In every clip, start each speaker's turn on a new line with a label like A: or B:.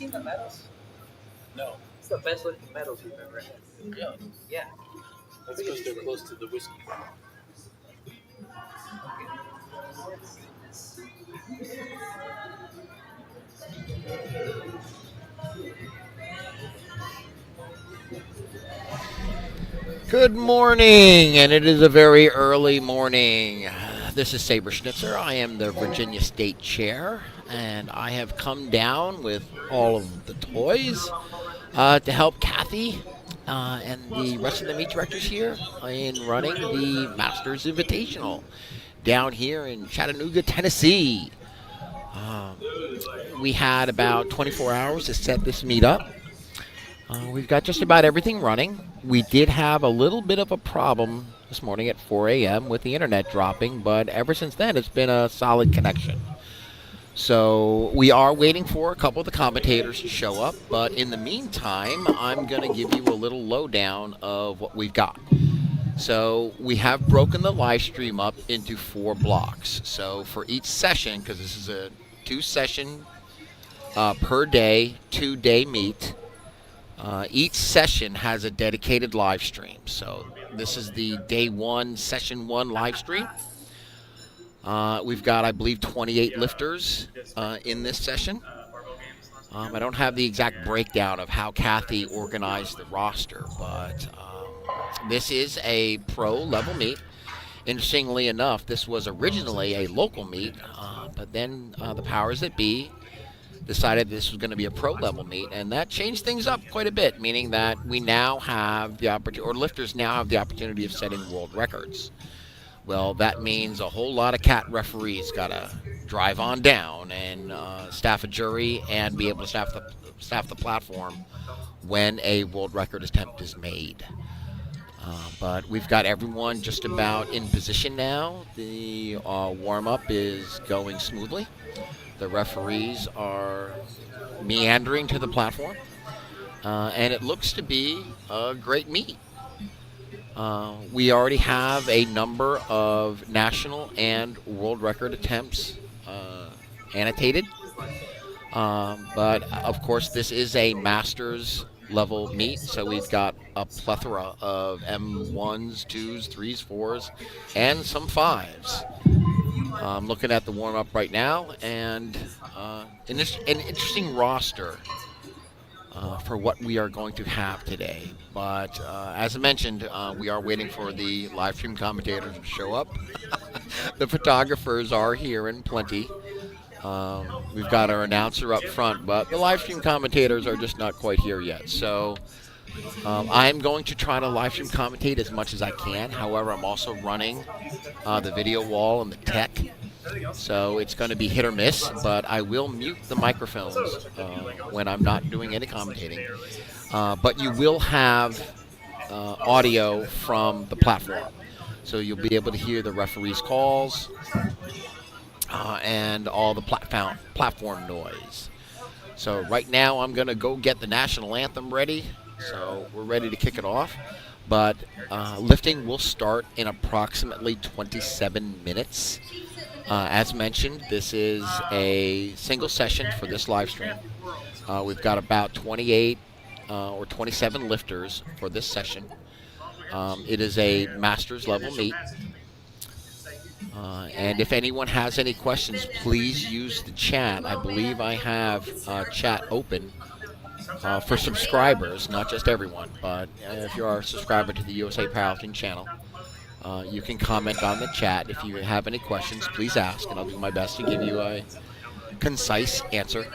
A: seen the medals?
B: No.
A: It's the best looking medals we've ever had.
B: Really?
A: Yeah.
B: That's because they're close to the whiskey.
C: Good morning, and it is a very early morning. This is Saber Schnitzer. I am the Virginia State Chair, and I have come down with all of the toys to help Kathy and the rest of the meet directors here in running the Masters Invitational down here in Chattanooga, Tennessee. Um, we had about 24 hours to set this meet up. We've got just about everything running. We did have a little bit of a problem this morning at 4 a.m. with the internet dropping, but ever since then, it's been a solid connection. So we are waiting for a couple of the commentators to show up, but in the meantime, I'm going to give you a little lowdown of what we've got. So we have broken the live stream up into 4 blocks. So for each session, because this is a 2-session per day, 2-day meet, each session has a dedicated live stream. So this is the day 1, session 1 live stream. We've got, I believe, 28 lifters in this session. I don't have the exact breakdown of how Kathy organized the roster, but this is a pro level meet. Interestingly enough, this was originally a local meet, but then the powers that be decided this was going to be a pro level meet, and that changed things up quite a bit, meaning that we now have the opportunity, or lifters now have the opportunity of setting world records. Well, that means a whole lot of cat referees got to drive on down and staff a jury and be able to staff the platform when a world record attempt is made. But we've got everyone just about in position now. The warm-up is going smoothly. The referees are meandering to the platform, and it looks to be a great meet. We already have a number of national and world record attempts annotated, but of course this is a Masters level meet, so we've got a plethora of M1s, 2s, 3s, 4s, and some 5s. I'm looking at the warm-up right now, and an interesting roster for what we are going to have today. But as I mentioned, we are waiting for the live stream commentators to show up. The photographers are here in plenty. We've got our announcer up front, but the live stream commentators are just not quite here yet. So I'm going to try to live stream commentate as much as I can. However, I'm also running the video wall and the tech. So it's going to be hit or miss, but I will mute the microphones when I'm not doing any commentating. But you will have audio from the platform. So you'll be able to hear the referee's calls and all the platform noise. So right now I'm going to go get the national anthem ready. So we're ready to kick it off. But lifting will start in approximately 27 minutes. As mentioned, this is a single session for this live stream. We've got about 28 or 27 lifters for this session. It is a master's level meet. And if anyone has any questions, please use the chat. I believe I have chat open for subscribers, not just everyone. But if you are a subscriber to the USA Powerlifting channel, you can comment on the chat. If you have any questions, please ask, and I'll do my best to give you a concise answer.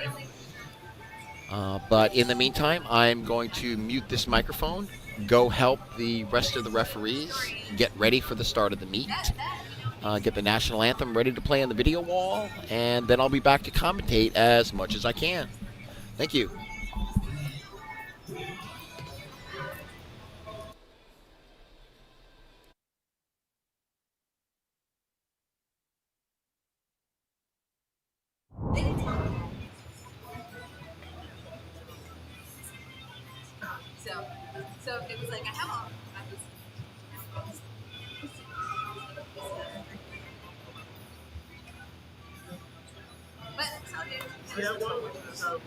C: But in the meantime, I'm going to mute this microphone, go help the rest of the referees get ready for the start of the meet, get the national anthem ready to play on the video wall, and then I'll be back to commentate as much as I can. Thank you.
D: So it was like I have all. But so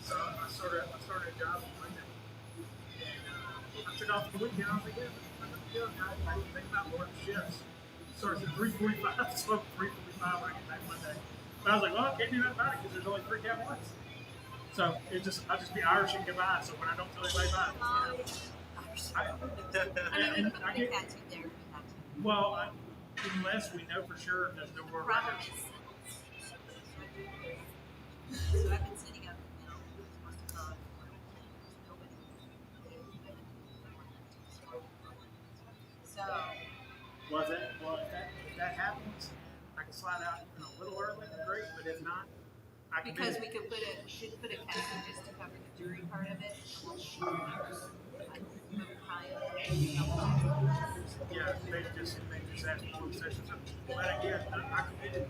E: So I started a job on Monday. And I took off the weekend. I was like, I didn't think about working shifts. Starts at 3:45, so 3:45 when I get back Monday. But I was like, well, I can't do nothing about it because there's only 3 Cowboys. So I'll just be Irish and goodbye. So when I don't tell anybody bye, I get
D: tattooed there.
E: well, unless we know for sure there's no more records.
D: So I've been sitting up now. So.
E: Well, if that happens, I can slide out even a little early, great. But if not, I can.
D: Because we should put a caption just to cover the jury part of it.
E: Yeah, they just asked me for sessions. But again, I committed,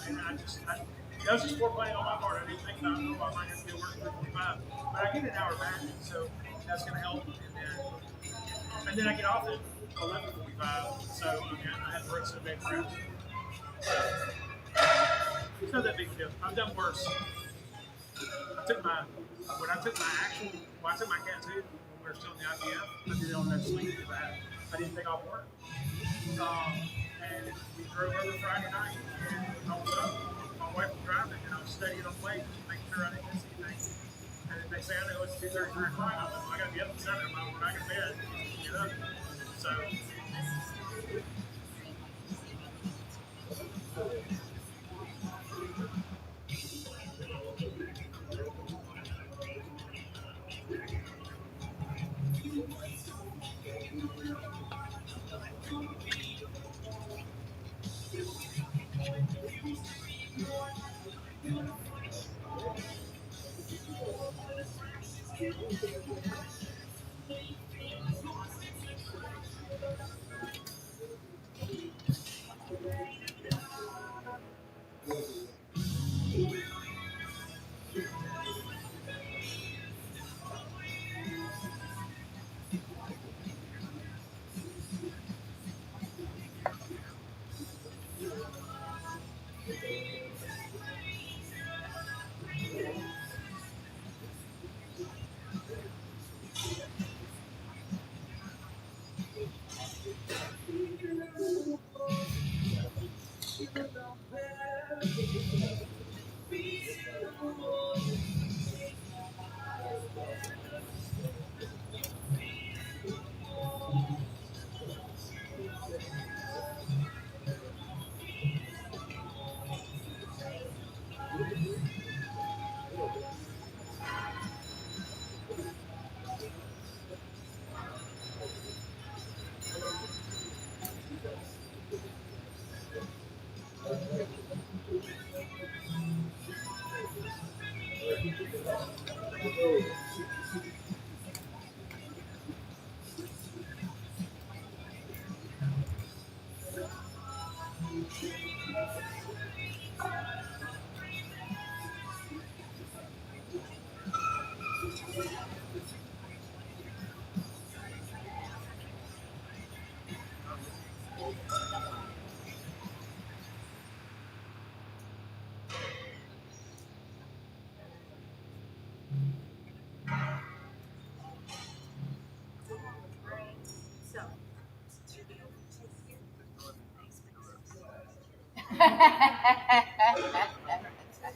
E: and that was just planning on my part. I didn't think about, I might have to go work 3:45, but I get an hour back, so that's going to help. And then I get off at 11:45, so I have to run some big reps. It's not that big a deal. I've done worse. I took my cat too when we were still in the IDF. I did it on that sleep because I didn't take off work. And we drove over Friday night, and I was up. My wife was driving, and I was studying on the way, making sure I didn't miss anything. And then they say, I know it's 2:30, 3 o'clock. I was like, well, I got to be up at 7. I'm going back in bed and get up. So.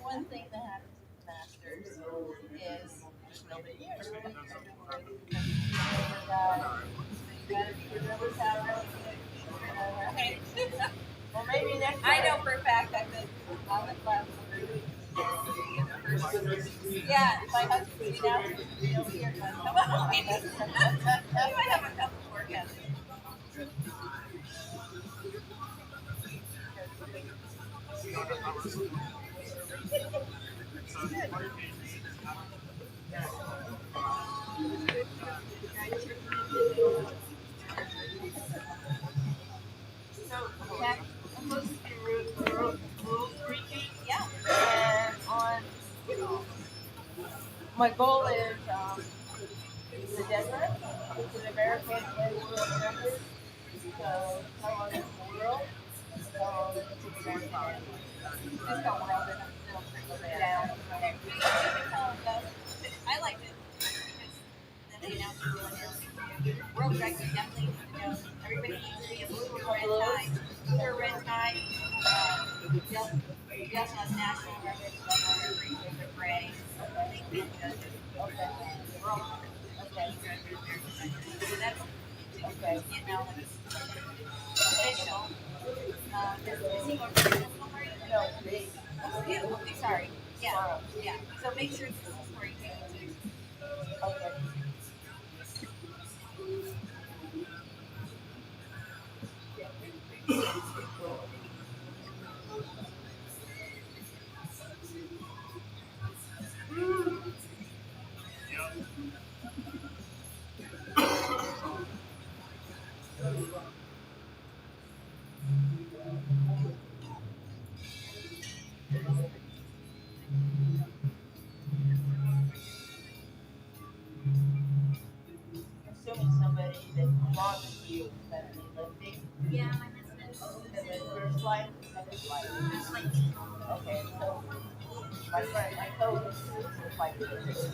F: One thing that happens with masters is there's nobody here. You gotta be really sour. Okay. Well, maybe next time.
D: I know for a fact I could.
F: I'll let class.
D: Yeah, my husband would be down over here. Come on. I might have a couple more guests.
F: So, Jack, I'm supposed to be rules reading.
D: Yeah.
F: And on, my goal is the deadlift, which is an American and world record. So, how long is the world? So, it's American. It's not world, it's down.
D: You can tell them that. We also have national records level with the gray. Okay. They can judge it.
F: Okay.
D: We're all
F: Okay.
D: so that's
F: Okay.
D: you know official. Is he going to Invitational for you?
F: No, big.
D: Oh, you. Okay, sorry. Yeah, yeah. So make sure this is where you take it to.
F: Okay. Assuming somebody that belongs to you is better than lifting.
D: Yeah, my husband.
F: And then first life, second life.
D: It's like
F: Okay, so my friend, my coach is like this.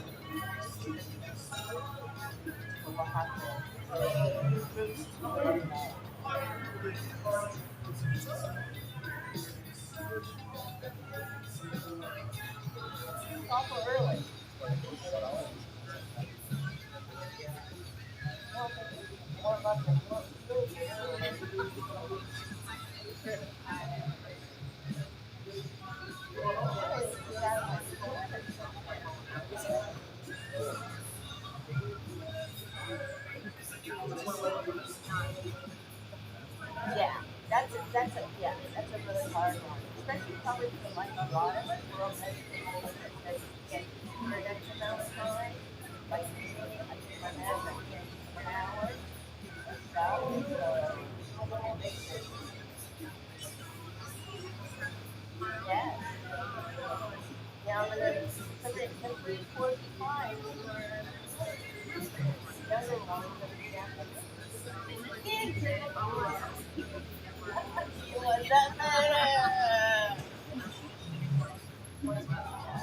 F: So we'll have to move somewhere. It's awful early. More about the yeah, that's a really hard one, especially probably for like a lot of us. We're all meditating that get for an X amount of time. Like me, I do my meds, I can't eat for an hour. So it makes it. Yeah. Yeah, I'm gonna somebody 345 younger ones gonna be after this. What's that matter?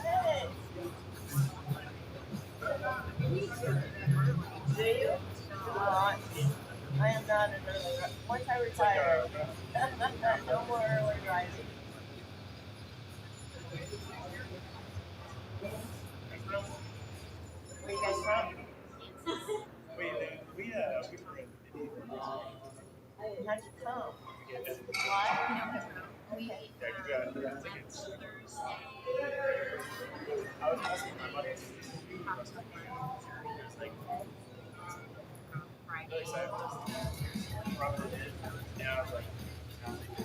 F: Hey. Do you? I am not an early riser. Once I retire, no more early rising. Where you guys from?
E: We were in
F: How'd you come? Why?
D: we
E: yeah, you got tickets.
D: Thursday.
E: I was asking my buddy, he was like,
D: Friday.
E: really excited for this. Robert did. Yeah, I was like,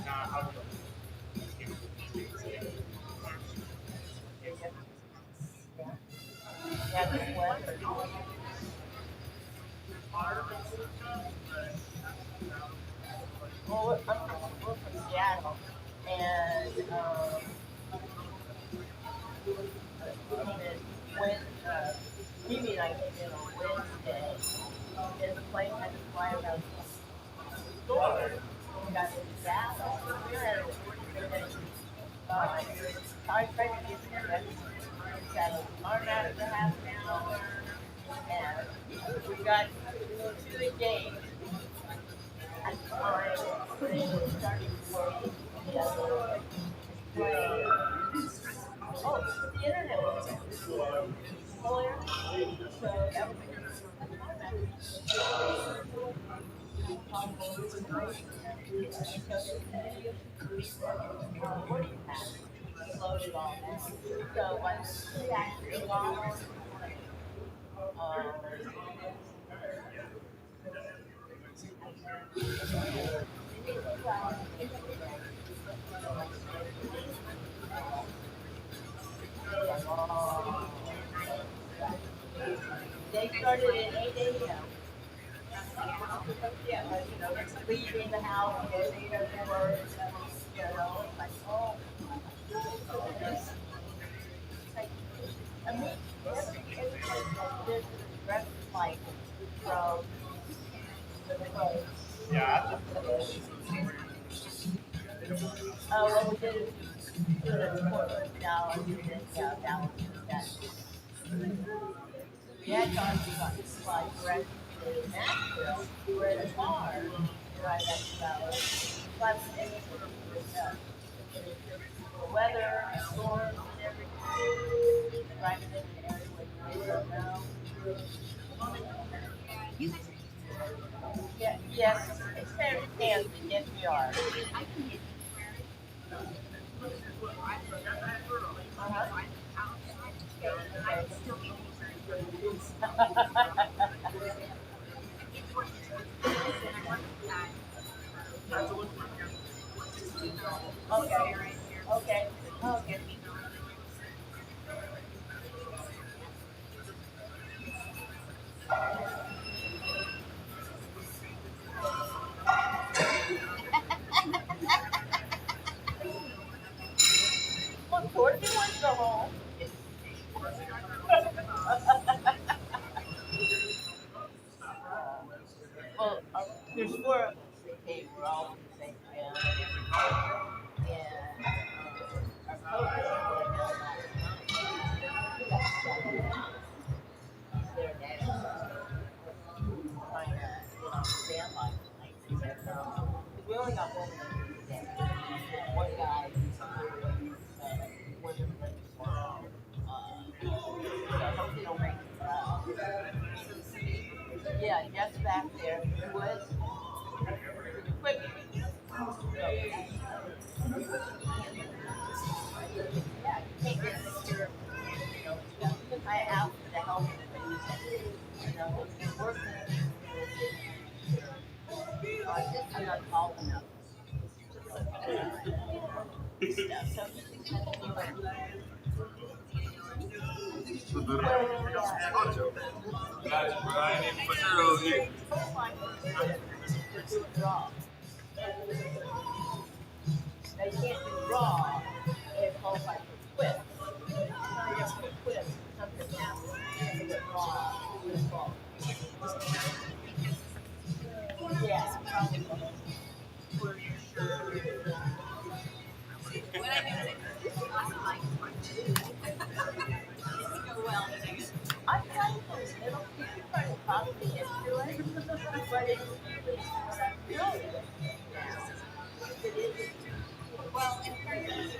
E: nah, I'll go.
F: Yeah, this weather. Well, we're from Seattle, and when Mimi and I came in on Wednesday, and the plane had to fly about Florida. We got to Dallas. We were at a 40-minute I tried to get there. We sat on the tarmac for half an hour, and we got to the gate. At the time, they were starting to work the other plane. Oh, the internet was full air. So that was slowed it all down. So once we actually got on they started at 8 a.m. Yeah, but you know, leaving the house, getting to work, you know, like, oh, it's like, I mean, every place that there's a direct flight from the coast.
E: Yeah.
F: What we did is we put a Portland, Dallas, and then, yeah, Dallas, that's we had gone to fly direct to Nashville. We were in a car, right at Dallas. 5 minutes. The weather, storms, and everything. Driving in an area where you really don't know. Yeah, yes, it's fair to Kansas. Yes, we are. Uh-huh. Okay. Okay. Okay. Well, Dorothy wants to go home. Well, there's four of us. Okay, we're all in the same family. And our coach is going down last night. We got stuck. Their dad trying to get on standby tonight. They said, no. Because we only got one of them today. One guy wasn't ready for so hopefully he'll make it. Yeah, Jeff's back there. Who is? Quick. Yeah, you can't get secure. I asked to help him, but he said, he's working. I'm not tall enough. So he's going to do it. They can't do raw. They qualify for quit. You have to quit. Something happens. They get raw. Yeah, probably. I tried those middle people trying to talk me into it, but it's really no. It is. Well, in fairness,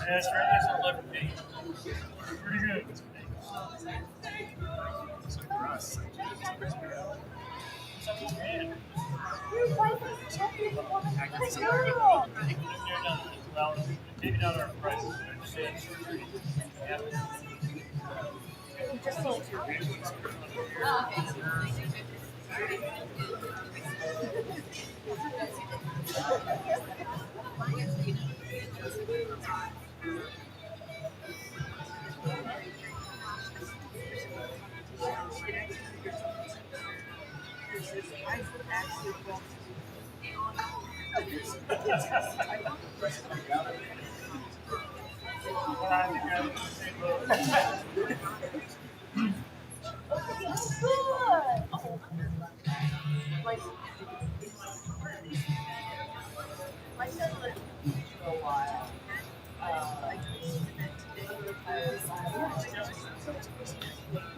E: That's right. That's 11 days. Pretty good. Well, maybe not our prices.
F: just like my son lived for a while.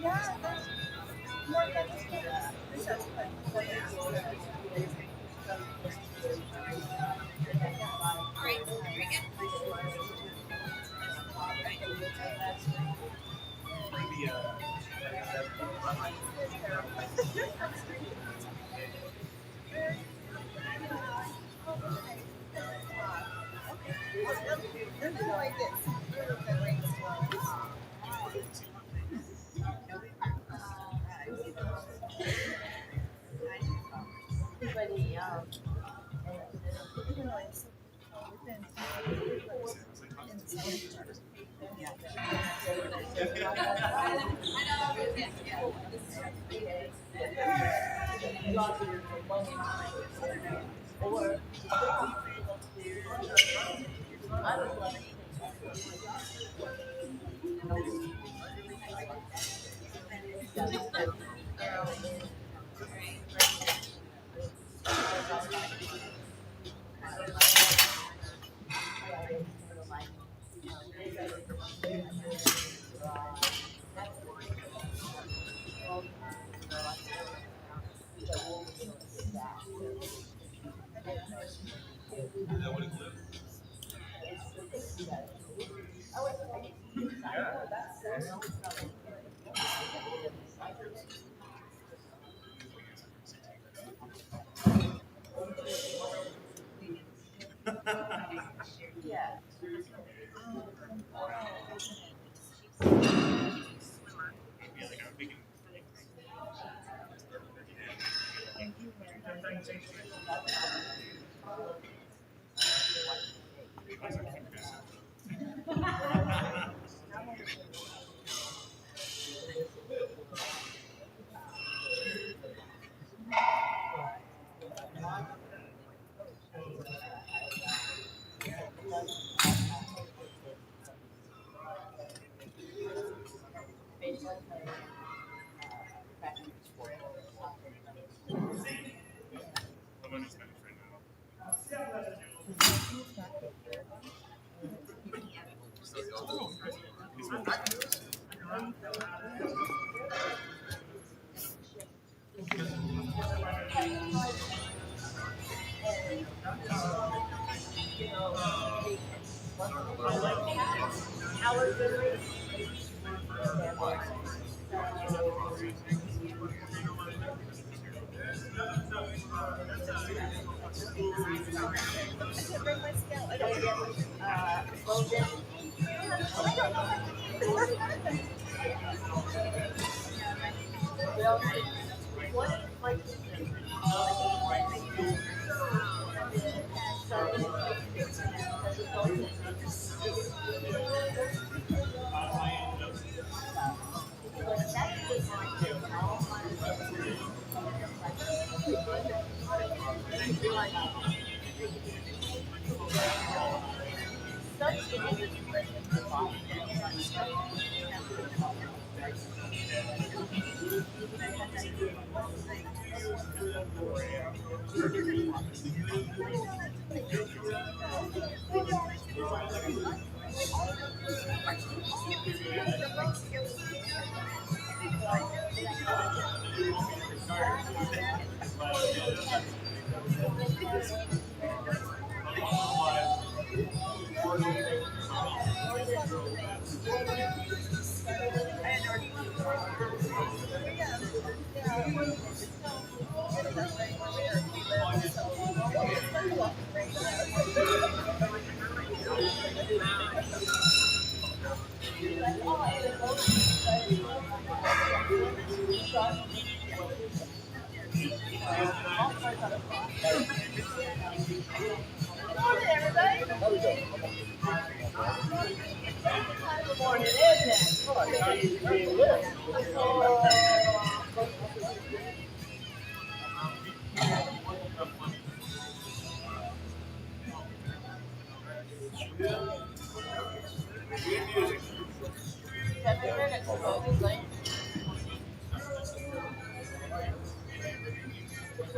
F: Yeah, that's more than everybody, or Yeah.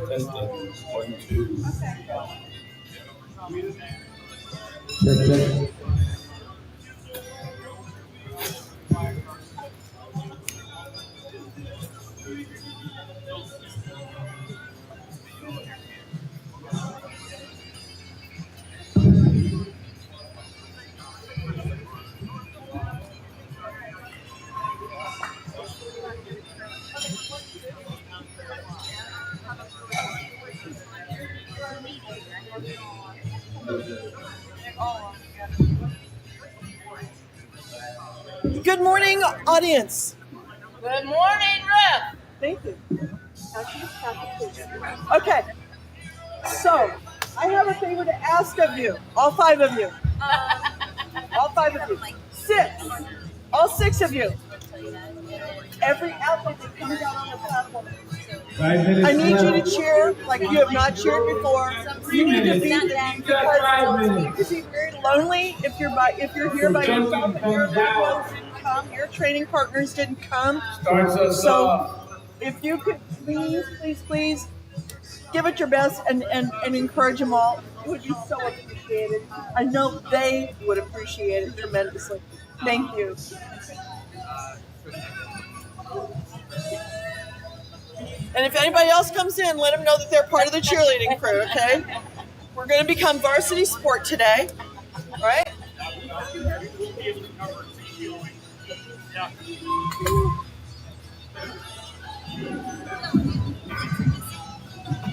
G: Testing. 1, 2. Check, check.
H: Good morning, audience.
F: Good morning, Rick.
H: Thank you. Okay, so I have a favor to ask of you, all 5 of you. All 5 of you. 6. All 6 of you. Every athlete that comes out on the platform.
G: 5 minutes
H: I need you to
G: left.
H: cheer like you have not cheered before. You need to be because it's very lonely if you're here by yourself and your loved ones didn't come, your training partners didn't come.
G: Starts us
H: So
G: off.
H: if you could please give it your best and encourage them all, it would be so appreciated. I know they would appreciate it tremendously. Thank you. And if anybody else comes in, let them know that they're part of the cheerleading crew, okay? we're going to become varsity sport today, right?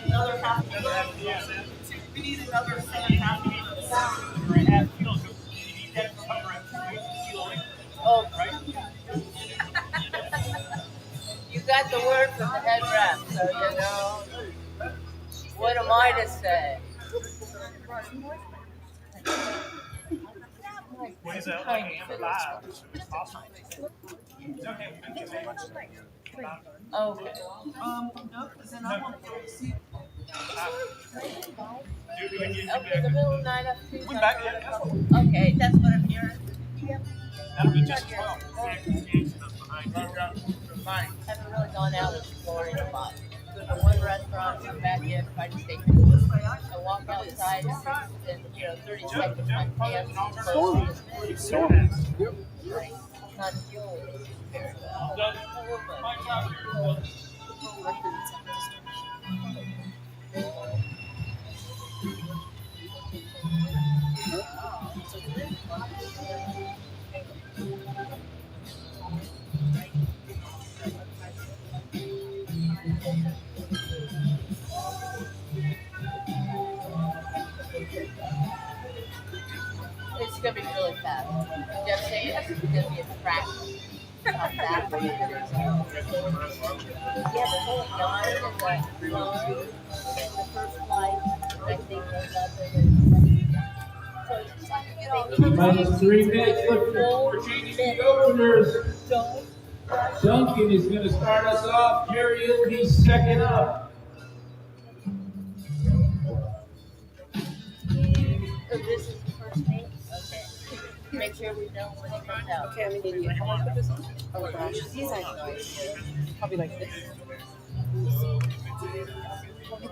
F: Another half.
H: We need another half.
F: Oh, you got the word from the head rep, so you know. What am I to say?
E: What is that? Like AM5. Awesome.
F: Okay.
H: No, because then I won't see.
F: Okay, the middle of the night after two.
E: Back.
F: Okay, that's what I'm hearing.
E: That'll be just as well.
F: Haven't really gone out exploring a lot. Go to one restaurant, come back in, try to stay cool. I walk outside, and 30 seconds my pants close. Right. Not fuel. It's gonna be really fast. Just say it's gonna be a fraction. Not that way, but it's yeah, the whole line is like slow. And the first flight, I think was up in so it's just like
G: Minus 3 minutes left before changing the openers. Duncan is going to start us off. Jerry will be second up.
F: So this is the first name? Okay. Make sure we know when it comes out.
H: Okay, I'm going to need you. How long put this on? Oh gosh, these I know. Probably like this.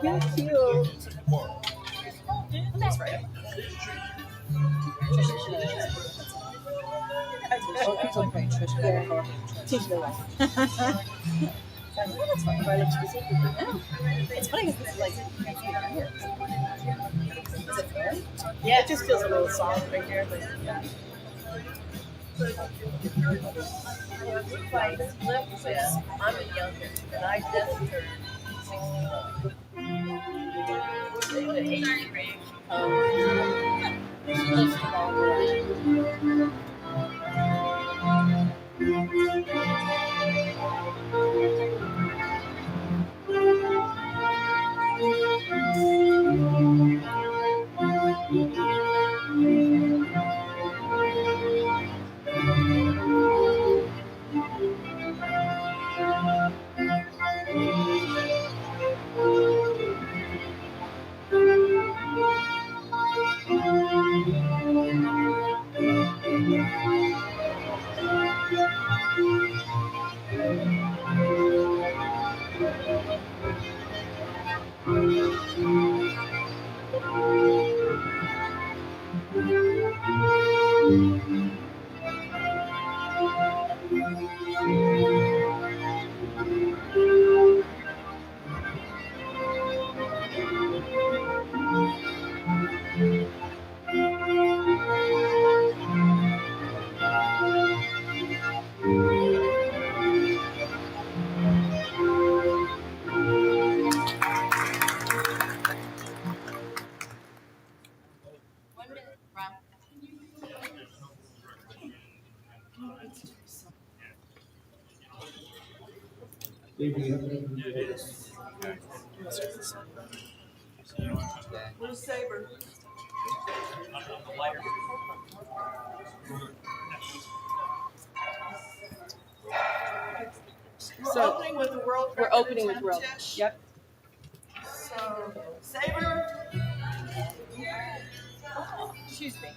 H: Thank you. That's right. Oh, it's okay. Take it away. That's fine. It's funny because this is like. Is it fair? Yeah, it just feels a little soft right here, but yeah.
F: If I flip this, I'm a younger, and I just turned 61. The age range listed all the way.
H: Where's Saber? So opening with the world. We're opening with world. Yep. So Saber. Oh, excuse me.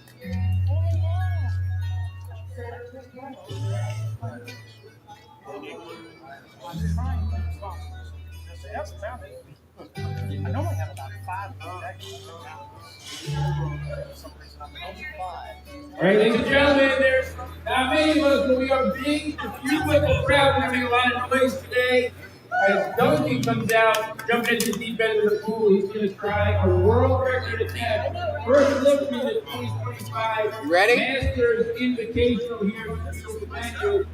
E: I normally have about 5 seconds.
G: All right, ladies and gentlemen, there's not many of us, but we are big. A few people crowd having a lot of noise today. As Duncan comes out, jumping into the deep end of the pool, he's going to try a world record attempt. First look in the 2025
C: Ready?
G: Masters Invitational here in Pennsylvania.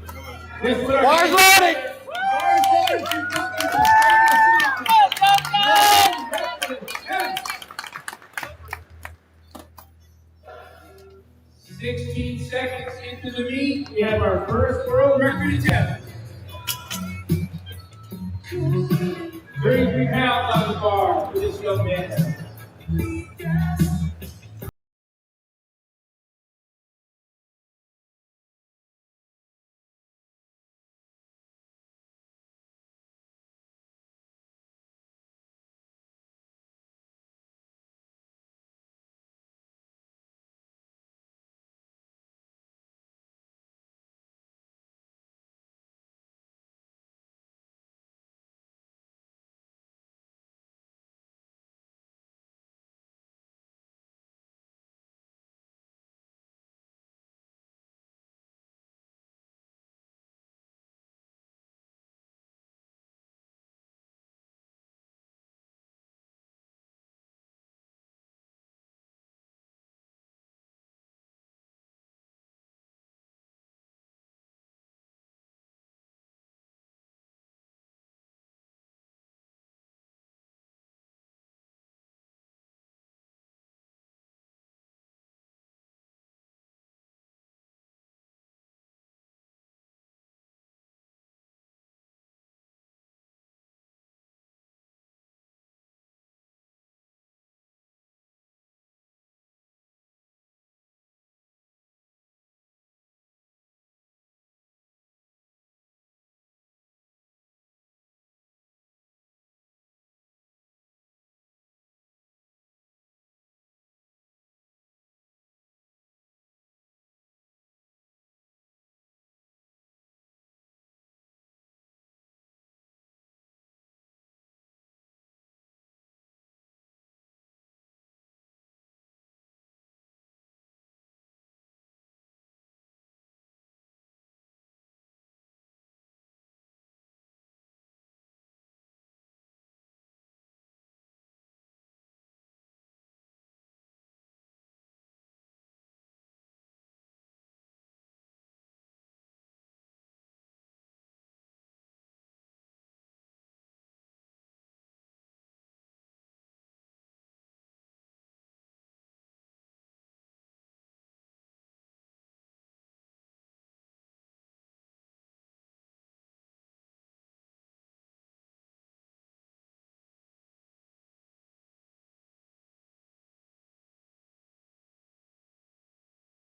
C: Bars loaded!
G: Bars loaded for Duncan to start us off. 16 seconds into the meet, we have our first world record attempt. 33 pounds on the bar for this young man.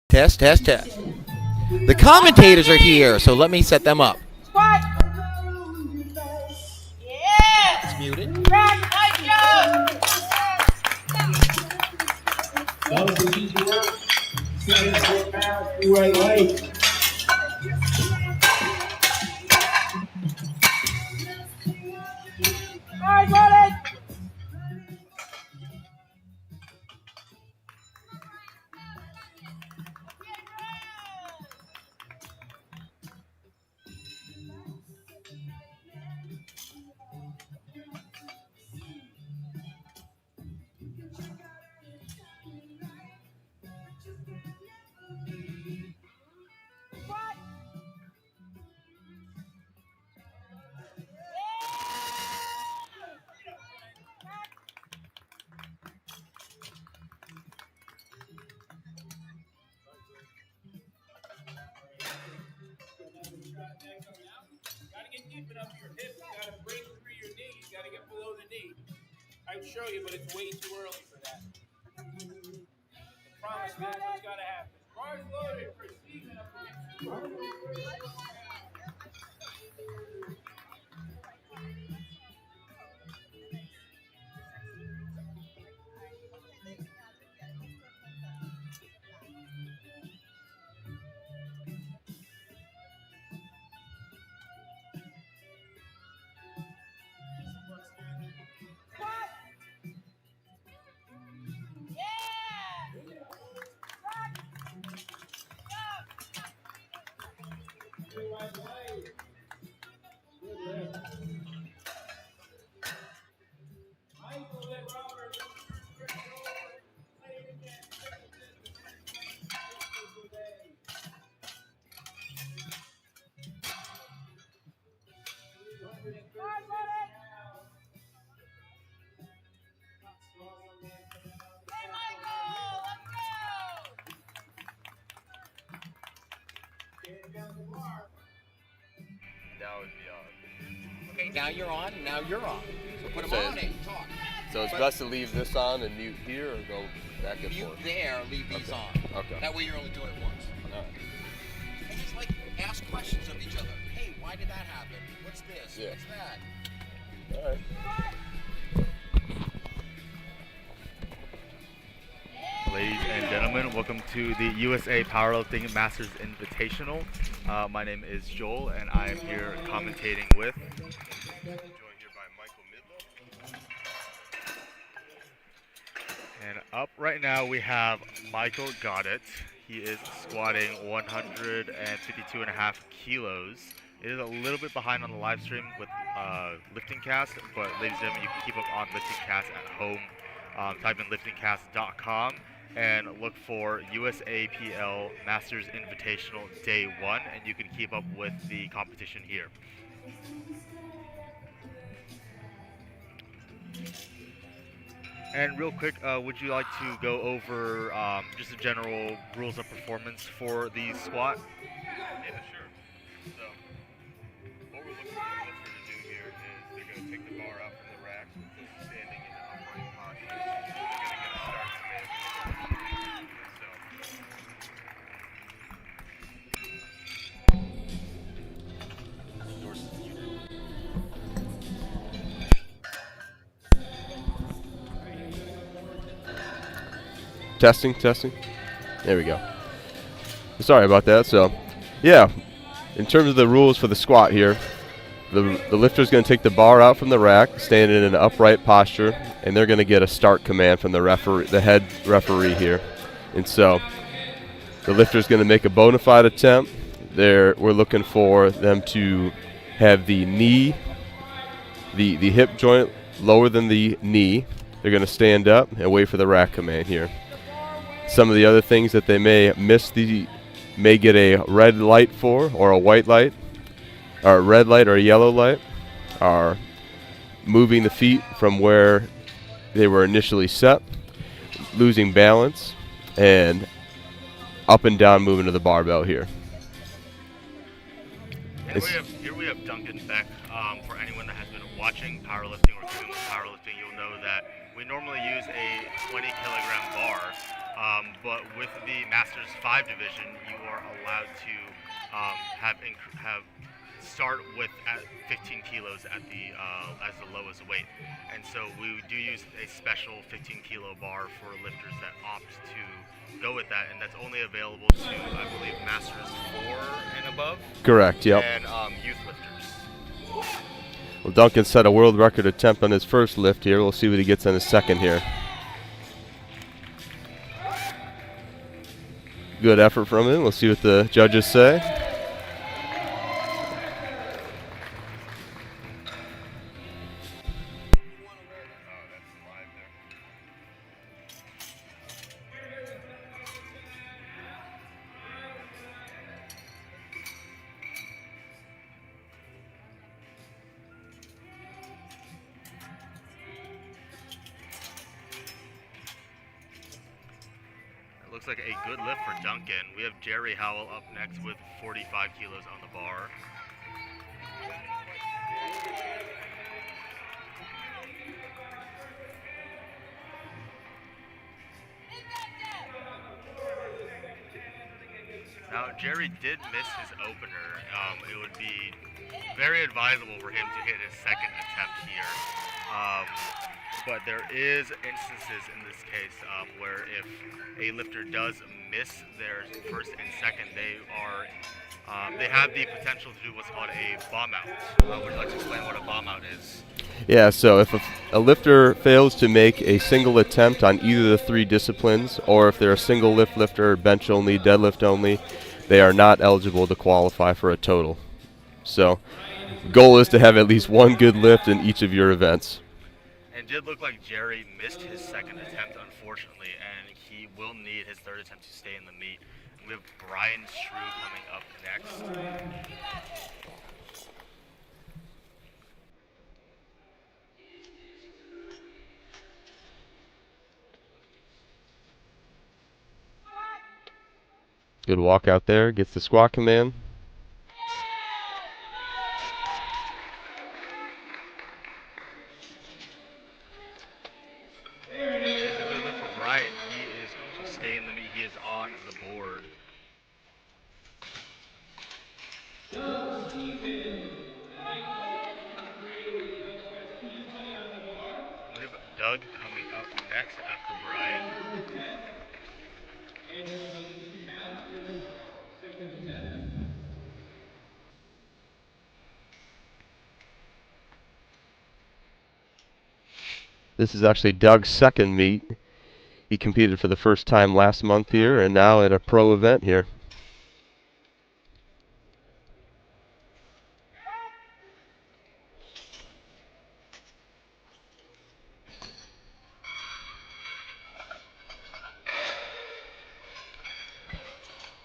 C: Test, test, test. The commentators are here, so let me set them up.
D: Squat. Yeah.
C: It's muted.
D: Nice job.
G: That was an easy work. 74 pounds, through right leg.
D: Bars loaded.
G: Gotta get deep enough to your hips. You gotta break through your knee. You gotta get below the knee. I'd show you, but it's way too early for that. I promise you, that's what's gotta happen. Bars loaded for Steven up against you.
I: would be on.
C: Okay, now you're on, and now you're on. So put them
I: So-
C: on and talk.
I: So it's best to leave this on and mute here, or go back and
C: Mute
I: forth?
C: there, leave these on.
I: Okay.
C: That way you're only doing it once.
I: All right.
C: And just like ask questions of each other. Hey, why did that happen? What's this?
I: Yeah.
C: What's that?
I: All right.
J: Ladies and gentlemen, welcome to the USA Powerlifting Masters Invitational. My name is Joel, and I am here commentating with.
I: Joined here by Michael Midlow.
J: And up right now we have Michael Goddett. He is squatting 152.5 kilos. It is a little bit behind on the live stream with Lifting Cast, but ladies and gentlemen, you can keep up on Lifting Cast at home. Type in liftingcast.com and look for USAPL Masters Invitational Day 1, and you can keep up with the competition here. And real quick, would you like to go over just the general rules of performance for the squat?
I: Yeah, sure. So, what we're looking for the lifter to do here is they're going to take the bar out from the rack, standing in an upright posture. They're going to get a start command. Testing. There we go. Sorry about that. So, yeah, in terms of the rules for the squat here, the lifter is going to take the bar out from the rack, stand in an upright posture, and they're going to get a start command from the referee, the head referee here. And so, the lifter is going to make a bona fide attempt. We're looking for them to have the knee, the hip joint lower than the knee. They're going to stand up and wait for the rack command here. Some of the other things that they may miss, may get a red light for, or a white light, or a red light or a yellow light, are moving the feet from where they were initially set, losing balance, and up and down moving to the barbell here.
J: And here we have Duncan Beck. For anyone that has been watching powerlifting or doing powerlifting, you'll know that we normally use a 20 kilogram bar, but with the Masters 5 division, you are allowed to have start with at 15 kilos at the as the lowest weight, and so we do use a special 15 kilo bar for lifters that opt to go with that, and that's only available to, I believe, Masters 4 and above.
I: Correct, yep.
J: And youth lifters.
I: Well, Duncan set a world record attempt on his first lift here. We'll see what he gets on his second here. Good effort from him. We'll see what the judges say.
J: Looks like a good lift for Duncan. We have Jerry Howell up next with 45 kilos on the bar. Now, Jerry did miss his opener. It would be very advisable for him to hit his second attempt here. But there is instances in this case where if a lifter does miss their first and second, they have the potential to do what's called a bomb out. Would you like to explain what a bomb out is?
I: Yeah, so if a lifter fails to make a single attempt on either of the three disciplines, or if they're a single lift lifter, bench only, deadlift only, they are not eligible to qualify for a total. So the goal is to have at least one good lift in each of your events.
J: And it did look like Jerry missed his second attempt, unfortunately, and he will need his third attempt to stay in the meet. We have Brian Shrew coming up next.
I: Good walk out there, gets the squat command.
J: stay in the meet. He is on the board. We have Doug coming up next after Brian.
I: This is actually Doug's second meet. He competed for the first time last month here, and now at a pro event here.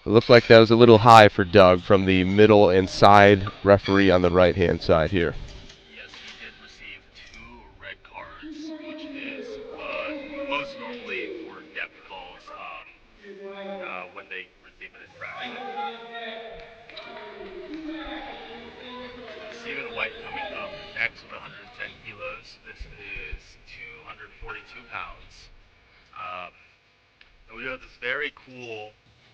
I: It looked like that was a little high for Doug from the middle and side referee on the right-hand side here.
J: Yes, he did receive 2 red cards, which is most normally for depth calls when they receive an infraction. Stephen White coming up next with 110 kilos. This is 242 pounds. We have this very cool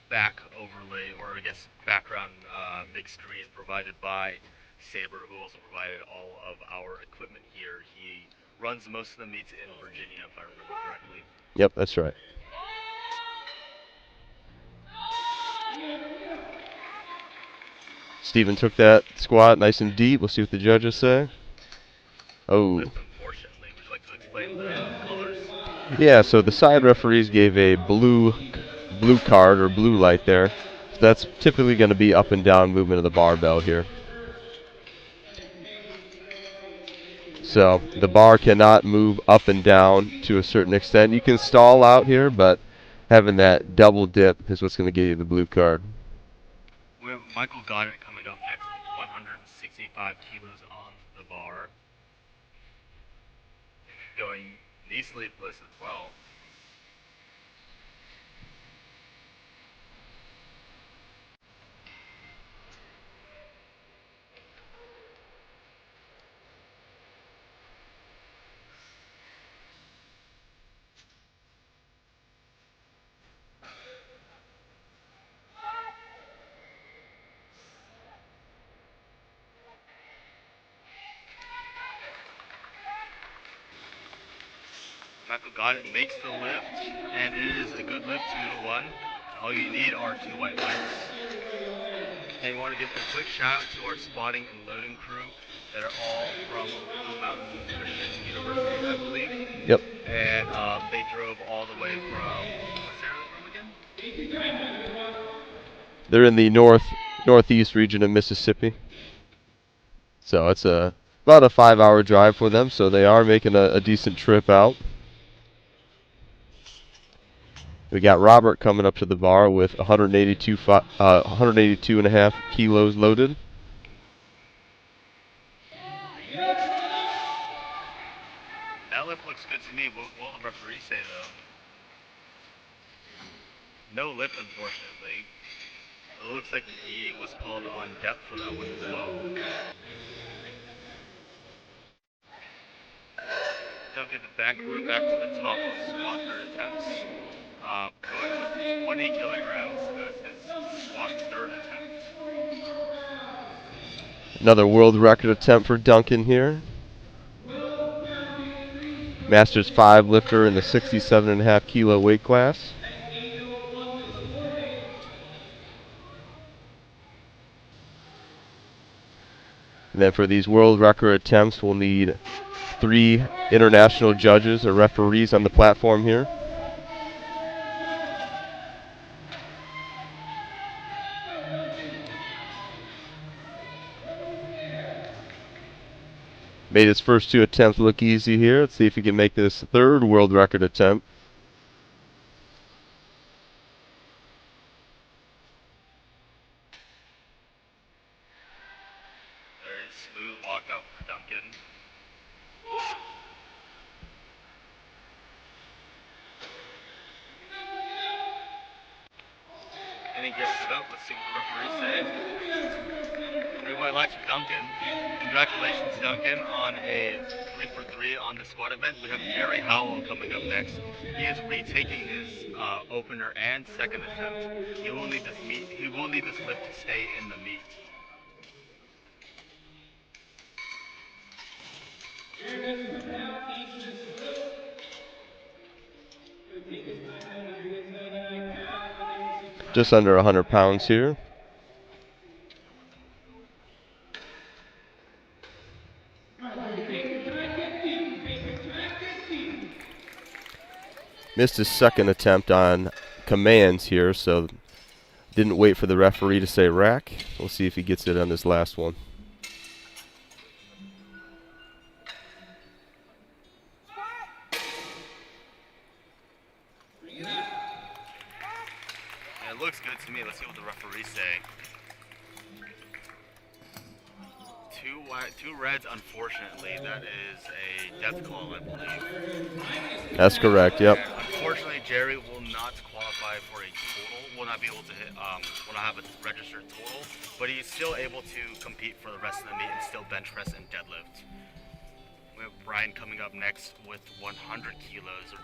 J: back overlay, or I guess background big screen provided by Saber, who also provided all of our equipment here. He runs most of the meets in Virginia, if I remember correctly.
I: Yep, that's right. Steven took that squat nice and deep. We'll see what the judges say. Oh.
J: Lift, unfortunately. Would you like to explain the colors?
I: Yeah, so the side referees gave a blue card or blue light there. So that's typically going to be up and down movement of the barbell here. So the bar cannot move up and down to a certain extent. You can stall out here, but having that double dip is what's going to give you the blue card.
J: We have Michael Goddard coming up next, 165 kilos on the bar. Going knee sleeveless as well. Michael Goddard makes the lift, and it is a good lift, 2-1. All you need are 2 white lights. And we want to give a quick shout out to our spotting and loading crew that are all from Blue Mountain Christian University, I believe.
I: Yep.
J: And they drove all the way from, what's that from again?
I: They're in the northeast region of Mississippi. So it's about a 5-hour drive for them, so they are making a decent trip out. We got Robert coming up to the bar with 182.5 kilos loaded.
J: That lift looks good to me. What will the referee say, though? No lift, unfortunately. It looks like he was called on depth for that one as well. Don't get the back, we're back to the top on squat third attempts. Going with 20 kilograms as his squat third attempt.
I: Another world record attempt for Duncan here. Masters 5 lifter in the 67.5 kilo weight class. And then for these world record attempts, we'll need 3 international judges or referees on the platform here. Made his first 2 attempts look easy here. Let's see if he can make this 3rd world record attempt.
J: Very smooth walkout for Duncan. And he gets it up. Let's see what the referees say. 3 white lights for Duncan. Congratulations, Duncan, on a 3 for 3 on the squat event. We have Jerry Howell coming up next. He is retaking his opener and second attempt. He will need this lift to stay in the meet.
I: Just under 100 pounds here. Missed his second attempt on commands here, so didn't wait for the referee to say rack. We'll see if he gets it on this last one.
J: It looks good to me. Let's see what the referees say. Two reds, unfortunately. That is a death call, I believe.
I: That's correct, yep.
J: And unfortunately, Jerry will not qualify for a total. Will not be able to hit, will not have a registered total, but he's still able to compete for the rest of the meet and still bench press and deadlift. We have Brian coming up next with 100 kilos or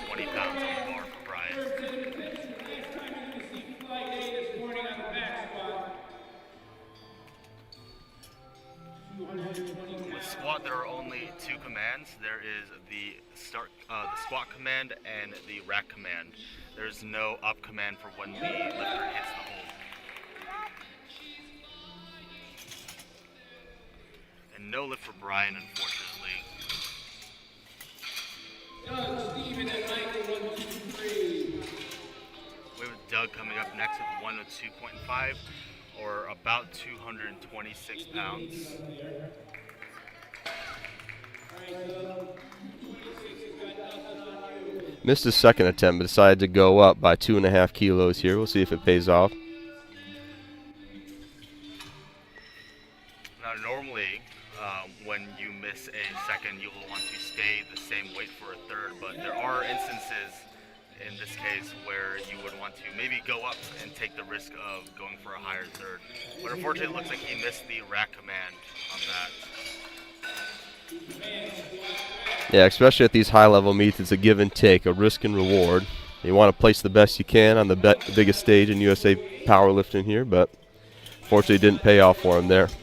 J: 220 pounds on the bar for Brian. With squat, there are only 2 commands. There is the squat command and the rack command. There's no up command for when the lifter hits the hold. And no lift for Brian, unfortunately. We have Doug coming up next with 102.5. or about 226 pounds.
I: Missed his second attempt, but decided to go up by 2.5 kilos here. We'll see if it pays off.
J: Now, normally, when you miss a second, you will want to stay the same weight for a third, but there are instances in this case where you would want to maybe go up and take the risk of going for a higher third. But unfortunately, it looks like he missed the rack command on that.
I: Yeah, especially at these high-level meets, it's a give and take, a risk and reward. You want to place the best you can on the biggest stage in USA powerlifting here, but fortunately it didn't pay off for him there.
J: So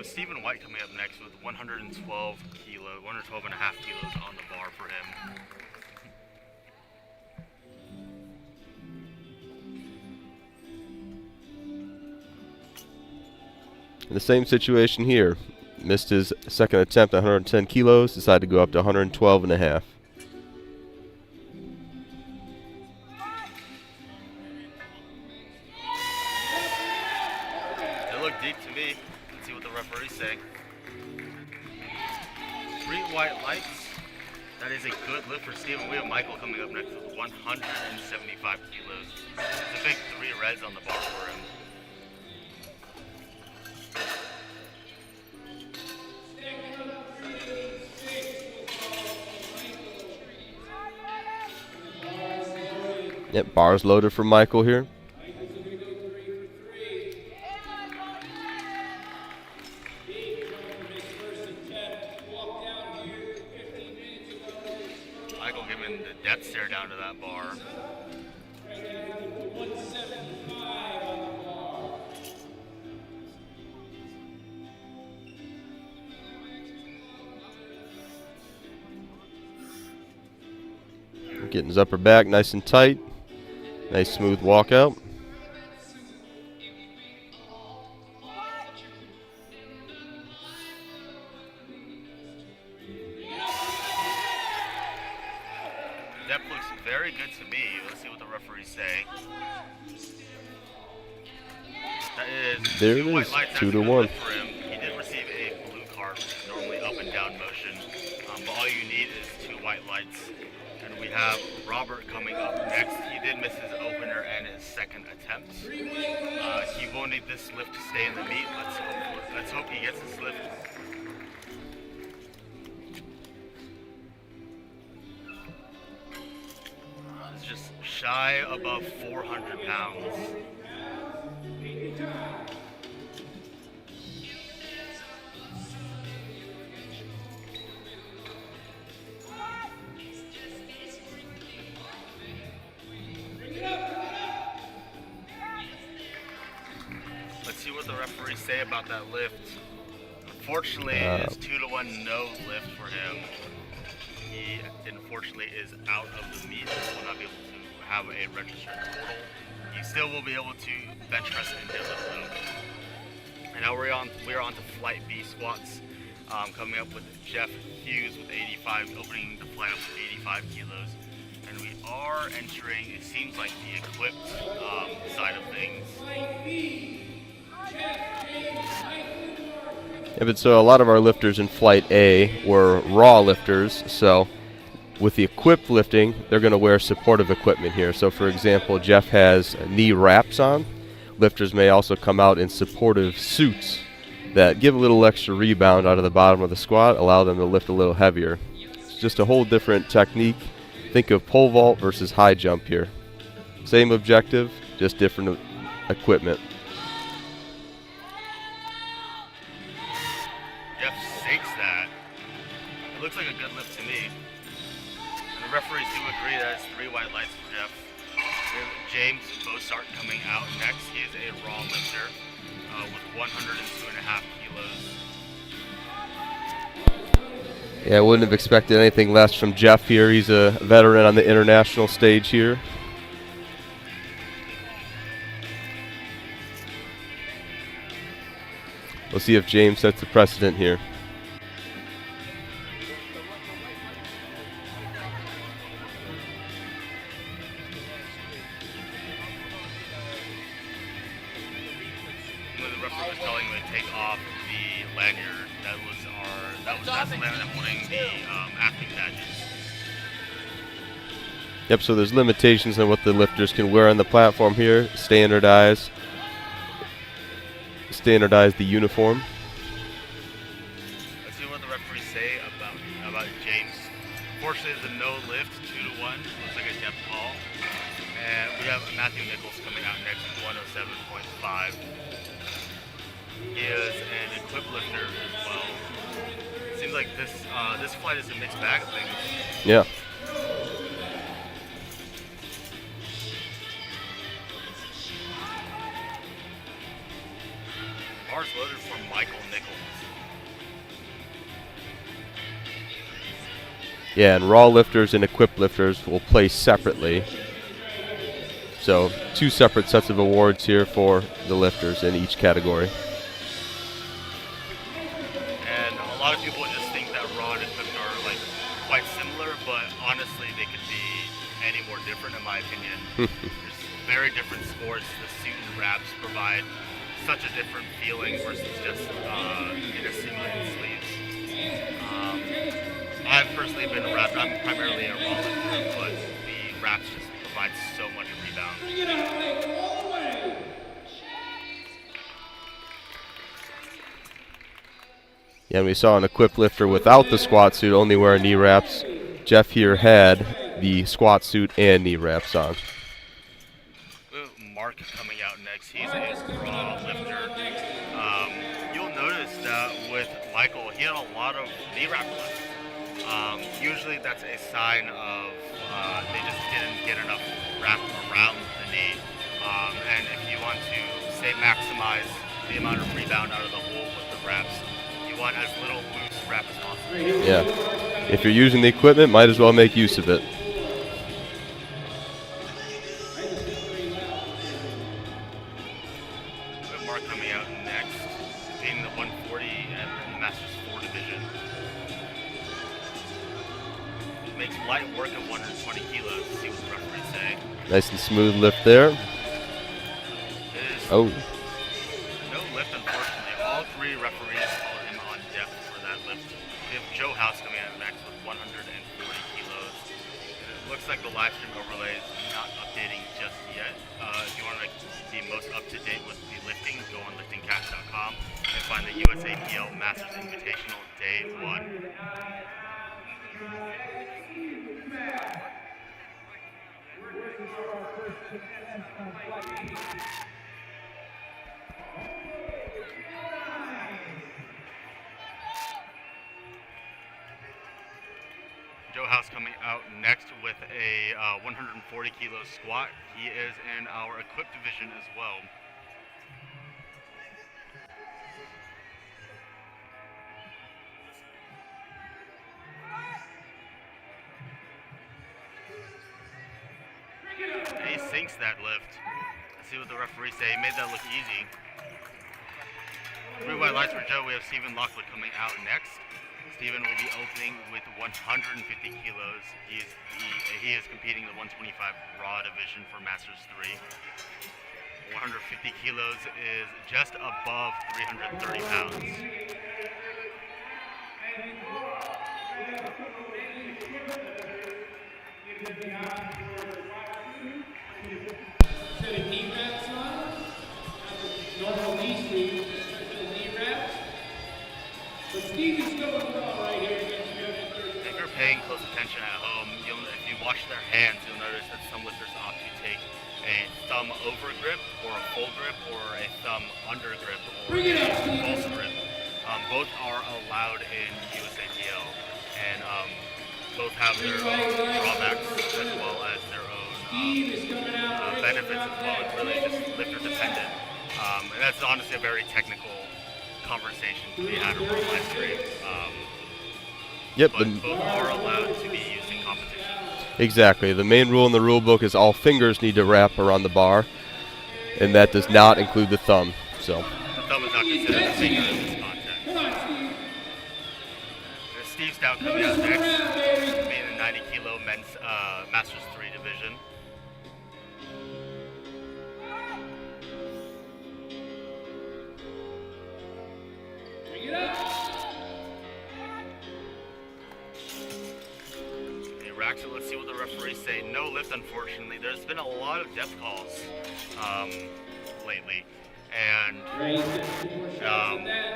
J: Stephen White coming up next with 112.5 kilos on the bar for him.
I: In the same situation here, missed his second attempt at 110 kilos, decided to go up to 112.5.
J: It looked deep to me. Let's see what the referees say. 3 white lights. That is a good lift for Steven. We have Michael coming up next with 175 kilos. It's a big 3 reds on the bar for him.
I: Yep, bars loaded for Michael here.
J: Michael giving the death stare down to that bar.
I: Getting his upper back nice and tight. Nice smooth walkout.
J: That looks very good to me. Let's see what the referees say. That is
I: there it
J: two white
I: is,
J: lights.
I: 2-1.
J: For him. He did receive a blue card, which is normally up and down motion. But all you need is 2 white lights. And we have Robert coming up next. He did miss his opener and his second attempt. He will need this lift to stay in the meet. Let's hope he gets this lift. It's just shy above 400 pounds. Let's see what the referees say about that lift. Unfortunately, it's 2-1 no lift for him. He unfortunately is out of the meet and will not be able to have a registered total. He still will be able to bench press and deadlift though. And now we're on to flight B squats. Coming up with Jeff Hughes with 85, opening the flight up with 85 kilos. And we are entering, it seems like, the equipped side of things.
I: Yeah, but so a lot of our lifters in Flight A were raw lifters, so with the equipped lifting, they're going to wear supportive equipment here. So for example, Jeff has knee wraps on. Lifters may also come out in supportive suits that give a little extra rebound out of the bottom of the squat, allow them to lift a little heavier. It's just a whole different technique. Think of pole vault versus high jump here. Same objective, just different equipment.
J: Jeff sinks that. It looks like a good lift to me. And the referees do agree that it's 3 white lights for Jeff. We have James Bossart coming out next. He is a raw lifter with 102.5 kilos.
I: Yeah, I wouldn't have expected anything less from Jeff here. He's a veteran on the international stage here. We'll see if James sets the precedent here.
J: When the referee was telling me to take off the lanyard, that's the lanyard holding the acting badges.
I: Yep, so there's limitations on what the lifters can wear on the platform here. Standardize the uniform.
J: Let's see what the referees say about James. Unfortunately, it's a no lift, 2-1. Looks like a depth call. And we have Matthew Nichols coming out next with 107.5. He is an equipped lifter as well. Seems like this flight is a mixed bag of things.
I: Yeah.
J: Bars loaded for Michael Nichols.
I: Yeah, and raw lifters and equipped lifters will play separately. So 2 separate sets of awards here for the lifters in each category.
J: And a lot of people just think that raw and equipped are like quite similar, but honestly they could be any more different in my opinion. There's very different sports. The suit and wraps provide such a different feeling versus just in a singlet and sleeves. I've personally been wrapped. I'm primarily a raw lifter, but the wraps just provide so much rebound.
I: Yeah, and we saw an equipped lifter without the squat suit only wearing knee wraps. Jeff here had the squat suit and knee wraps on.
J: Mark coming out next. He's a raw lifter. You'll notice that with Michael, he had a lot of knee wrap lifts. Usually that's a sign of they just didn't get enough wrap around the knee. And if you want to, say, maximize the amount of rebound out of the hole with the wraps, you want as little loose wrap as possible.
I: Yeah. If you're using the equipment, might as well make use of it.
J: Mark coming out next, being the 140 and the Masters 4 division. Makes light work at 120 kilos. See what the referees say.
I: Nice and smooth lift there. Oh.
J: No lift, unfortunately. All 3 referees called him on depth for that lift. We have Joe House coming out next with 140 kilos. It looks like the live stream overlay is not updating just yet. If you want to be most up to date with the lifting, go on liftingcash.com and find the USAPL Masters Invitational Day 1. Joe House coming out next with a 140 kilo squat. He is in our equipped division as well. And he sinks that lift. Let's see what the referees say. He made that look easy. 3 white lights for Joe. We have Stephen Lockwood coming out next. Stephen will be opening with 150 kilos. He is competing the 125 raw division for Masters 3. 150 kilos is just above 330 pounds.
G: Set of knee wraps on. Normal knee sweep. Knee wraps. But Steve is going well right here against Joe.
J: If you're paying close attention at home, if you watch their hands, you'll notice that some lifters opt to take a thumb over grip or a full grip or a thumb under grip or a false grip. Both are allowed in USAPL, and both have their own drawbacks as well as their own benefits as well. It's really just lifter dependent. And that's honestly a very technical conversation to be had over live stream.
I: Yep.
J: But both are allowed to be used in competition.
I: Exactly. The main rule in the rule book is all fingers need to wrap around the bar, and that does not include the thumb. So.
J: The thumb is not considered a finger in this context. There's Steve Stout coming out next, being the 90 kilo men's Masters 3 division.
G: Bring it up.
J: Racks, let's see what the referees say. No lift, unfortunately. There's been a lot of depth calls lately, and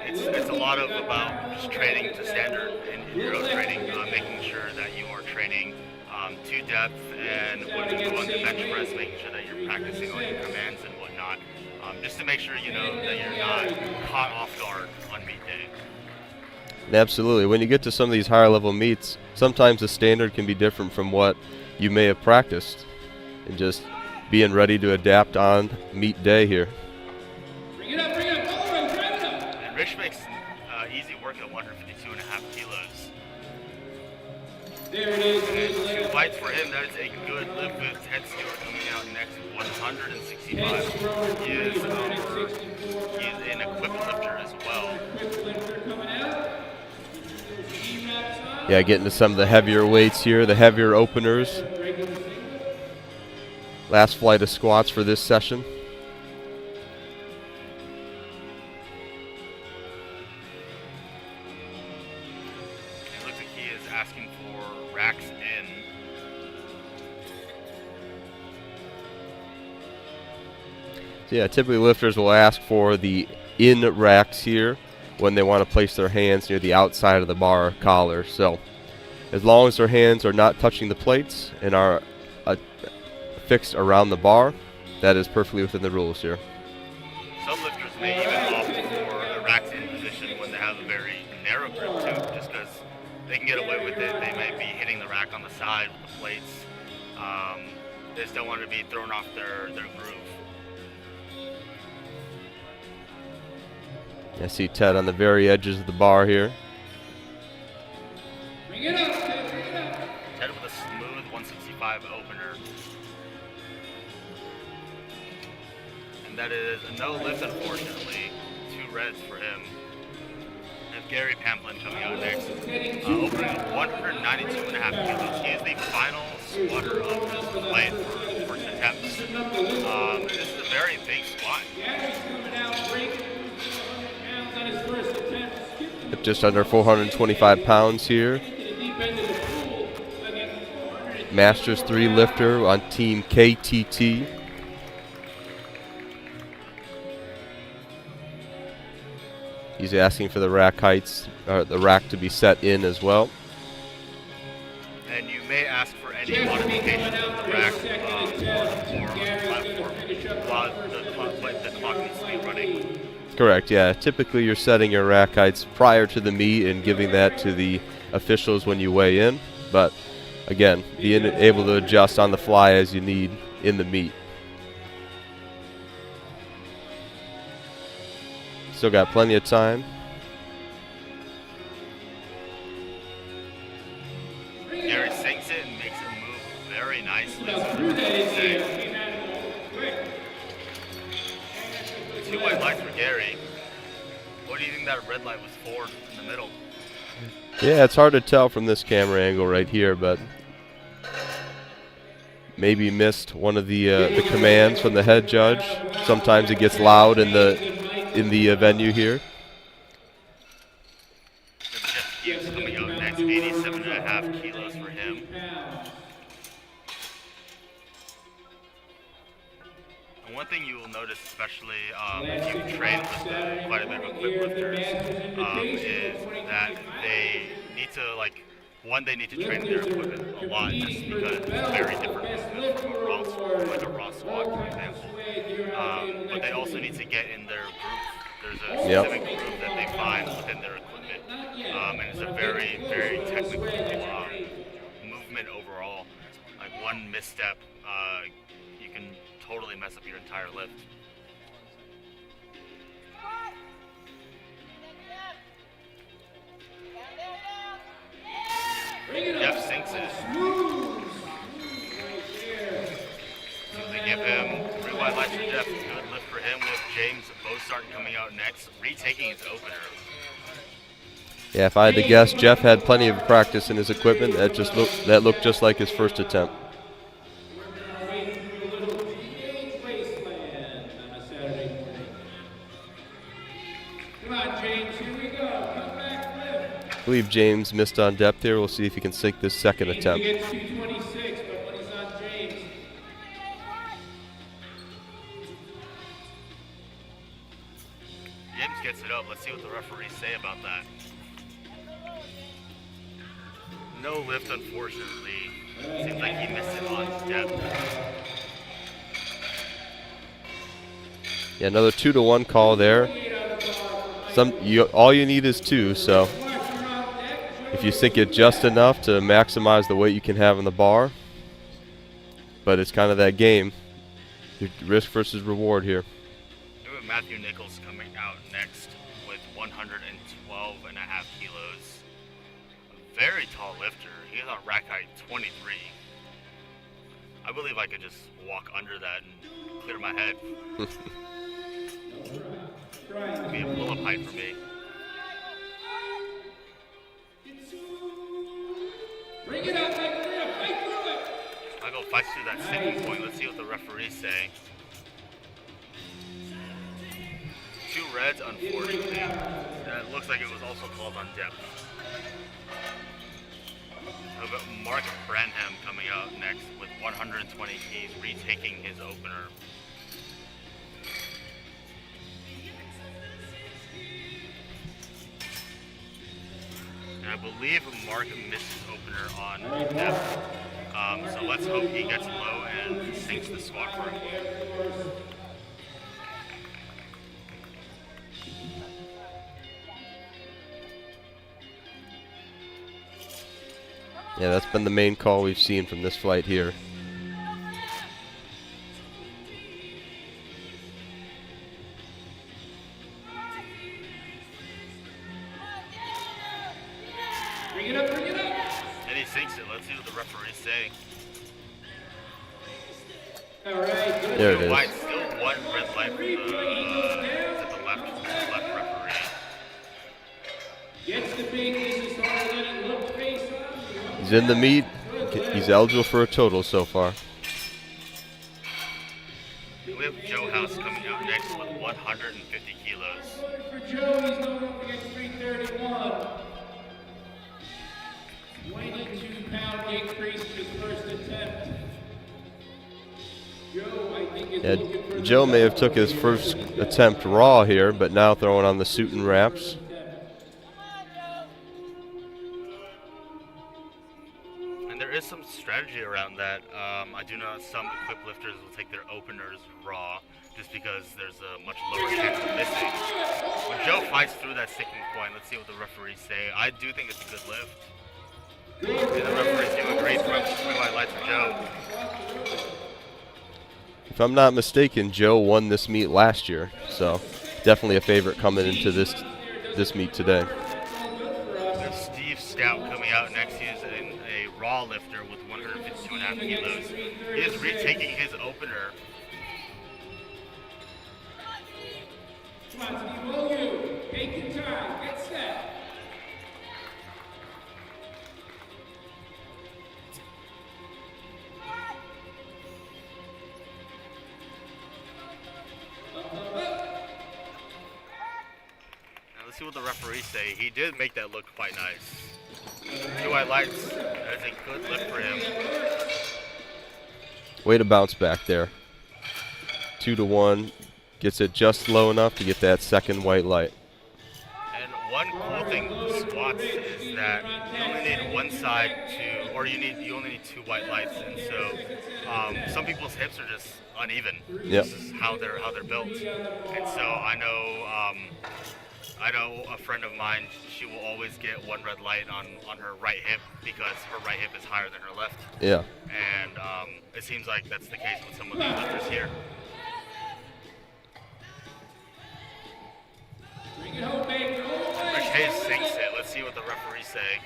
J: it's a lot of about just training to standard in your own training, making sure that you are training to depth, and when you go on the bench press, making sure that you're practicing all your commands and whatnot, just to make sure you know that you're not caught off guard on meet day.
I: Absolutely. When you get to some of these higher level meets, sometimes the standard can be different from what you may have practiced, and just being ready to adapt on meet day here.
G: Bring it up, all right, drive it up.
J: And Rich makes easy work at 152.5 kilos.
G: There it is.
J: And 2 fights for him. That is a good lift with Ted Stewart coming out next, 165. He is an equipped lifter as well.
I: Yeah, getting to some of the heavier weights here, the heavier openers. Last flight of squats for this session.
J: It looks like he is asking for racks in.
I: So yeah, typically lifters will ask for the in racks here when they want to place their hands near the outside of the bar collar. So as long as their hands are not touching the plates and are fixed around the bar, that is perfectly within the rules here.
J: Some lifters may even opt for a racks in position when they have a very narrow grip too, just because they can get away with it. They may be hitting the rack on the side with the plates. They just don't want to be thrown off their groove.
I: I see Ted on the very edges of the bar here.
G: Bring it up, Ted, bring it up.
J: Ted with a smooth 165 opener. And that is a no lift, unfortunately. 2 reds for him. And Gary Pamplin coming out next. Opening at 192.5 kilos. He is the final squatter of this fight for attempts. This is a very big squat.
G: Gary's coming out breaking.
I: Just under 425 pounds here. Masters 3 lifter on team KTT. He's asking for the rack heights, or the rack to be set in as well.
J: And you may ask for any modification of the rack or on the platform while the clock needs to be running.
I: Correct, yeah. Typically you're setting your rack heights prior to the meet and giving that to the officials when you weigh in. But again, being able to adjust on the fly as you need in the meet. Still got plenty of time.
J: Gary sinks it and makes it move very nicely. Two white lights for Gary. What do you think that red light was for in the middle?
I: Yeah, it's hard to tell from this camera angle right here, but maybe missed one of the commands from the head judge. Sometimes it gets loud in the venue here.
J: Jeff Hughes coming out next, 87.5 kilos for him. And one thing you will notice, especially if you train with quite a bit of equipped lifters, is that they need to, like, one, they need to train their equipment a lot just because it's very different from a raw squat, for example. But they also need to get in their group. There's a specific group that they find within their equipment. And it's a very, very technical movement overall. Like one misstep, you can totally mess up your entire lift. Jeff sinks it. So they give him 3 wide lights for Jeff. Good lift for him with James Bosart coming out next, retaking his opener.
I: Yeah, if I had to guess, Jeff had plenty of practice in his equipment. That looked just like his first attempt. I believe James missed on depth here. We'll see if he can sink this second attempt.
G: He gets 226, but money's on James.
J: James gets it up. Let's see what the referees say about that. No lift, unfortunately. Seems like he missed it on depth.
I: Yeah, another 2-to-1 call there. All you need is 2, so if you sink it just enough to maximize the weight you can have in the bar. But it's kind of that game. Risk versus reward here.
J: We have Matthew Nichols coming out next with 112.5 kilos. A very tall lifter. He's on rack height 23. I believe I could just walk under that and clear my head. It'd be a pull-up height for me.
G: Bring it up, fight through it.
J: Michael fights through that sinking point. Let's see what the referees say. 2 reds, unfortunately. It looks like it was also called on depth. How about Mark Branham coming out next with 120 keys, retaking his opener. And I believe Mark missed his opener on depth. So let's hope he gets low and sinks the squat for him.
I: Yeah, that's been the main call we've seen from this flight here.
G: Bring it up.
J: And he sinks it. Let's see what the referees say.
G: All right, good.
I: There it is.
J: White, still 1 red light for the left referee.
G: Gets the big, this is harder than it looked face on.
I: He's in the meet. He's eligible for a total so far.
J: We have Joe House coming out next with 150 kilos.
G: For Joe, he's going up against 331. 22-pound increase in his first attempt. Joe, I think, is looking for
I: Joe may have took his first attempt raw here, but now throwing on the suit and wraps.
J: And there is some strategy strategy around that. I do know some equipped lifters will take their openers raw just because there's a much lower chance of missing. When Joe fights through that sticking point, let's see what the referees say. I do think it's a good lift. And the referees do agree. 3 white lights for Joe.
I: If I'm not mistaken, Joe won this meet last year, so definitely a favorite coming into this meet today.
J: There's Steve Stout coming out next. He is a raw lifter with 152.5 kilos. He is retaking his opener.
G: Come on, Steve, will you? Take your time. Get set.
J: Let's see what the referees say. He did make that look quite nice. 2 white lights. That's a good lift for him.
I: Way to bounce back there. 2-1. Gets it just low enough to get that second white light.
J: And one cool thing with squats is that you only need one side to, or you only need 2 white lights. And so some people's hips are just uneven.
I: Yep.
J: This is how they're built. And so I know a friend of mine, she will always get 1 red light on her right hip because her right hip is higher than her left.
I: Yeah.
J: And it seems like that's the case with some of these lifters here. Rich Hayes sinks it. Let's see what the referees say.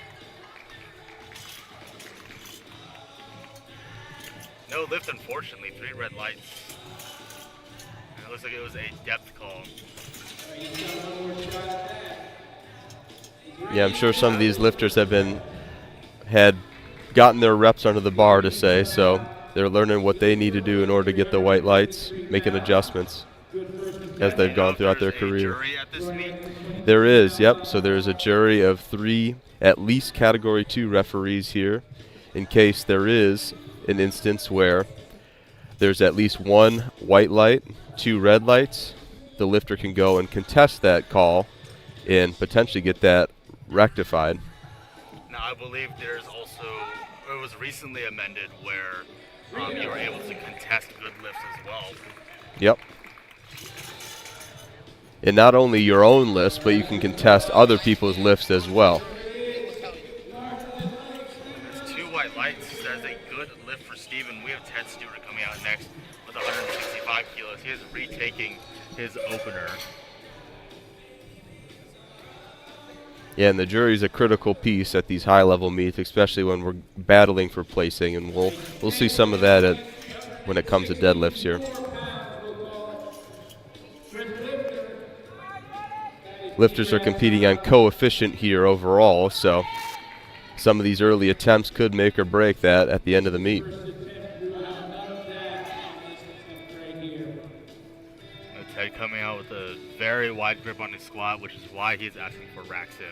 J: No lift, unfortunately. 3 red lights. And it looks like it was a depth call.
I: Yeah, I'm sure some of these lifters had gotten their reps under the bar to say, so they're learning what they need to do in order to get the white lights, making adjustments as they've gone throughout their career.
J: Jury at this meet?
I: There is, yep. So there's a jury of 3, at least Category 2 referees here, in case there is an instance where there's at least 1 white light, 2 red lights. The lifter can go and contest that call and potentially get that rectified.
J: Now, I believe there's also, it was recently amended where you were able to contest good lifts as well.
I: Yep. And not only your own lifts, but you can contest other people's lifts as well.
J: There's 2 white lights. That's a good lift for Steven. We have Ted Stewart coming out next with 165 kilos. He is retaking his opener.
I: Yeah, and the jury's a critical piece at these high-level meets, especially when we're battling for placing, and we'll see some of that when it comes to deadlifts here. Lifters are competing on coefficient here overall, so some of these early attempts could make or break that at the end of the meet.
J: Ted coming out with a very wide grip on his squat, which is why he's asking for racks in.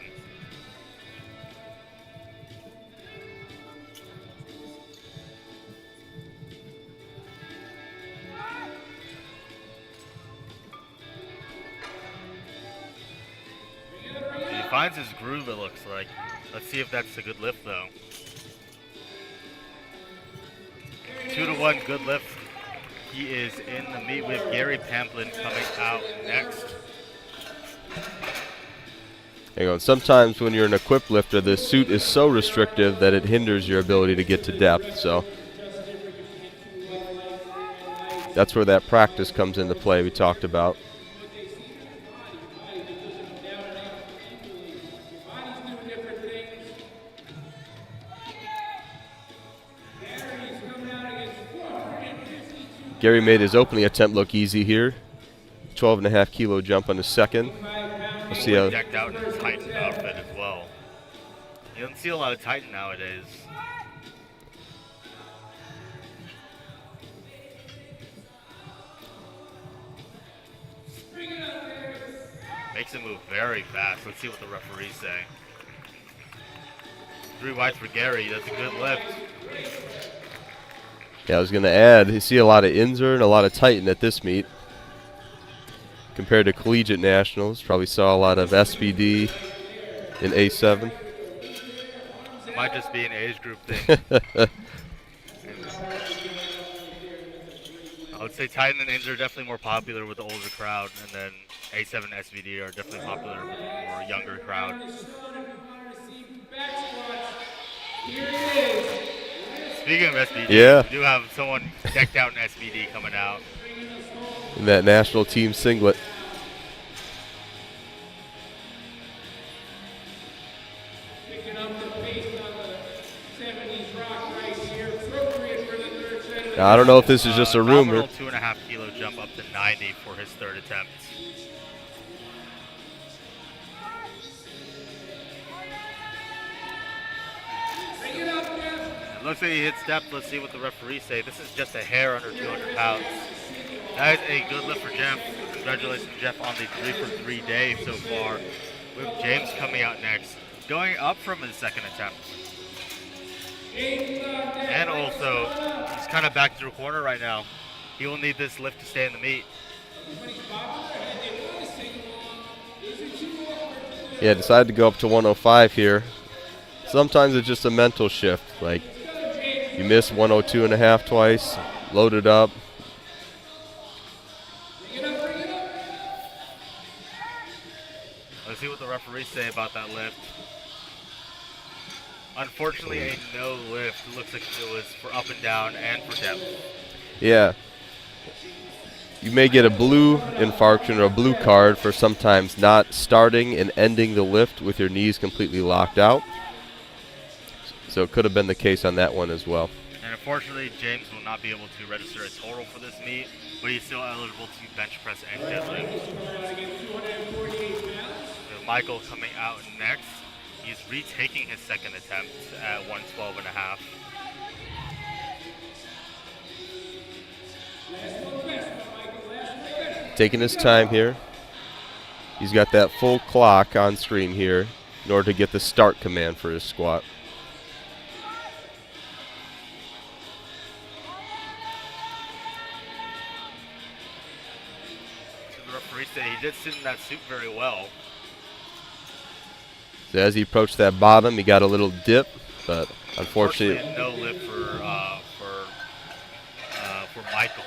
J: He finds his groove, it looks like. Let's see if that's a good lift, though. 2-1, good lift. He is in the meet with Gary Pamplin coming out next.
I: Hang on. Sometimes when you're an equipped lifter, the suit is so restrictive that it hinders your ability to get to depth. So that's where that practice comes into play we talked about. Gary made his opening attempt look easy here. 12.5 kilo jump on his second. We'll see how.
J: Decked out in his Titan outfit as well. You don't see a lot of Titan nowadays. Makes it move very fast. Let's see what the referees say. 3 whites for Gary. That's a good lift.
I: Yeah, I was going to add, you see a lot of Inzer and a lot of Titan at this meet. Compared to collegiate nationals, probably saw a lot of SBD in A7.
J: Might just be an age group thing. I would say Titan and Ins are definitely more popular with the older crowd, and then A7 and SVD are definitely popular with the more younger crowd. Speaking of SVD,
I: Yeah.
J: we do have someone decked out in SVD coming out.
I: In that national team singlet. Now, I don't know if this is just a rumor.
J: 2.5 kilo jump up to 90 for his third attempt. It looks like he hits depth. Let's see what the referees say. This is just a hair under 200 pounds. That is a good lift for Jeff. Congratulations, Jeff, on the 3-for-3 day so far. We have James coming out next, going up from his second attempt. And also, he's kind of back through a corner right now. He will need this lift to stay in the meet.
I: Yeah, decided to go up to 105 here. Sometimes it's just a mental shift. Like, you miss 102.5 twice, load it up.
J: Let's see what the referees say about that lift. Unfortunately, a no lift. It looks like it was for up and down and for depth.
I: Yeah. You may get a blue infarction or a blue card for sometimes not starting and ending the lift with your knees completely locked out. So it could have been the case on that one as well.
J: And unfortunately, James will not be able to register a total for this meet, but he's still eligible to bench press and deadlift. So Michael coming out next. He's retaking his second attempt at 112.5.
I: Taking his time here. He's got that full clock on screen here in order to get the start command for his squat.
J: So the referee said he did sit in that suit very well.
I: So as he approached that bottom, he got a little dip, but unfortunately,
J: no lift for Michael.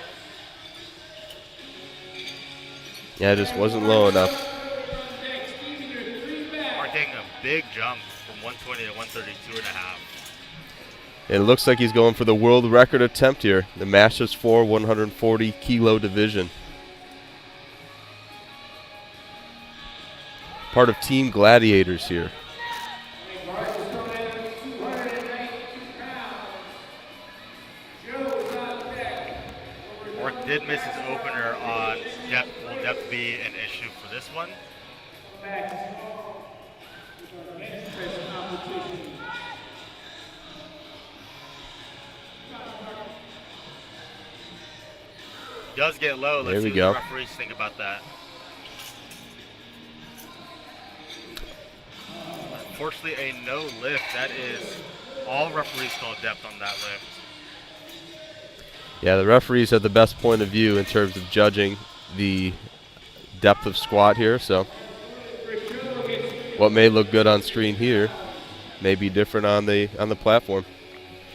I: Yeah, it just wasn't low enough.
J: Mark taking a big jump from 120 to 132.5.
I: It looks like he's going for the world record attempt here, the Masters 4 140 kilo division. Part of Team Gladiators here.
J: Mark did miss his opener on depth. Will depth be an issue for this one? Does get low. Let's see what the referees think about that. Unfortunately, a no lift. That is all referees call depth on that lift.
I: Yeah, the referees have the best point of view in terms of judging the depth of squat here. So what may look good on screen here may be different on the platform.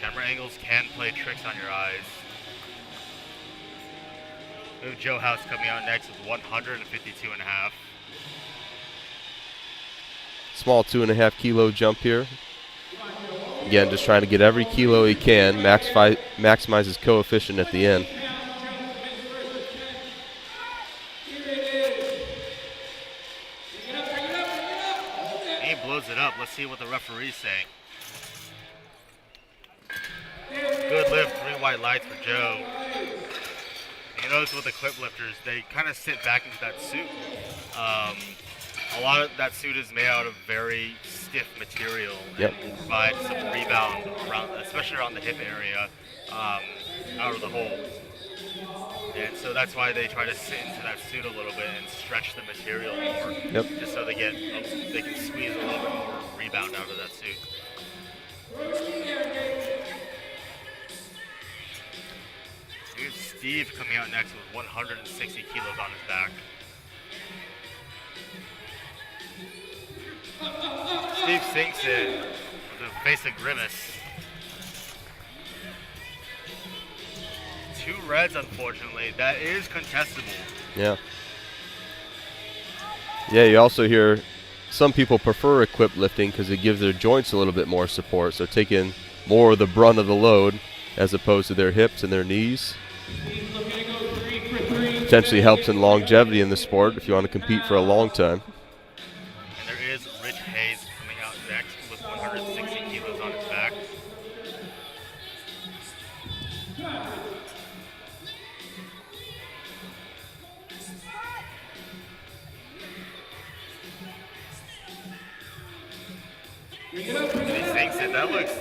J: Camera angles can play tricks on your eyes. We have Joe House coming out next with 152.5.
I: Small 2.5 kilo jump here. Again, just trying to get every kilo he can, maximize his coefficient at the end.
J: He blows it up. Let's see what the referees say. Good lift, 3 white lights for Joe. You notice with the clip lifters, they kind of sit back into that suit. A lot of that suit is made out of very stiff material and will provide some rebound around, especially around the hip area, out of the hole. And so that's why they try to sit into that suit a little bit and stretch the material more, just so they can squeeze a little bit more rebound out of that suit. Here's Steve coming out next with 160 kilos on his back. Steve sinks it with a face of grimace. 2 reds, unfortunately. That is contestable.
I: Yeah. Yeah, you also hear some people prefer equipped lifting because it gives their joints a little bit more support, so taking more of the brunt of the load as opposed to their hips and their knees. Potentially helps in longevity in the sport if you want to compete for a long time.
J: And there is Rich Hayes coming out next with 160 kilos on his back. And he sinks it. That looks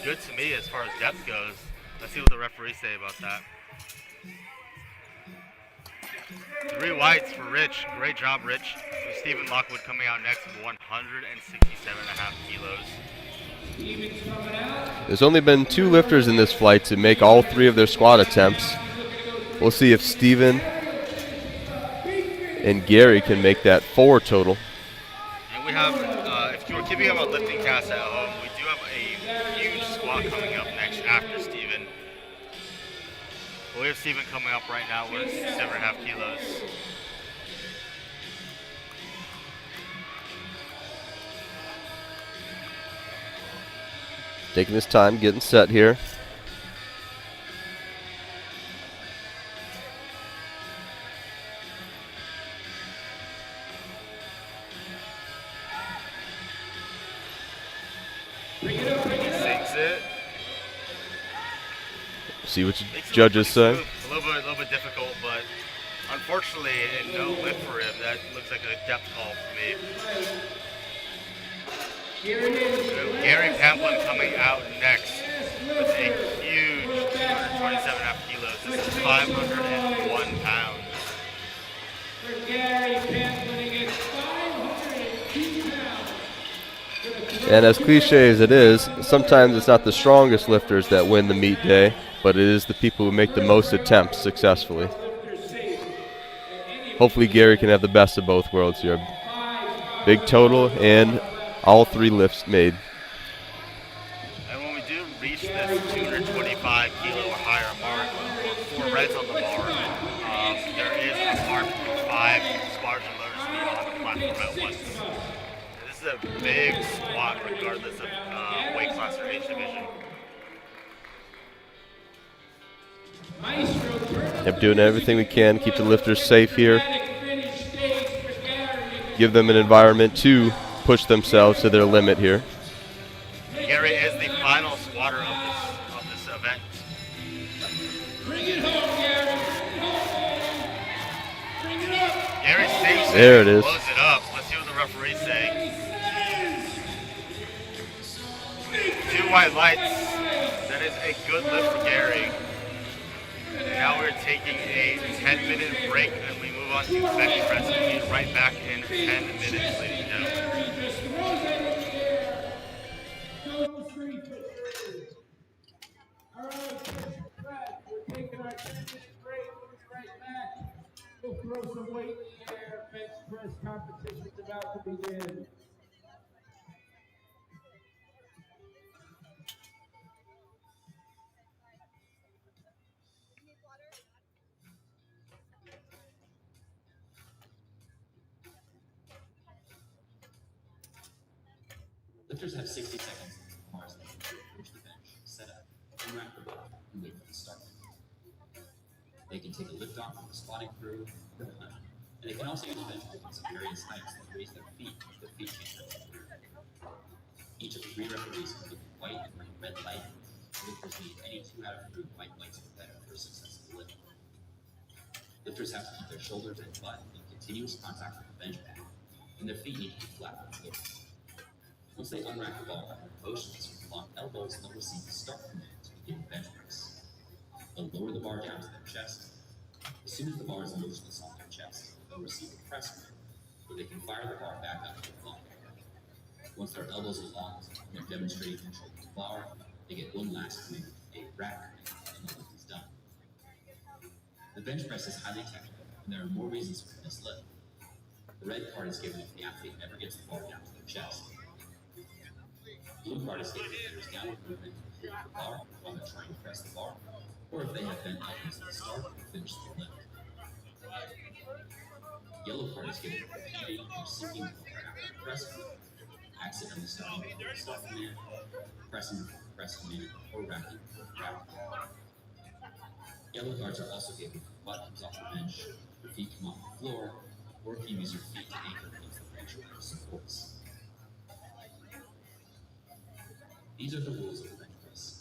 J: good to me as far as depth goes. Let's see what the referees say about that. 3 whites for Rich. Great job, Rich. With Stephen Lockwood coming out next with 167.5 kilos.
I: There's only been 2 lifters in this flight to make all 3 of their squat attempts. We'll see if Steven and Gary can make that 4 total.
J: And we have, if you were keeping up on lifting cast at home, we do have a huge squat coming up next after Steven. We have Steven coming up right now with 7.5 kilos.
I: Taking his time, getting set here.
J: Sinks it.
I: See what judges say.
J: A little bit difficult, but unfortunately, no lift for him. That looks like a depth call for me. Gary Pamplin coming out next with a huge 227.5 kilos. This is 501 pounds.
G: For Gary Pamplin against 502 pounds.
I: And as cliche as it is, sometimes it's not the strongest lifters that win the meet day, but it is the people who make the most attempts successfully. Hopefully Gary can have the best of both worlds here. Big total and all 3 lifts made.
J: And when we do reach this 225 kilo or higher mark, or 4 reds on the bar, there is a mark for 5 squatters and loaders to be on the platform at once. And this is a big squat regardless of weight class or age division.
I: Yep, doing everything we can, keep the lifters safe here. Give them an environment to push themselves to their limit here.
J: Gary is the final squatter of this event.
G: Bring it home, Gary. Bring it up.
J: Gary sinks it.
I: There it is.
J: Close it up. Let's see what the referees say. 2 white lights. That is a good lift for Gary. Now we're taking a 10-minute break and we move on to bench press. We'll be right back in 10 minutes, ladies and gentlemen.
G: All right, we're taking our 10-minute break. We'll be right back. We'll throw some weight in the air. Bench press competition's about to begin.
K: Lifters have 60 seconds to Mars to approach the bench, set up, unwrap the bar, and wait for the start. They can take a lift off from the squatting crew or the hunch, and they can also use bench movements of various heights that raise their feet if their feet can't touch the ground. Each of the 3 referees can give white and bring red light. Lifters need any 2 out of 3 white lights or better for a successful lift. Lifters have to keep their shoulders and butt in continuous contact with the bench pad, and their feet need to be flat on the floor. Once they unrack the bar, motions with locked elbows, they'll receive the start command to begin the bench press. They'll lower the bar down to their chest. As soon as the bar is motionless on their chest, they'll receive a press command, where they can fire the bar back up to the floor. Once their elbows are locked and they're demonstrating control of the bar, they get one last command, a rack command, and the lift is done. The bench press is highly technical, and there are more reasons for this lift. The red card is given if the athlete never gets the bar down to their chest. Blue card is given if there's downward movement to the bar while they're trying to press the bar, or if they have bent elbows at the start, finish the lift. Yellow parties get repeating or sinking after pressing, accidentally starting with start command, pressing, press command, or racking, rack. Yellow cards are also given if your butt comes off the bench, your feet come off the floor, or if you use your feet to anchor against the bench for supports. These are the rules of the bench press.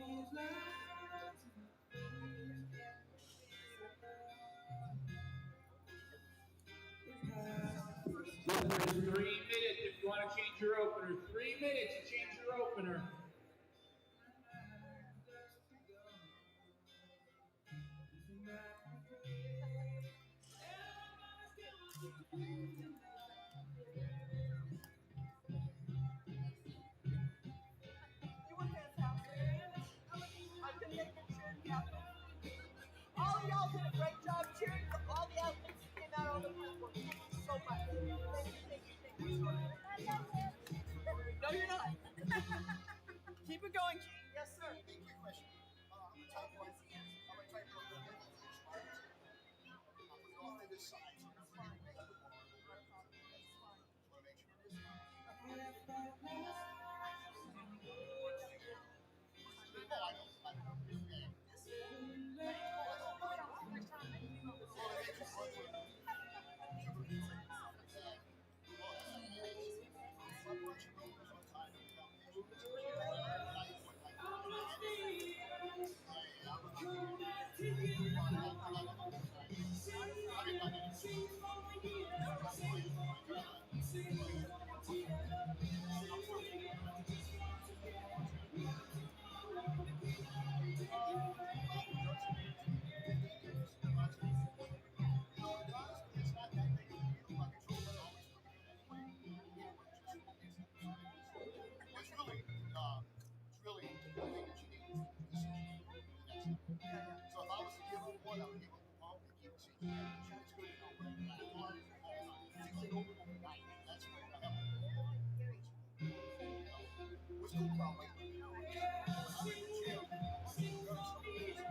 G: Opener, 3 minutes if you want to change your opener. 3 minutes to change your opener.
H: You were fantastic. I've been making sure you have all of y'all did a great job cheering for all the athletes that came out on the platform. Thank you so much. Thank you so much. No, you're not. Keep it going, G. Yes, sir.
L: Quick question. I'm going to type one. I'm going to type one. I'm going to go off to this side. So I'm going to make the bar. I want to make sure it is fine. Oh, I know. Yeah. So if I was to give up one, I would give up the pump and keep cheating. It's good to know what hard is all time. If you go overnight, that's when I have what's cool about weightlifting? I'm in the gym. I see girls show me this,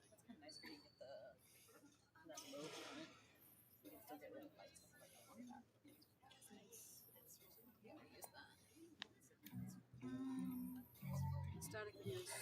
D: That's kind of nice when you get that logo on it. You can still get rid of light stuff like that. It's nice. I'm gonna use that. Static is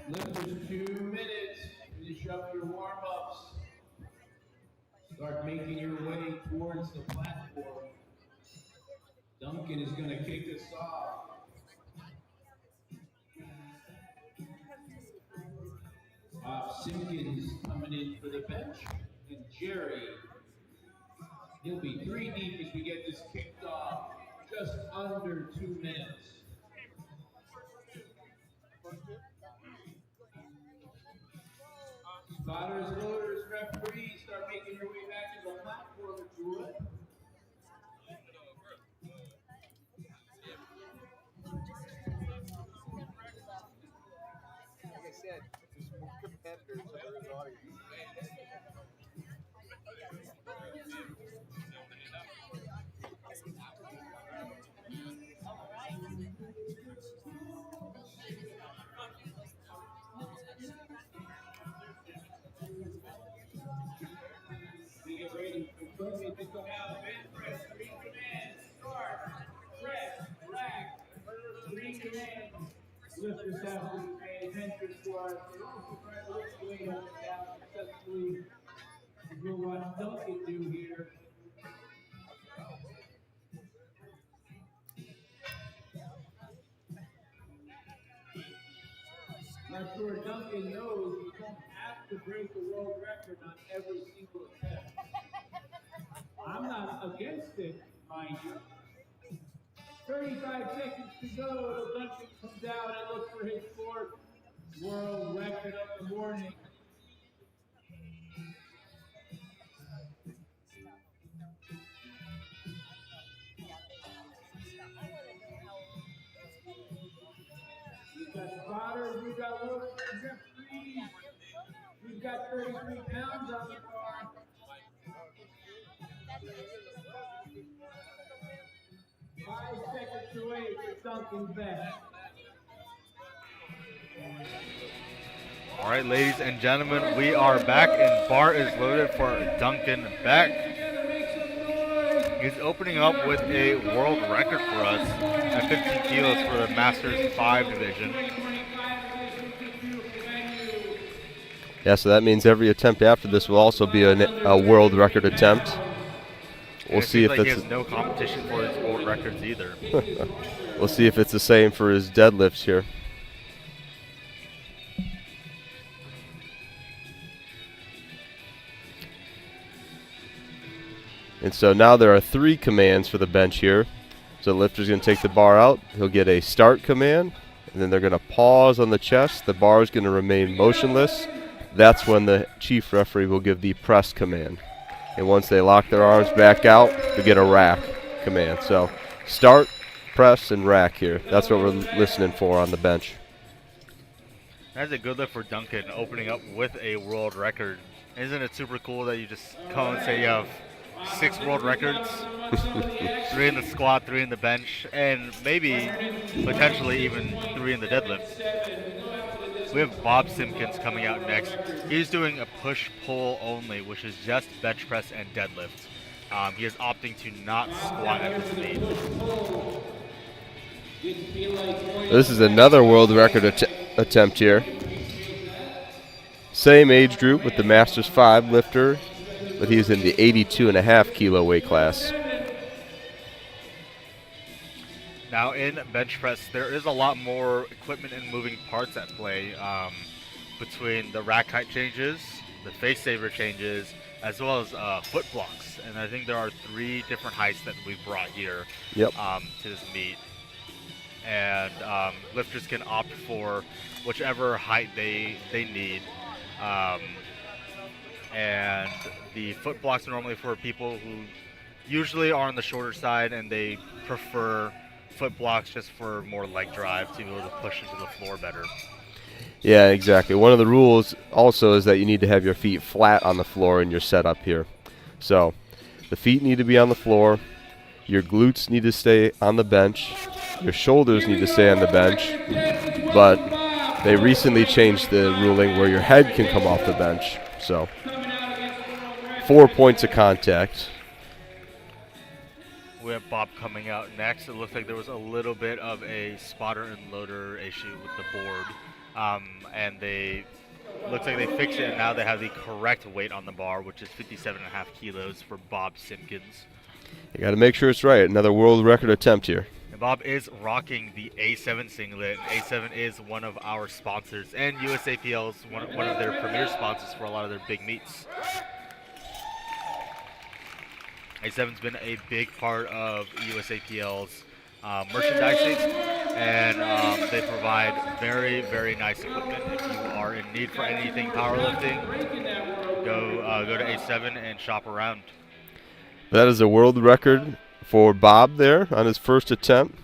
G: Lifters, 2 minutes. Finish up your warm-ups. Start making your way towards the platform. Duncan is going to kick us off. Simpkins coming in for the bench. And Jerry, he'll be 3 deep as we get this kicked off. Just under 2 minutes. Spotters, loaders, referees, start making your way back to the platform if you would.
A: Like I said, there's more competitors than there is audience.
G: We get ready for equipment to come out. Bench press, 3 commands. Start, press, rack, 3 commands. Lifters have to pay attention to our try to lift the weight up and down successfully. We'll watch Duncan do here. I'm sure Duncan knows you don't have to break the world record on every single attempt. I'm not against it, mind you. 35 seconds to go. Duncan comes out and looks for his 4th world record of the morning. We've got spotters, we've got loaders, and referees. We've got 33 pounds on the bar. 5 seconds to wait for Duncan's best.
J: All right, ladies and gentlemen, we are back, and bar is loaded for Duncan Beck. He's opening up with a world record for us at 15 kilos for the Masters 5 division.
I: Yeah, so that means every attempt after this will also be a world record attempt. We'll see if
J: he
I: it's
J: has no competition for his world records either.
I: We'll see if it's the same for his deadlifts here. And so now there are 3 commands for the bench here. So the lifter's going to take the bar out. He'll get a start command, and then they're going to pause on the chest. The bar is going to remain motionless. That's when the chief referee will give the press command. And once they lock their arms back out, they get a rack command. So start, press, and rack here. That's what we're listening for on the bench.
J: That's a good lift for Duncan, opening up with a world record. Isn't it super cool that you just come and say you have 6 world records, 3 in the squat, 3 in the bench, and maybe potentially even 3 in the deadlift. We have Bob Simpkins coming out next. He's doing a push-pull only, which is just bench press and deadlift. He is opting to not squat at this meet.
I: This is another world record attempt here. Same age group with the Masters 5 lifter, but he's in the 82.5 kilo weight class.
J: Now in bench press, there is a lot more equipment and moving parts at play between the rack height changes, the face saver changes, as well as foot blocks. And I think there are 3 different heights that we've brought here to this meet. And lifters can opt for whichever height they need. And the foot blocks are normally for people who usually are on the shorter side, and they prefer foot blocks just for more leg drive to be able to push into the floor better.
I: Yeah, exactly. One of the rules also is that you need to have your feet flat on the floor in your setup here. So the feet need to be on the floor, your glutes need to stay on the bench, your shoulders need to stay on the bench, but they recently changed the ruling where your head can come off the bench. So 4 points of contact.
J: We have Bob coming out next. It looks like there was a little bit of a spotter and loader issue with the board. And looks like they fixed it, and now they have the correct weight on the bar, which is 57.5 kilos for Bob Simpkins.
I: You got to make sure it's right. Another world record attempt here.
J: And Bob is rocking the A7 singlet. A7 is one of our sponsors, and USAPL is one of their premier sponsors for a lot of their big meets. A7's been a big part of USAPL's merchandising, and they provide very, very nice equipment. If you are in need for anything powerlifting, go to A7 and shop around.
I: That is a world record for Bob there on his first attempt.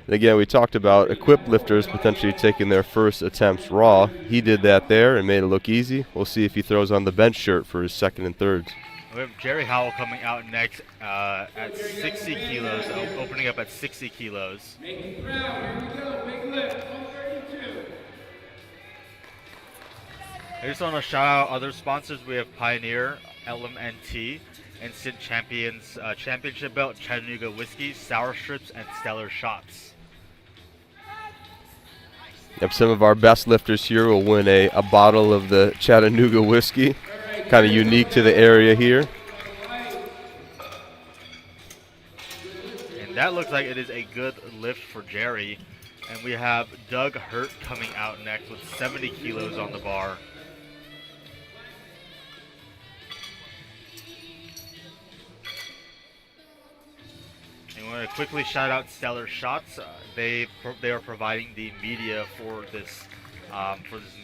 I: And again, we talked about equipped lifters potentially taking their first attempts raw. He did that there and made it look easy. We'll see if he throws on the bench shirt for his second and thirds.
J: We have Jerry Howell coming out next at 60 kilos, opening up at 60 kilos. I just want to shout out other sponsors. We have Pioneer, LMNT, Instant Champions Championship Belt, Chattanooga Whiskey, Sour Strips, and Stellar Shots.
I: Yep, some of our best lifters here will win a bottle of the Chattanooga Whiskey. Kind of unique to the area here.
J: And that looks like it is a good lift for Jerry. And we have Doug Hurt coming out next with 70 kilos on the bar. And we want to quickly shout out Stellar Shots. They are providing the media for this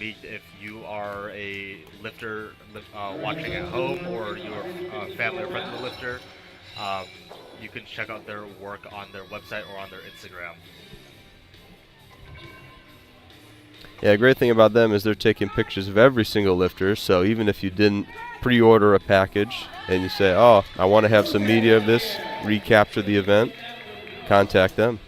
J: meet. If you are a lifter watching at home, or you're a family or friend of a lifter, you can check out their work on their website or on their Instagram.
I: Yeah, great thing about them is they're taking pictures of every single lifter, so even if you didn't pre-order a package and you say, oh, I want to have some media of this, recapture the event, contact them.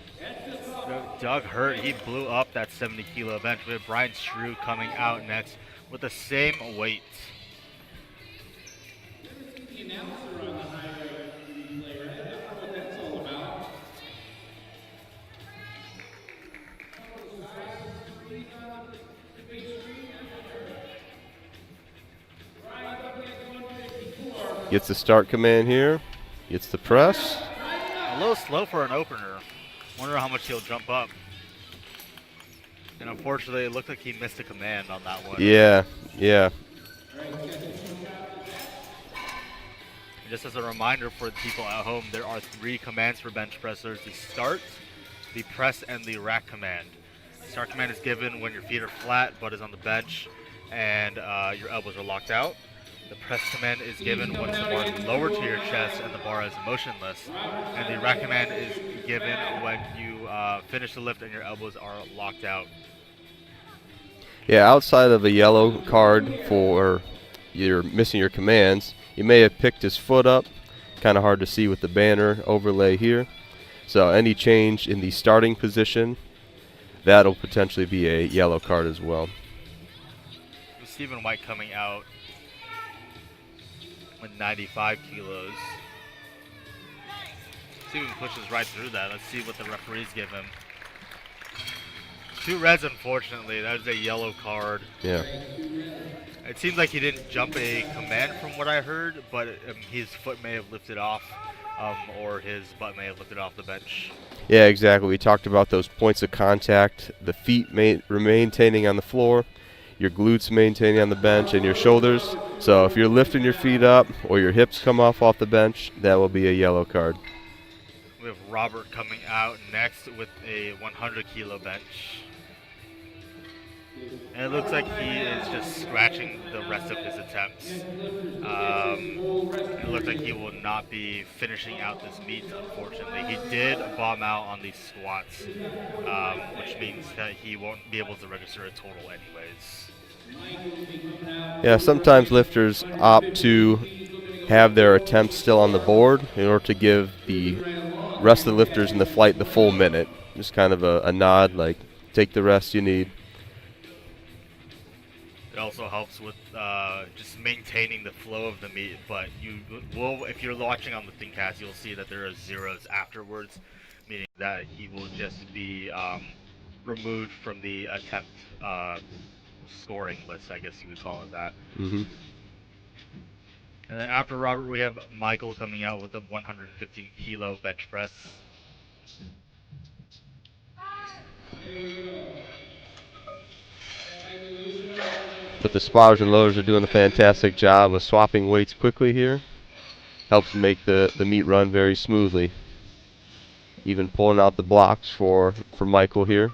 J: Doug Hurt, he blew up that 70 kilo bench. We have Brian Shrew coming out next with the same weight.
G: The announcer on the highlight replay, right? I don't know what that's all about.
I: Gets the start command here. Gets the press.
J: A little slow for an opener. Wonder how much he'll jump up. And unfortunately, it looked like he missed a command on that one.
I: Yeah, yeah.
J: Just as a reminder for the people at home, there are 3 commands for bench pressers: the start, the press, and the rack command. The start command is given when your feet are flat, butt is on the bench, and your elbows are locked out. The press command is given once the bar is lower to your chest and the bar is motionless. And the rack command is given when you finish the lift and your elbows are locked out.
I: Yeah, outside of a yellow card for you're missing your commands, you may have picked his foot up. Kind of hard to see with the banner overlay here. So any change in the starting position, that'll potentially be a yellow card as well.
J: Stephen White coming out with 95 kilos. Stephen pushes right through that. Let's see what the referees give him. 2 reds, unfortunately. That is a yellow card.
I: Yeah.
J: It seems like he didn't jump a command from what I heard, but his foot may have lifted off, or his butt may have lifted off the bench.
I: Yeah, exactly. We talked about those points of contact, the feet maintaining on the floor, your glutes maintaining on the bench, and your shoulders. So if you're lifting your feet up or your hips come off the bench, that will be a yellow card.
J: We have Robert coming out next with a 100 kilo bench. And it looks like he is just scratching the rest of his attempts. It looks like he will not be finishing out this meet, unfortunately. He did bomb out on these squats, which means that he won't be able to register a total anyways.
I: Yeah, sometimes lifters opt to have their attempts still on the board in order to give the rest of the lifters in the flight the full minute. Just kind of a nod, like, take the rest you need.
J: It also helps with just maintaining the flow of the meet, but you will, if you're watching on the ThinkCast, you'll see that there are zeros afterwards, meaning that he will just be removed from the attempt scoring list, I guess you would call it that.
I: Mm-hmm.
J: And then after Robert, we have Michael coming out with a 115 kilo bench press.
I: But the spotters and loaders are doing a fantastic job of swapping weights quickly here. Helps make the meet run very smoothly. Even pulling out the blocks for Michael here.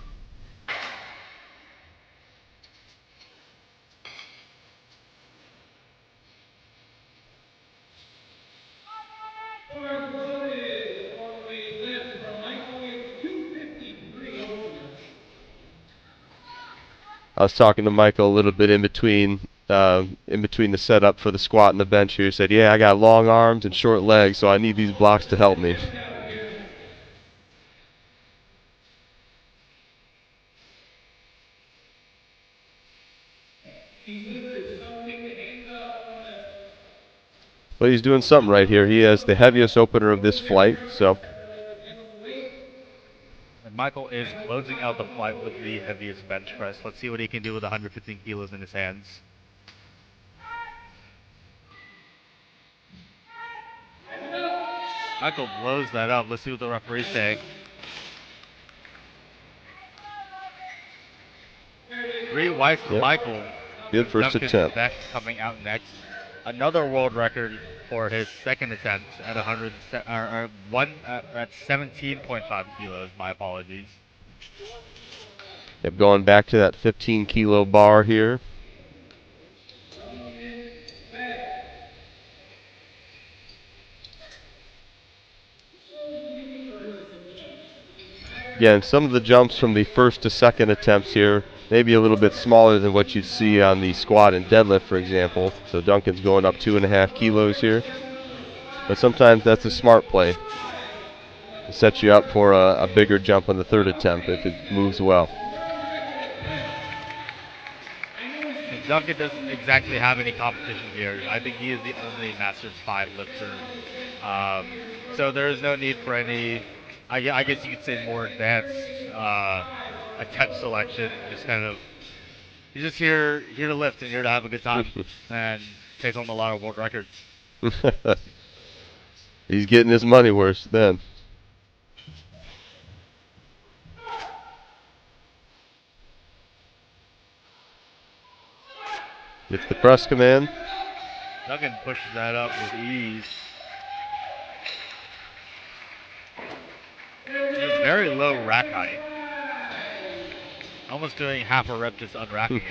I: I was talking to Michael a little bit in between the setup for the squat and the bench here. He said, yeah, I got long arms and short legs, so I need these blocks to help me. But he's doing something right here. He has the heaviest opener of this flight, so.
J: And Michael is closing out the flight with the heaviest bench press. Let's see what he can do with 115 kilos in his hands. Michael blows that up. Let's see what the referees say. 3 whites for Michael.
I: Good first
J: Duncan
I: attempt.
J: Beck coming out next. Another world record for his second attempt at 17.5 kilos. My apologies.
I: Yep, going back to that 15 kilo bar here. Again, some of the jumps from the first to second attempts here maybe a little bit smaller than what you'd see on the squat and deadlift, for example. So Duncan's going up 2.5 kilos here. But sometimes that's a smart play. It sets you up for a bigger jump on the third attempt if it moves well.
J: Duncan doesn't exactly have any competition here. I think he is the only Masters 5 lifter. So there is no need for any, I guess you could say, more advanced attempt selection. Just kind of, he's just here to lift and here to have a good time and take home a lot of world records.
I: He's getting his money worth then. Gets the press command.
J: Duncan pushes that up with ease. Very low rack height. Almost doing half a rep just unracking it.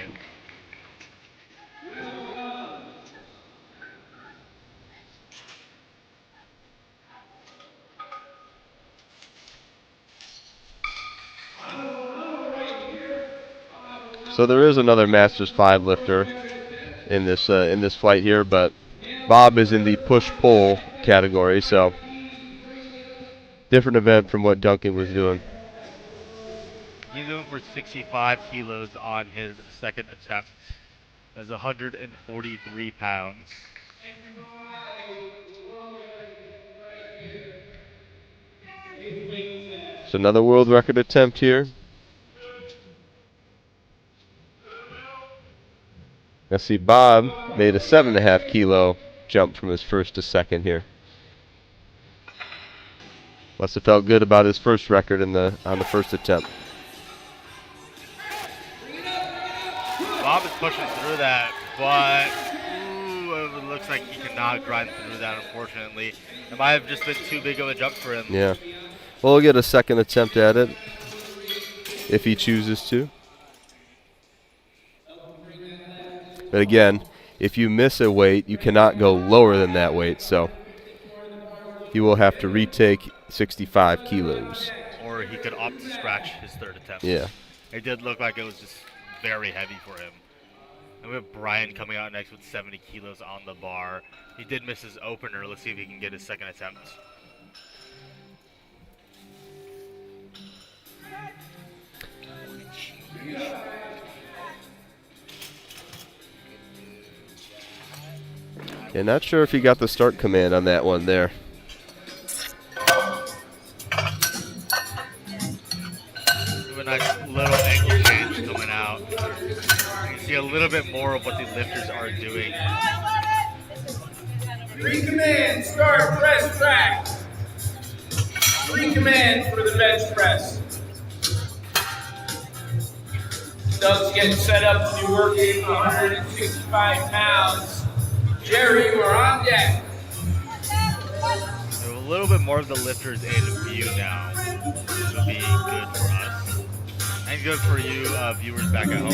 I: So there is another Masters 5 lifter in this flight here, but Bob is in the push-pull category, so different event from what Duncan was doing.
J: He's going for 65 kilos on his second attempt. That's 143 pounds.
I: So another world record attempt here. Let's see, Bob made a 7.5 kilo jump from his first to second here. Must have felt good about his first record on the first attempt.
J: Bob is pushing through that, but it looks like he cannot grind through that, unfortunately. It might have just been too big of a jump for him.
I: Yeah. Well, we'll get a second attempt at it if he chooses to. But again, if you miss a weight, you cannot go lower than that weight, so he will have to retake 65 kilos.
J: Or he could opt to scratch his third attempt.
I: Yeah.
J: It did look like it was just very heavy for him. And we have Brian coming out next with 70 kilos on the bar. He did miss his opener. Let's see if he can get his second attempt.
I: Yeah, not sure if he got the start command on that one there.
J: A nice little angle change coming out. You can see a little bit more of what the lifters are doing.
G: 3 commands, start, press, track. 3 commands for the bench press. Doug's getting set up to be working 165 pounds. Jerry, you are on deck.
J: So a little bit more of the lifters in view now. This will be good for us. And good for you viewers back at home.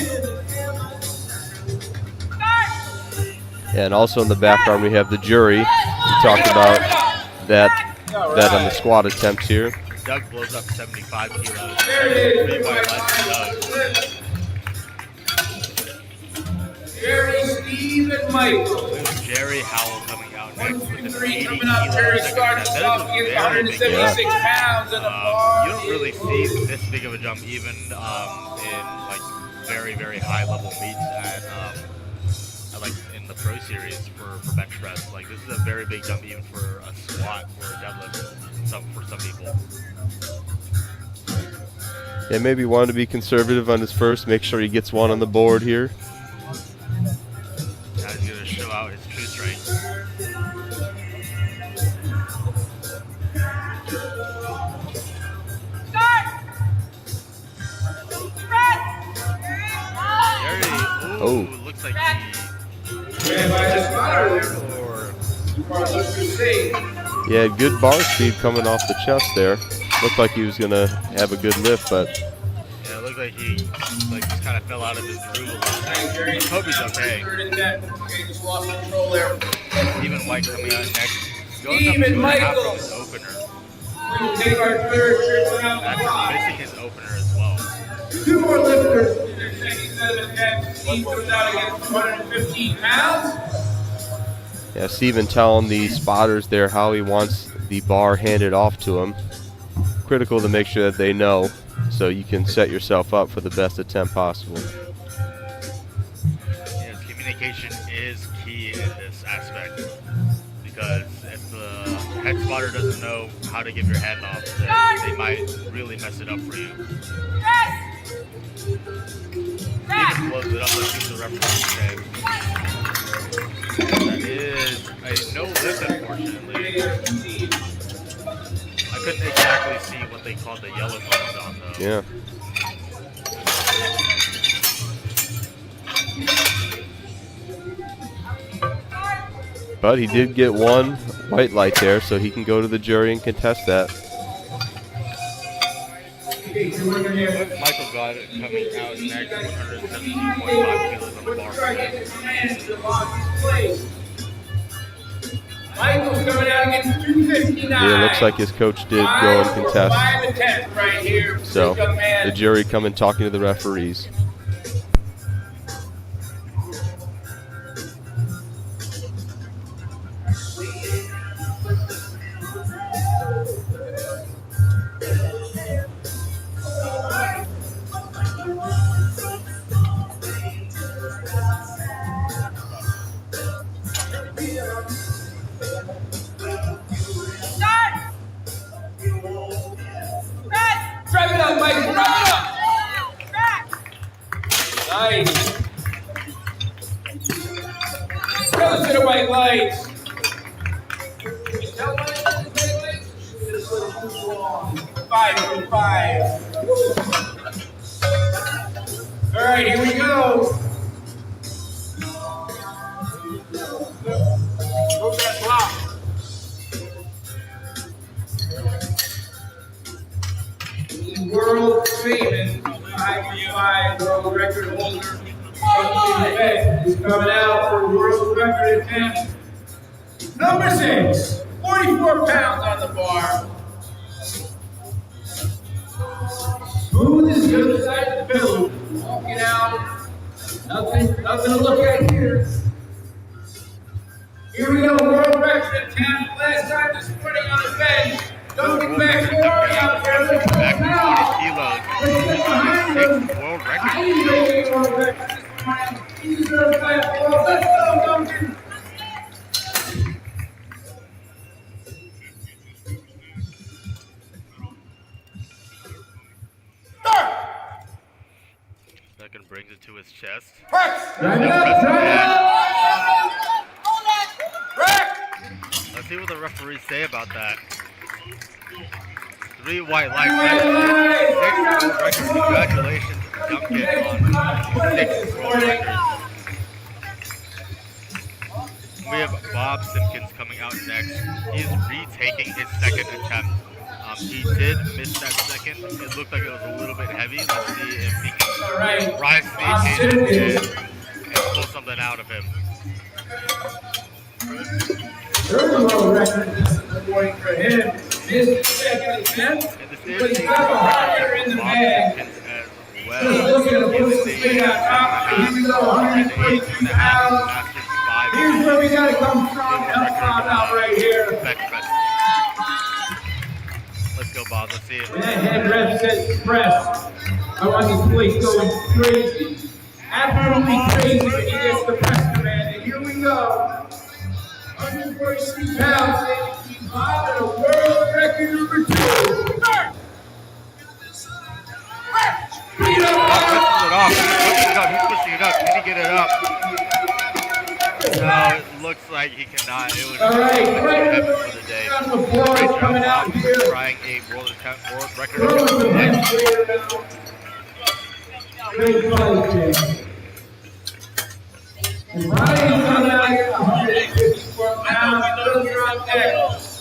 I: And also in the background we have the jury. We talked about that on the squat attempts here.
J: Doug blows up 75 kilos. Pretty wide left Doug.
G: Jerry, Steve, and Michael.
J: Jerry Howell coming out next with
G: 3 coming up. Jerry starts us off against 176 pounds on the bar.
J: You don't really see this big of a jump even in like very, very high level meets at like in the pro series for bench press. Like this is a very big jump even for a squat or a deadlift for some people.
I: Yeah, maybe wanted to be conservative on his first, make sure he gets one on the board here.
J: Now he's going to show out his true strength. Looks like
I: he had good bar speed coming off the chest there. Looked like he was going to have a good lift, but
J: yeah, it looked like he just kind of fell out of his groove a little bit. Hope he's okay.
G: Just lost control there.
J: Stephen White coming out next.
G: Steve and Michael.
J: His opener.
G: We will take our third trip around the block.
J: Missing his opener as well.
G: 2 more lifters in their second set of attempts. Steve comes out against 215 pounds.
I: yeah, Steven telling the spotters there how he wants the bar handed off to him. Critical to make sure that they know so you can set yourself up for the best attempt possible.
J: Yeah, is key in this aspect, because if the head spotter doesn't know how to give your hand off, then they might really mess it up for you. Even blows it up, let's see what the referee says. That is a no lift, unfortunately. I couldn't exactly see what they called the yellow buttons on though.
I: Yeah. But he did get one white light there, so he can go to the jury and contest that.
J: Michael got it coming out next, 117.5 kilos on the bar.
G: Michael's coming out against 259.
I: Yeah, it looks like his coach did go and contest.
G: 5 right here.
I: So the jury coming talking to the referees.
G: Drive it up, Michael. Drive it up. Nice. Go to the white lights. Five. All right, here we go. Move that block. World famous IDFPA world record holder is coming out for world record attempt. Number 6, 44 pounds on the bar. Smooth as the other side of the pillow. Walking out. Nothing to look at here. Here we go, world record attempt. Last time this morning on the bench. Duncan back out there.
J: Back to 20 kilos. 6 world record.
G: Let's go, Duncan.
J: Duncan brings it to his chest. Let's see what the referees say about that. 3 white lights. 6 world records. Congratulations, Duncan, on 6 world records. We have Bob Simpkins coming out next. He's retaking his second attempt. He did miss that second. It looked like it was a little bit heavy. Let's see if he can rise to the occasion and pull something out of him.
G: Third world record awarding for him. His second attempt.
J: And this is the record
G: in the
J: Bob
G: bag.
J: Simpkins as well.
G: Look at the speed on top. Here we go, 142 pounds. Here's where we got to come strong and strong out right here.
J: Let's go, Bob. Let's see it.
G: When that head ref says press, I want this place going crazy. Absolutely crazy when he gets the press command. And here we go. 142 pounds, ladies. Bob at a world record number 2.
J: He's pushing it up. He's pushing it up. Can he get it up? No, it looks like he cannot. It was
G: all right,
J: heavy for the day. Great job, Bob, trying a world record.
H: And Ryan coming out here 154 pounds. Those are out there.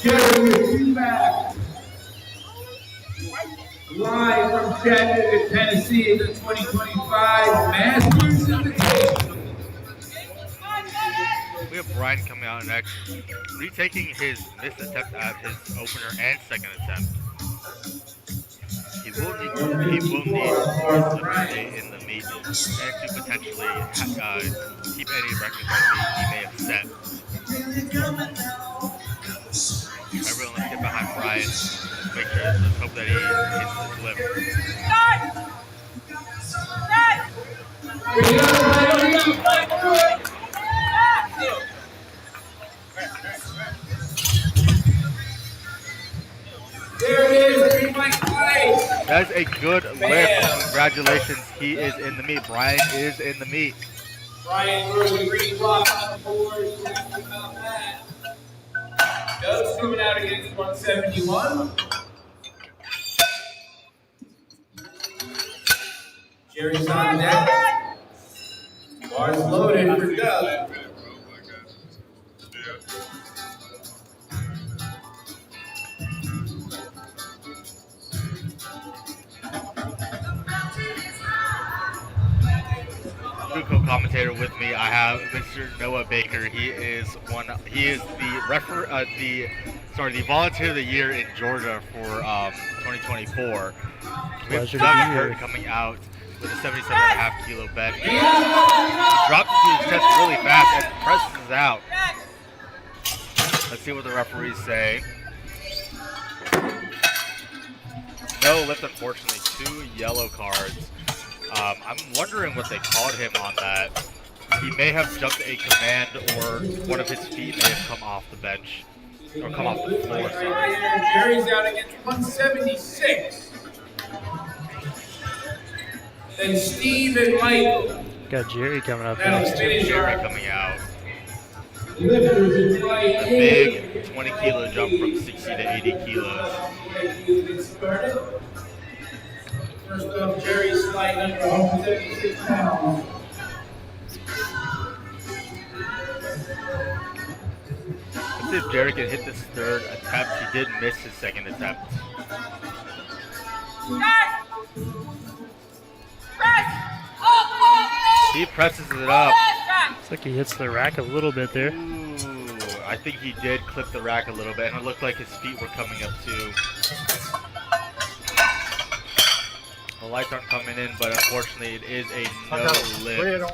H: Carrying your two back. Live from Chattanooga, Tennessee, in the 2025 Masters Invitational.
J: We have Brian coming out next, retaking his missed attempt at his opener and second attempt. He will need his lift stay in the meet and to potentially keep any records that he may have set. Everyone, let's get behind Brian. Let's make sure, let's hope that he hits this lift. a good lift. Congratulations, he is in the meet. Brian is in the meet.
G: Brian throws a green block on the board. Happy about that. Doug's coming out against 171. Jerry's on deck. Bars loaded for Doug.
J: Co-commentator with me, I have Mr. Noah Baker. He is the volunteer of the year in Georgia for 2024. We have Doug Hurt coming out with a 77.5 kilo bench. He drops into his chest really fast and presses out. Let's see what the referees say. No lift, unfortunately. 2 yellow cards. I'm wondering what they called him on that. He may have jumped a command, or one of his feet may have come off the bench, or come off the floor, sorry.
G: Jerry's out against 176. Then Steve and Michael.
M: Got Jerry coming up
G: That'll
M: next.
G: finish
J: Jerry coming out. A big 20 kilo jump from 60 to 80 kilos.
G: First off, Jerry's slide number 176 pounds.
J: Let's see if Jerry can hit this third attempt. He did miss his second attempt. He presses it up.
M: Looks like he hits the rack a little bit there.
J: Ooh, I think he did clip the rack a little bit, and it looked like his feet were coming up too. The lights aren't coming in, but unfortunately it is a no lift.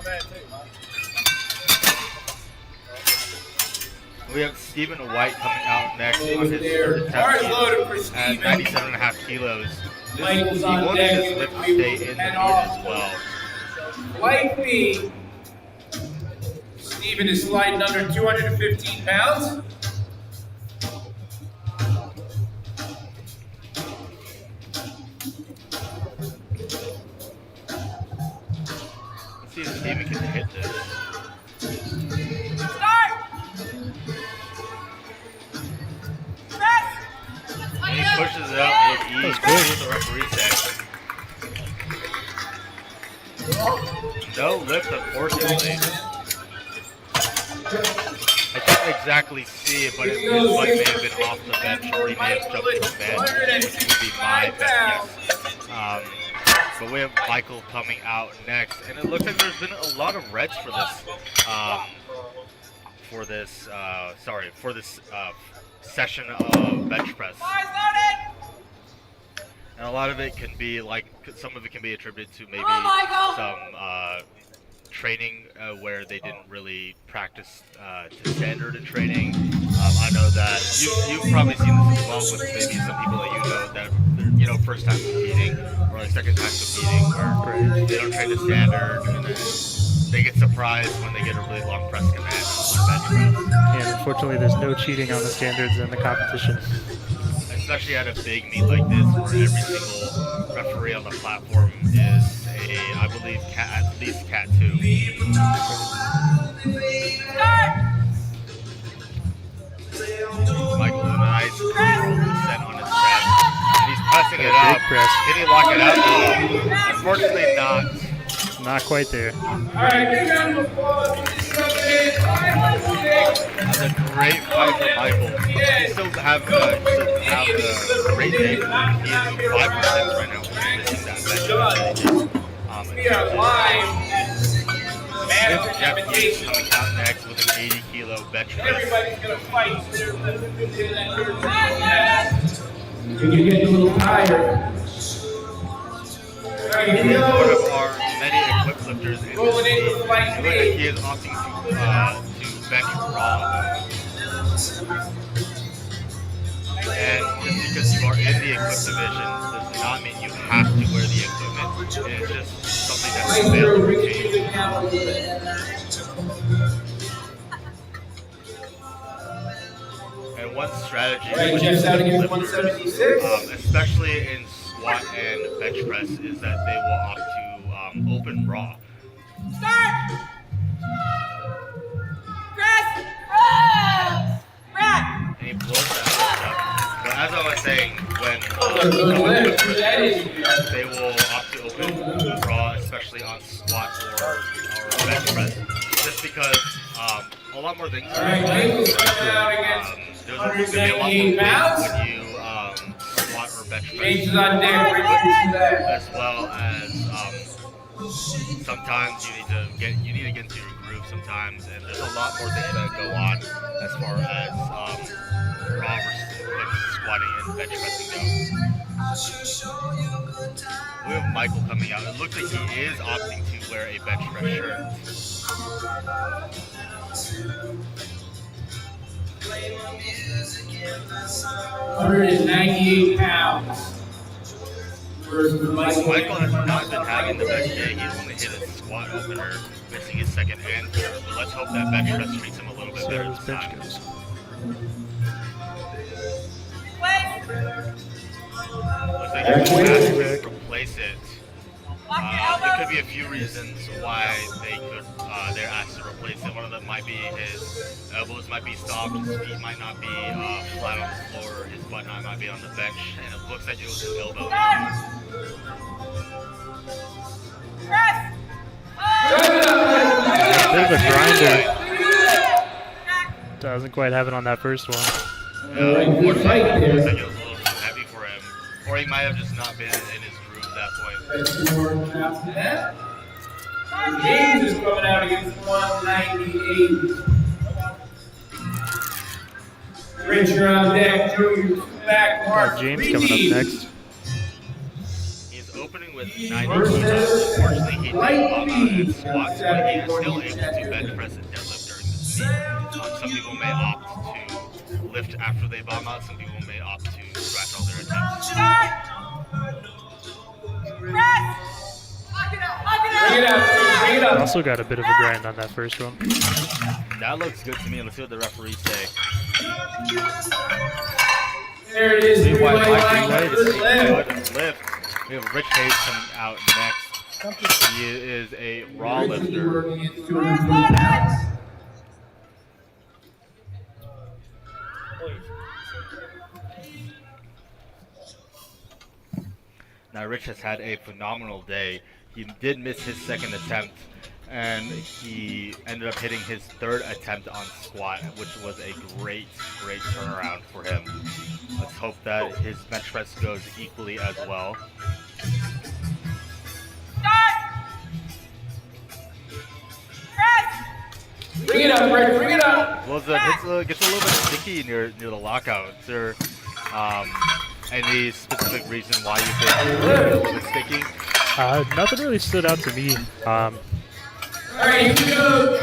J: We have Stephen White coming out next on his third attempt at 97.5 kilos. He wanted this lift to stay in the meet as well.
G: Like me, Steven is sliding under 215 pounds.
J: Let's see if Steven can hit this. And he pushes it out with ease. That's what the referee said. No lift, unfortunately. I can't exactly see it, but his butt may have been off the bench, or he may have jumped the bench, which would be my best guess. But we have Michael coming out next, and it looks like there's been a lot of reds for this session of bench press. And a lot of it can be some of it can be attributed to maybe some training where they didn't really practice to standard in training. I know that you've probably seen this as well with maybe some people that you know that they're, first time competing or like second time competing where they don't train to standard and then they get surprised when they get a really long press command on bench press.
M: And unfortunately, there's no cheating on the standards in the competition.
J: Especially at a big meet like this, where every single referee on the platform is I believe, at least Cat 2. Michael with a nice control descent on his chest. And he's pressing it up. Can he lock it out? Unfortunately not.
M: Not quite there.
J: That's a great fight for Michael. He still have a great day. He is 5% right now. He's missing that bench. Jeff is coming out next with an 80 kilo bench press.
G: Everybody's gonna fight. You get a little tired.
J: He is one of our many equipped lifters in this meet. It looks like he is opting to bench raw. And just because you are in the equipped division does not mean you have to wear the equipment. It is just something that's available to you. And one strategy, which is lifters, especially in squat and bench press is that they will opt to open raw.
G: Start! Press! Rack!
J: And he blows that lift up. But as I was saying, when they will opt to open raw, especially on squat or bench press, just because a lot more things are there's going to be a lot more things when you squat or bench press, as well as sometimes you need to get into your groove sometimes, and there's a lot more things that go on as far as raw versus squatting and bench pressing go. We have Michael coming out. It looks like he is opting to wear a bench press shirt.
G: 198 pounds.
J: Michael has not been having the best day. He's only hit his squat opener, missing his second and third. But let's hope that bench press treats him a little bit better this time. Looks like he's going to have to replace it. There could be a few reasons why they're asked to replace it. One of them might be his elbows might be stopped, his feet might not be flat on the floor, his butt knot might be on the bench, and it looks like it was his elbow.
M: Bit of a grinder. Doesn't quite have it on that first one.
J: Unfortunately, it looks like it was a little too heavy for him, or he might have just not been in his groove at that point.
G: James is coming out against 198. Richard on deck, Drew back, Mark.
M: James coming up next.
J: He's opening with 90 kilos. Unfortunately, he did bomb out in squats, but he is still able to bench press and deadlift during this meet. Some people may opt to lift after they bomb out. Some people may opt to scratch all their attempts.
G: Bring it up.
M: Also got a bit of a grind on that first one.
J: That looks good to me. Let's see what the referees say.
G: There it is.
J: Good
G: Lift.
J: lift. We have Rich Hayes coming out next. He is a raw lifter. Now Rich has had a phenomenal day. He did miss his second attempt, and he ended up hitting his third attempt on squat, which was a great turnaround for him. Let's hope that his bench press goes equally as well.
G: Bring it up, Rick. Bring it up.
J: Well, it gets a little bit sticky near the lockout. Is there any specific reason why you think it's a little bit sticky?
M: Nothing really stood out to me.
G: All right, here we go.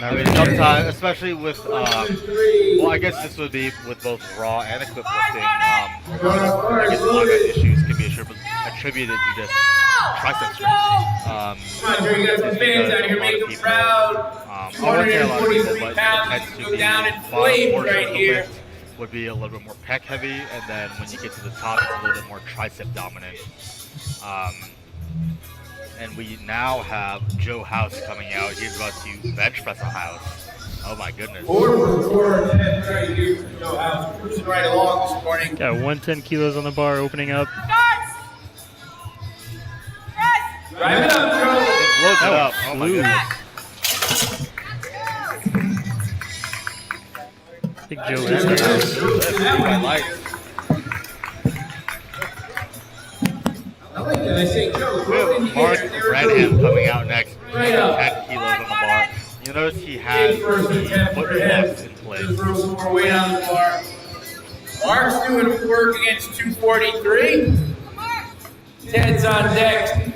J: I mean, sometimes, especially with, well, I guess this would be with both raw and equipped lifting. I guess lockout issues can be attributed to just tricep strength.
G: Come on, Drew, you got some fans out here, make them proud.
J: I wouldn't say a lot of people, but it tends to be
G: down in
J: bottom
G: flames
J: portion
G: right
J: of the
G: here.
J: lift would be a little bit more pec heavy, and then when you get to the top, it's a little bit more tricep dominant. And we now have Joe House coming out. He's about to bench press a House. Oh my goodness.
G: 4 right here for Joe House. Cruising right along this morning.
M: Got 110 kilos on the bar opening up.
G: Drive it up, Joe.
J: It blows it up. Oh my goodness.
M: I think Joe is the house.
G: I like that. I say, Joe,
J: We have Mark Brenham coming out next. 10 kilos on the bar. You'll notice he has the foot blocks in place.
G: Throw some more weight on the bar. Mark's doing work against 243. Ted's on deck.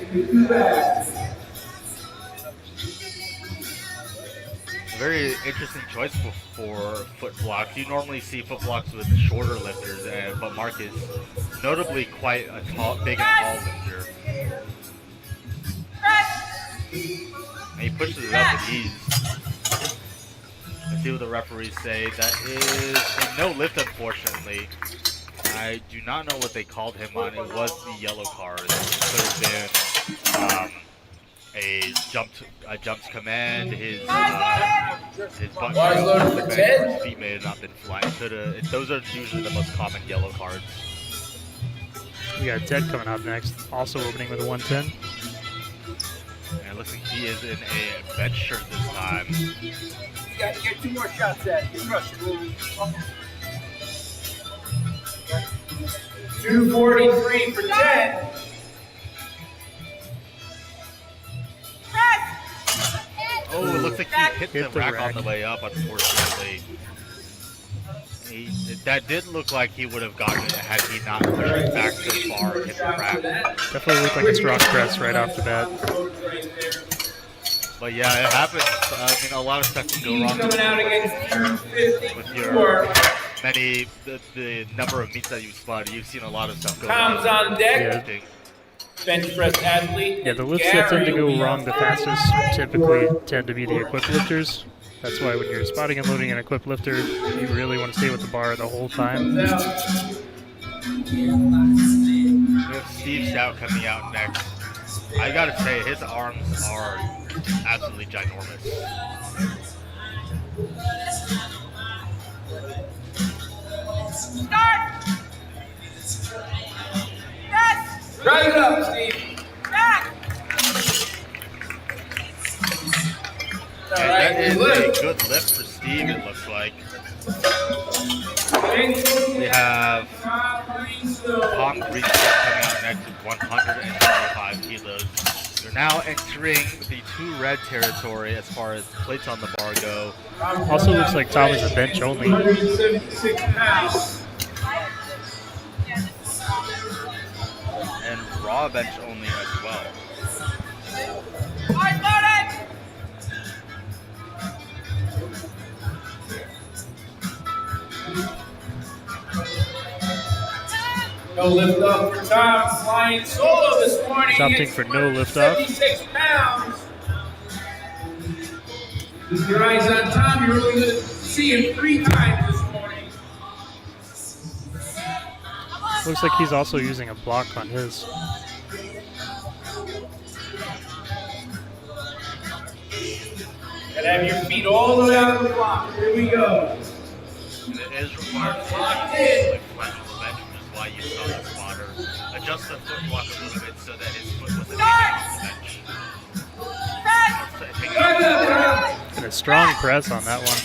J: Very interesting choice for foot blocks. You normally see foot blocks with shorter lifters, but Mark is notably quite a big and tall lifter. And he pushes it up with ease. Let's see what the referees say. That is a no lift, unfortunately. I do not know what they called him on. It was the yellow card. It could have been a jumped command. His butt
G: Bars loaded for 10.
J: his feet may have not been flat. Those are usually the most common yellow cards.
N: We got Ted coming up next, also opening with a 110.
J: And it looks like he is in a bench shirt this time.
G: You got to get 2 more shots at. Get rushed. 243 for 10.
J: Oh, it looks like he hit the rack on the way up, unfortunately. That did look like he would have gotten it had he not pushed it back so far and hit the rack.
N: Definitely looked like a strong press right off the bat.
J: But yeah, it happens. I mean, a lot of stuff can go wrong with your the number of meets that you've spotted. You've seen a lot of stuff go wrong.
G: Tom's on deck.
N: Yeah.
G: Bench press athlete.
N: Yeah, the lifts that tend to go wrong the fastest typically tend to be the equipped lifters. That's why when you're spotting and loading an equipped lifter, you really want to stay with the bar the whole time.
J: We have Steve Stout coming out next. I gotta say, his arms are absolutely ginormous.
G: Start! Drive it up, Steve. Back!
J: And that is a good lift for Steve, it looks like. We have Tom Greenfield coming out next with 125 kilos. They're now entering the 2 red territory as far as plates on the bar go.
N: Also looks like Tom is a bench only.
G: 176 pounds.
J: And raw bench only as well.
G: No lift off for Tom, flying solo this morning.
N: Something for no lift off.
G: 76 pounds. Keep your eyes on Tom. You're really going to see him 3 times this morning.
N: Looks like he's also using a block on his.
G: And have your feet all the way out of the block. Here we go.
J: And it is required to like flat on the bench, which is why you saw the spotter adjust the foot block a little bit so that his foot wasn't hanging off the bench.
N: And a strong press on that one.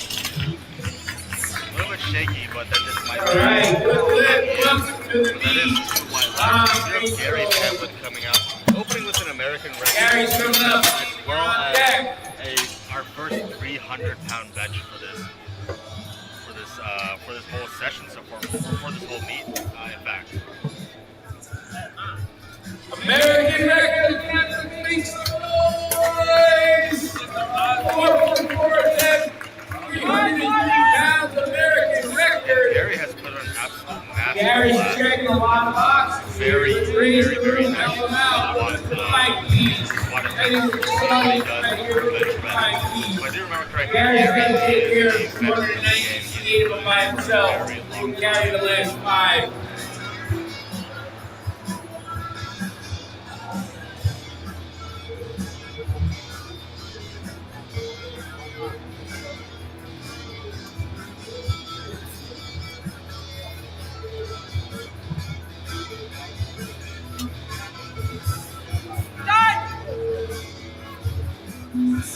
J: A little bit shaky, but that just might be.
G: All right, good lift. Welcome to the
J: That is 2 white lines. We have Gary Champlin coming out, opening with an American record.
G: Gary's coming up.
J: As well as our first 300-pound bench for this whole session so far, for this whole meet, in fact.
G: American record again for Felix Boys. 303 pounds American record.
J: Gary has put on an absolute massive
G: Gary's
J: class.
G: checking a lot of boxes.
J: Very nice.
G: Help him out. What the 5 keys. That is the right here with the 5 keys.
J: If I do remember correctly,
G: Gary's going to take care of
J: Gary
G: 298 of them by himself. He can carry the last 5.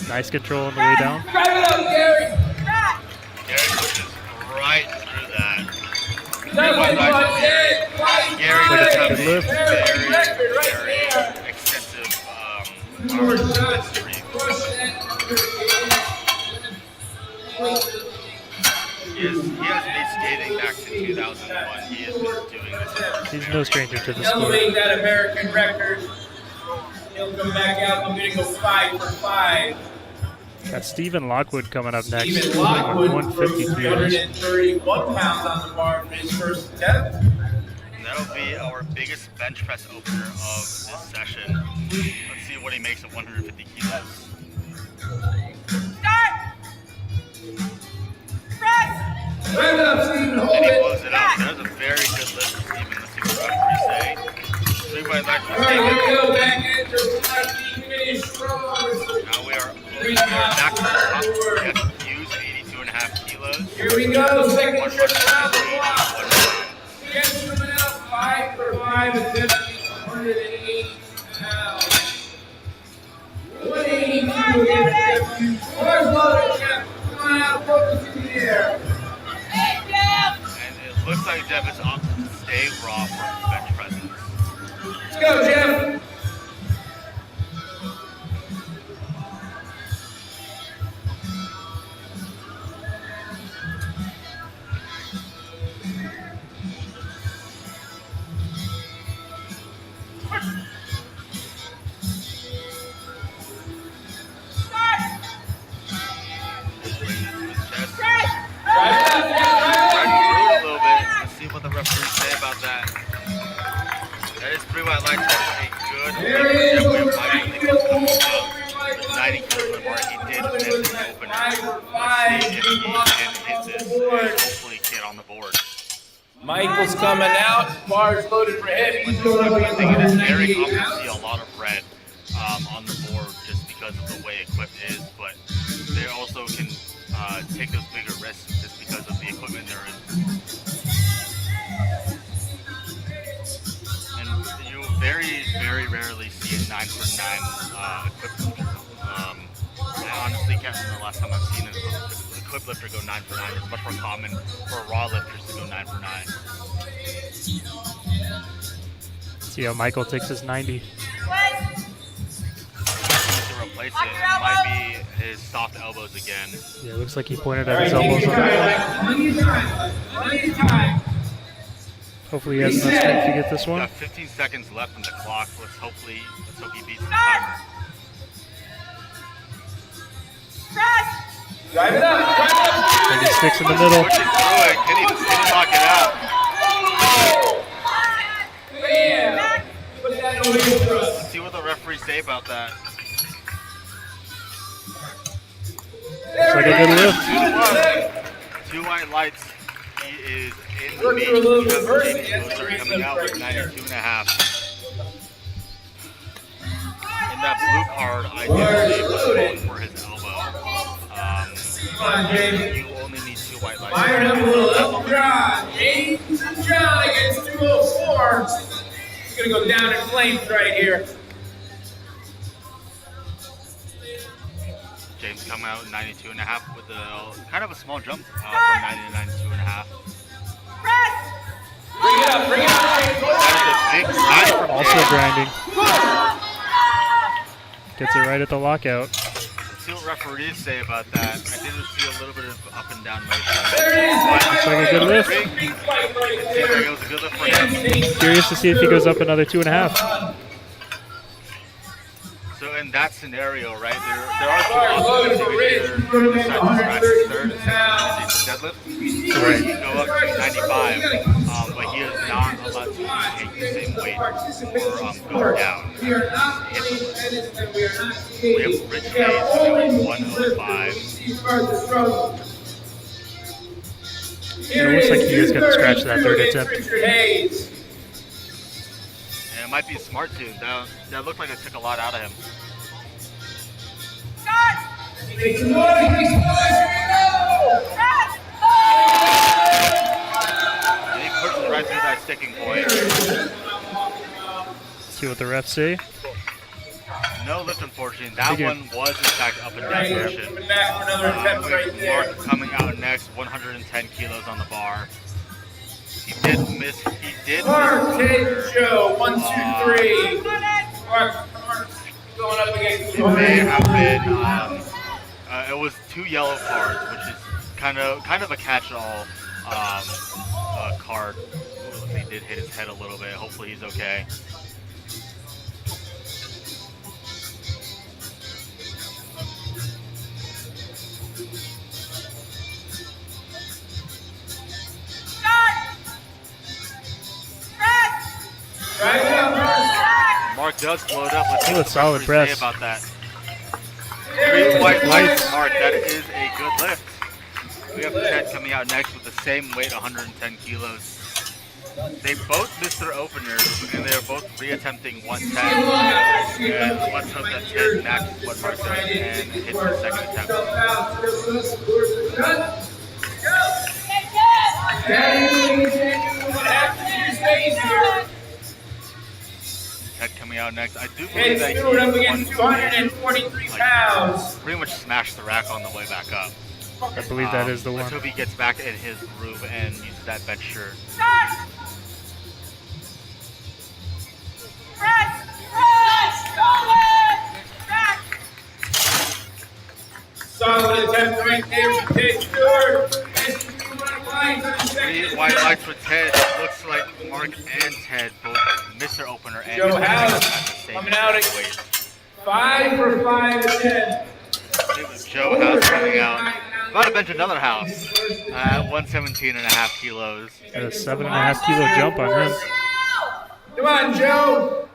N: Nice control on the way down.
G: Drive it up, Gary.
J: Gary pushes right through that.
G: Gary
N: Like a good lift.
J: Very extensive He has been skating back to 2001. He has been doing this.
N: He's no stranger to the
G: Elevate
N: sport.
G: that American record. He'll come back out. I'm going to go 5 for 5.
N: Got Stephen Lockwood coming up next.
G: Stephen
N: with
G: Lockwood,
N: 150 kilos.
G: 331 pounds on the bar for his first attempt.
J: And that'll be our biggest bench press opener of this session. Let's see what he makes at 150 kilos.
G: Right up, Stephen. Hold
J: And he
G: it.
J: blows it up. That was a very good lift
G: right, here we go. Back into the finish strong.
J: Now we are back to the top. Yes, Hughes, 82.5 kilos.
G: Here we go. Second trip around the block. Against coming out 5 for 5 and definitely 180 pounds. 182 against Jeff Hughes. Where's loaded, Jeff? Come on out, focus in the air.
J: And it looks like Jeff is up to stay raw for his bench presence.
G: Let's go, Jeff.
J: What the referees say about that. That is 3 white lights. That's a good the 90 kilos of the bar. He did miss the opener. Let's see if he can hit this and hopefully get on the board.
G: Michael's coming out. Bars loaded for him.
J: He's going to be it is very common to see a lot of red on the board just because of the way equipped is, but they also can take those bigger risks just because of the equipment they're in. You very, very rarely see a 9 for 9 equipped lifter. I honestly can't remember the last time I've seen an equipped lifter go 9 for 9. It's much more common for raw lifters to go 9 for 9.
N: See how Michael takes his 90.
J: To replace it, it might be his soft elbows again.
N: Yeah, it looks like he pointed at his elbows on the floor. Hopefully he has enough strength to get this one.
J: Got 15 seconds left on the clock. Let's hope he beats the timer.
G: Drive it up.
N: And he sticks in the middle.
J: Pushing through it. Can he knock it out? Let's see what the referees say about that.
N: Looks like a good lift.
J: 2 white lights. He is in the lead. He's coming out with 92.5. In that blue card, I did believe was for his elbow. You only need 2 white lights.
G: Fired up a little elbow drive. James and John against 204. He's going to go down in flames right here.
J: James coming out 92.5 with a kind of a small jump from 90 to 92.5.
G: Bring it up, bring it up.
J: That is a big sign from
N: Also
J: James.
N: grinding. Gets it right at the lockout.
J: Let's see what referees say about that. I did see a little bit of up and down motion.
N: Looks like a good lift.
J: Seems like it was a good lift for him.
N: Curious to see if he goes up another 2.5.
J: So in that scenario, right, there are 2 options. You can either decide to scratch the third and second deadlift, or you can go up to 95, but he is not allowed to take the same weight or go down. We have Rich Hayes going 105.
N: It looks like he is going to scratch that third attempt.
J: And it might be smart too. That looked like it took a lot out of him. And he pushed right through that sticking point.
N: See what the refs say.
J: No lift, unfortunately. That one was in fact up and down motion.
G: Back for another attempt right there.
J: Mark coming out next, 110 kilos on the bar. He did miss. He did
G: Mark,
J: miss.
G: Joe, 1, 2, 3. Mark, going up against
J: It may have been. It was 2 yellow cards, which is kind of a catch-all card. Ooh, he did hit his head a little bit. Hopefully he's okay. Mark does float up. Let's see what the
N: solid
J: referees
N: press.
J: say about that. 3 white lights. Mark, that is a good lift. We have Ted coming out next with the same weight, 110 kilos. They both missed their openers, and they are both reattempting 110. And let's hope that Ted matches what Mark does and hits the second attempt. Ted coming out next. I do believe that he
G: up against 243 pounds.
J: Pretty much smashed the rack on the way back up.
N: I believe that is the one.
J: Let's hope he gets back in his groove and uses that bench shirt.
G: Solid attempt right there from Ted Stewart.
J: Three white lights for Ted. It looks like Mark and Ted both missed their opener and
G: Joe House coming out at 5 for 5 10.
J: Joe House coming out. About to bench another House at 117.5 kilos.
N: Got a 7.5 kilo jump on him.
G: Come on, Joe.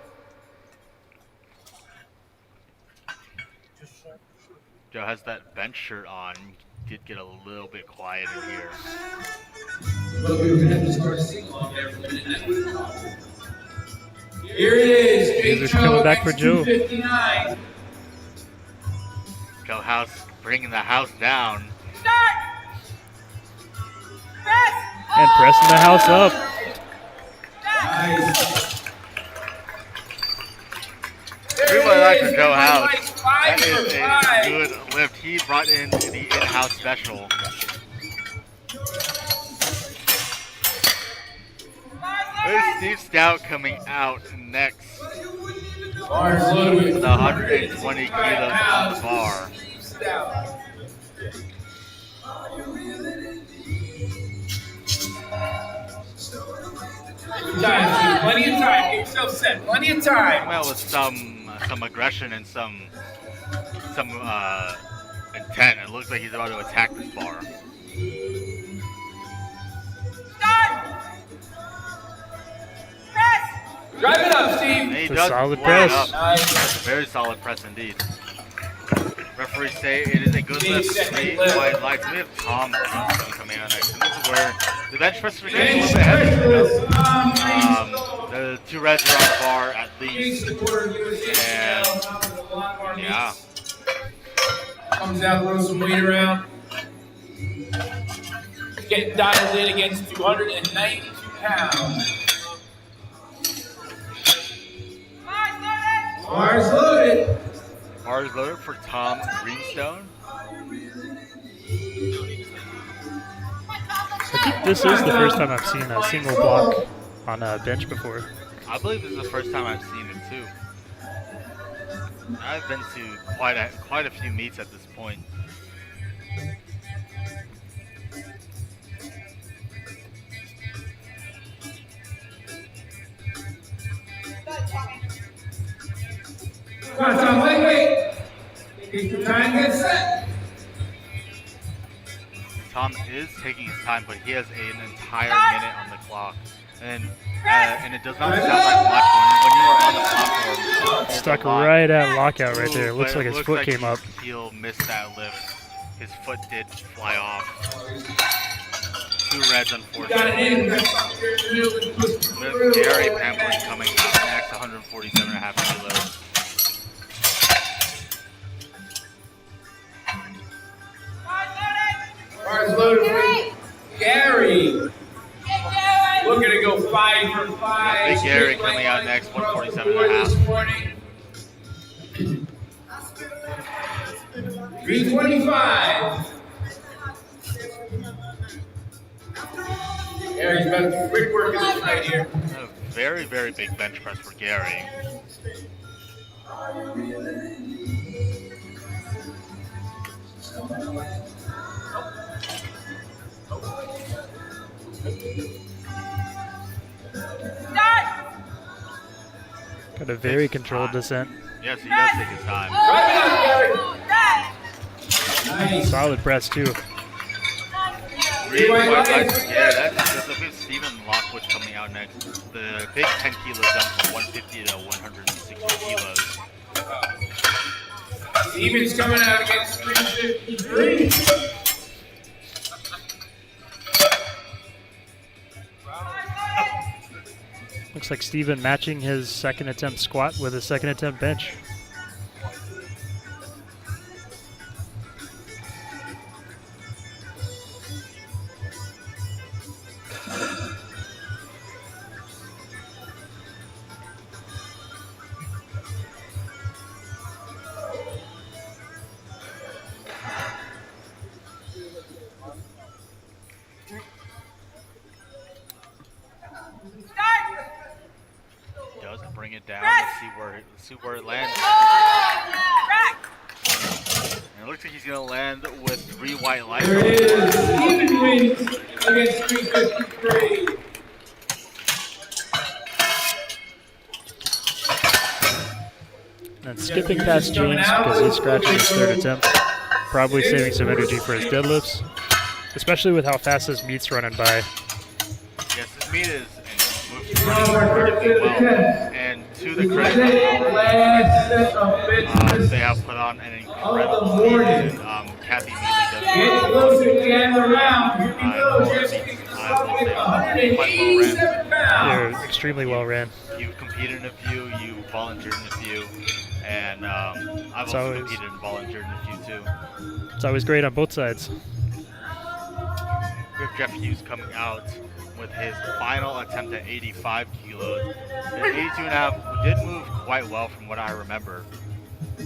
J: Joe has that bench shirt on. Did get a little bit quiet in here.
G: Here it is.
N: Lasers coming back for Joe.
J: Joe House bringing the house down.
N: And pressing the house up.
G: Nice.
J: Three white lights for Joe House. That is a good lift. He brought in the in-house special. There's Steve Stout coming out next. With 120 kilos on the bar.
G: Plenty of time. Get yourself set. Plenty of time.
J: Well, with some aggression and some intent. It looks like he's about to attack this bar.
G: Drive it up, Steve.
J: He
N: It's a
J: does
N: solid
J: warm
N: press.
J: up. That's a very solid press indeed. Referees say it is a good lift. 3 wide lights. We have Tom Greenstone coming out next. And this is where the bench press are getting a little bit heavy. The 2 reds are on the bar at least. And yeah.
G: Comes out, throws some weight around. Getting dialed in against 292 pounds. Bars loaded.
J: Bars loaded for Tom Greenstone.
N: I think this is the first time I've seen a single block on a bench before.
J: I believe this is the first time I've seen it too. I've been to quite a few meets at this point.
G: Come on, Tom, wait. Take your time, get set.
J: Tom is taking his time, but he has an entire minute on the clock. And it does not sound like much when you are on the platform.
N: Stuck right at lockout right there. Looks like his foot came up.
J: He'll miss that lift. His foot did fly off. 2 reds, unfortunately. With Gary Pamplin coming out next, 147.5 kilos.
G: Bars loaded for Gary. Looking to go 5 for 5.
J: Big Gary coming out next, 147.5.
G: 325. Gary's about to quick work in this right here.
J: A very, very big bench press for Gary.
N: Got a very controlled descent.
J: Yes, he does take his time.
G: Nice.
N: Solid press too.
J: 3 white lights. Yeah, that's a bit Stephen Lockwood coming out next. The big 10 kilo jump from 150 to 160 kilos.
G: Stevens coming out against 353.
N: Looks like Steven matching his second attempt squat with his second attempt bench.
J: Does bring it down. Let's see where it lands. And it looks like he's gonna land with 3 white lights.
G: There it is. Steven wins against 353.
N: And skipping past James because he's scratching his third attempt. Probably saving some energy for his deadlifts. Especially with how fast his meat's running by.
J: Yes, his meat is running incredibly well. And to the credit of they have put on an incredible meet. And Kathy Mealy does
G: Get closer to the end of the round. Here we go.
N: They're extremely well ran.
J: You've competed in a few, you volunteered in a few, and I've also competed and volunteered in a few too.
N: It's always great on both sides.
J: We have Jeff Hughes coming out with his final attempt at 85 kilos. The 82.5 did move quite well from what I remember. He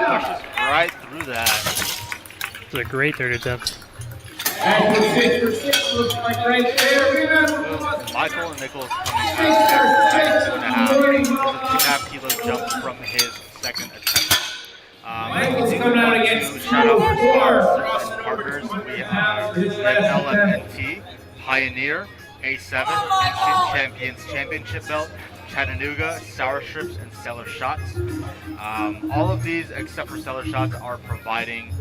J: pushes right through that.
N: It's a great third attempt.
G: And 6 for 6 looks like right there.
J: Michael Nichols coming out at 2.5 kilo jump from his second attempt.
G: Michael's coming out against
J: shout out to
G: 4.
J: and partners. We have LMNT, Pioneer, A7, Ancient Champions Championship Belt, Chattanooga, Sour Strips, and Stellar Shots. All of these, except for Stellar Shots, are providing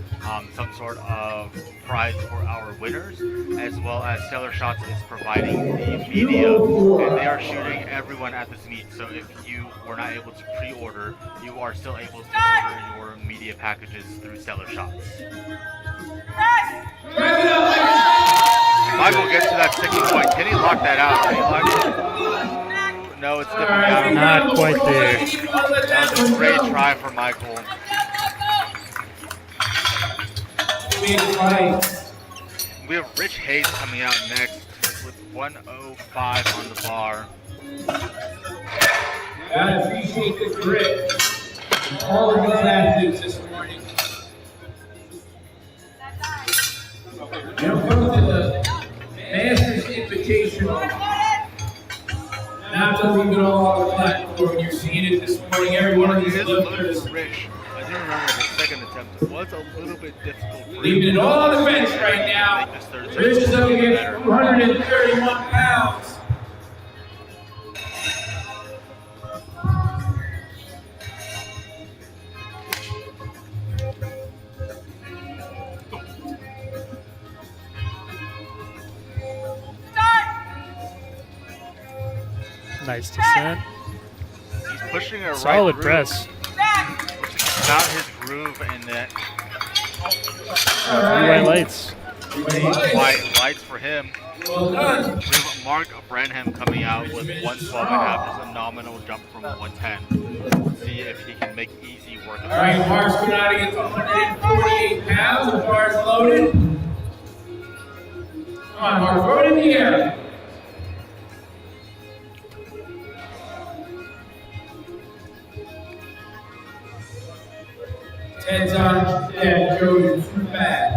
J: some sort of prize for our winners, as well as Stellar Shots is providing the media, and they are shooting everyone at this meet. So if you were not able to pre-order, you are still able to order your media packages through Stellar Shots. Michael gets to that sticking point. Can he lock that out? Can he lock it? No, it's dipping out.
N: Not quite there.
J: That was a great try for Michael. We have Rich Hayes coming out next with 105 on the bar.
G: I appreciate the grit of all of these athletes this morning. Now come to the Masters Invitational. Not to leave it all on the platform. You're seeing it this morning. Every one of these lifters.
J: Rich. I do remember his second attempt was a little bit difficult.
G: Leaving it all on the bench right now. Rich is up against 231 pounds.
N: Nice descent.
J: He's pushing a
N: solid
J: right
N: press.
J: About his groove and that.
N: White lights.
J: White lights for him. We have Mark Branham coming out with 112.5, just a nominal jump from 110. Let's see if he can make easy work.
G: All right, Mark's coming out against 148 pounds. The bar's loaded. Come on, Mark, throw it in the air. Heads on, yeah, Joe, you're too bad.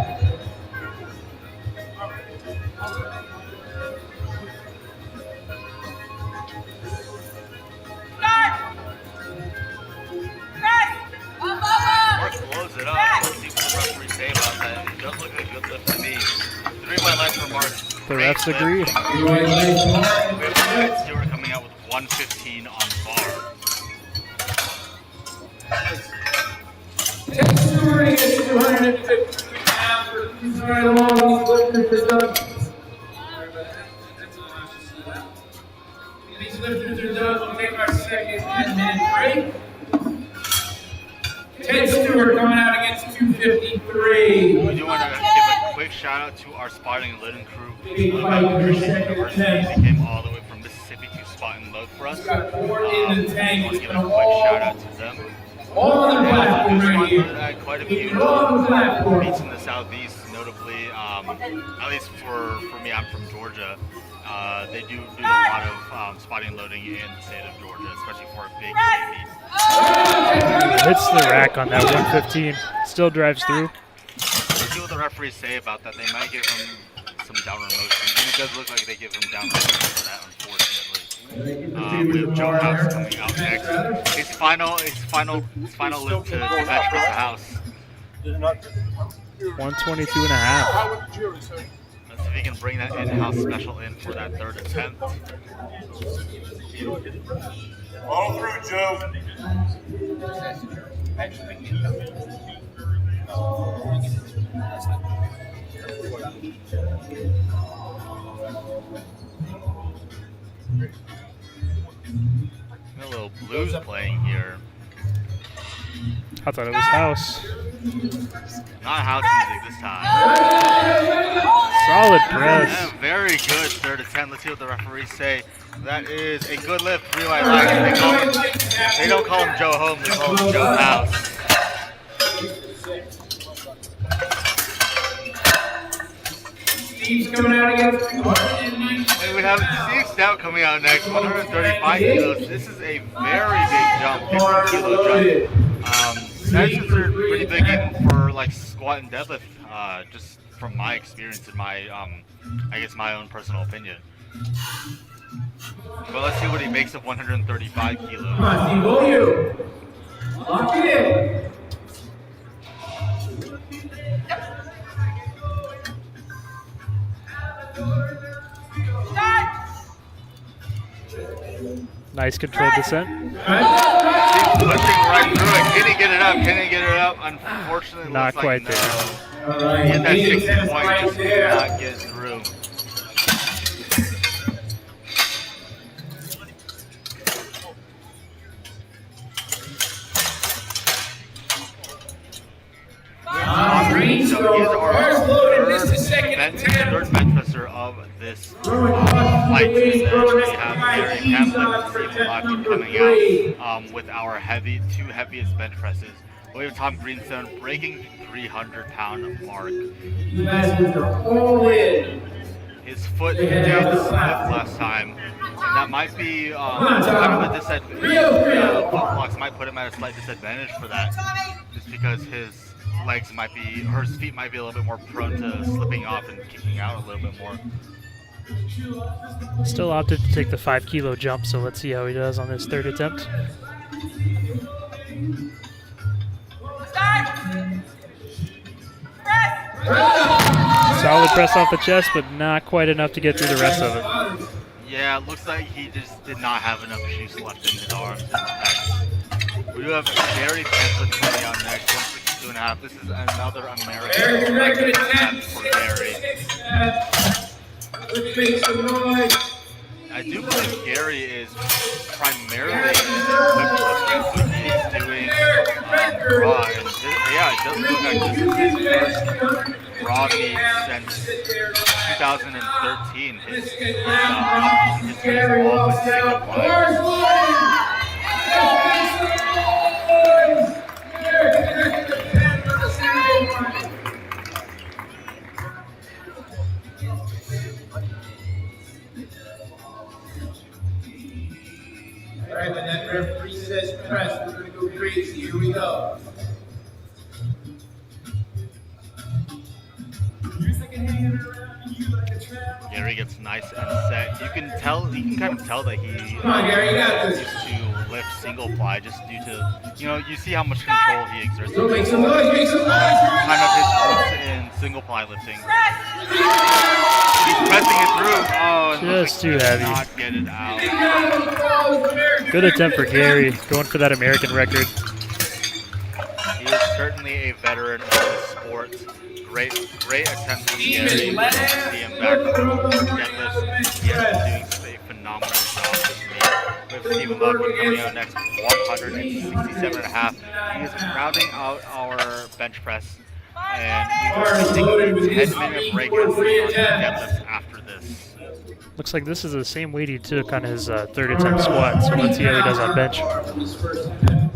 J: Mark blows it up. Let's see what the referees say about that. It does look like a good lift to me. 3 white lights for Mark.
N: The refs agree.
G: 3 white lights for Mark.
J: We have Stewart coming out with 115 on the bar.
G: Ted Stewart against 250 pounds. He's right along. He's lifters are done. These lifters are done. We'll take our second 10-minute break. Ted Stewart coming out against 253.
J: We do want to give a quick shout out to our spotting and loading crew who live at Christian University. They came all the way from Mississippi to spot and load for us. I want to give a quick shout out to them. They also do spot and load at quite a few meets in the southeast, notably, at least for me, I'm from Georgia. They do a lot of spotting and loading in the state of Georgia, especially for a big state meet.
N: Hits the rack on that 115. Still drives through.
J: Let's see what the referees say about that. They might give him some downward motion. And it does look like they give him downward motion for that, unfortunately. We have Joe House coming out next. His final lift to match with the house.
N: 122 and a half.
J: Let's see if he can bring that in-house special in for that third attempt.
E: All through, Joe.
J: A little blues playing here.
N: I thought it was house.
J: Not house music this time.
N: Solid press.
J: Yeah, very good third attempt. Let's see what the referees say. That is a good lift. Really like it. They don't call him Joe Home. They call him Joe House.
G: Steve's coming out against
J: And we have Steve Stout coming out next, 135 kilos. This is a very big jump, 50 kilo jump. That's considered pretty big even for like squat and deadlift, just from my experience and my, I guess my own personal opinion. Well, let's see what he makes of 135 kilos.
G: Come on, Steve, go you. Lock it in.
N: Nice controlled descent.
J: Pushing right through it. Can he get it up? Can he get it up? Unfortunately,
N: not
J: looks
N: quite
J: like
N: there.
J: no. He had that 60 point, just did not get through. So he is our third bench presser of this flight. And then we have Gary Hamlin and Stephen Lockwood coming out with our two heaviest bench presses. We have Tom Greenstone breaking the 300-pound mark. His foot did slip last time, and that might be kind of a disadvantage. Foot blocks might put him at a slight disadvantage for that, just because his legs might be, or his feet might be a little bit more prone to slipping off and kicking out a little bit more.
N: Still opted to take the 5 kilo jump, so let's see how he does on this third attempt. Solid press off the chest, but not quite enough to get through the rest of it.
J: Yeah, it looks like he just did not have enough juice left in his arms and pecs. We do have Gary Pamphlet coming out next, 162.5. This is another American attempt for Gary. I do believe Gary is primarily whiplifting, but he is doing raw. And yeah, it does look like this is his first raw meet since 2013. His history is all with single flyers.
G: All right, when that referee says press, we're going to go crazy. Here we go.
J: Gary gets nice and set. You can kind of tell that he
G: Come on, Gary, you got this.
J: used to lift single ply just due to, you see how much control he exerts.
G: Go make some noise, make some noise.
J: Kind of his roots in single ply lifting. He's pressing it through. Oh, and
N: just too heavy.
J: Not get it out.
N: Good attempt for Gary, going for that American record.
J: He is certainly a veteran of the sport. Great attempt from Gary. See him back through deadlifts. He has been doing a phenomenal job this week. We have Stephen Lockwood coming out next, 167.5. He is rounding out our bench press and we will be taking a 10-minute break and moving on to deadlifts after this.
N: Looks like this is the same weight he took on his third attempt squat, so let's see how he does on bench.
G: His first attempt,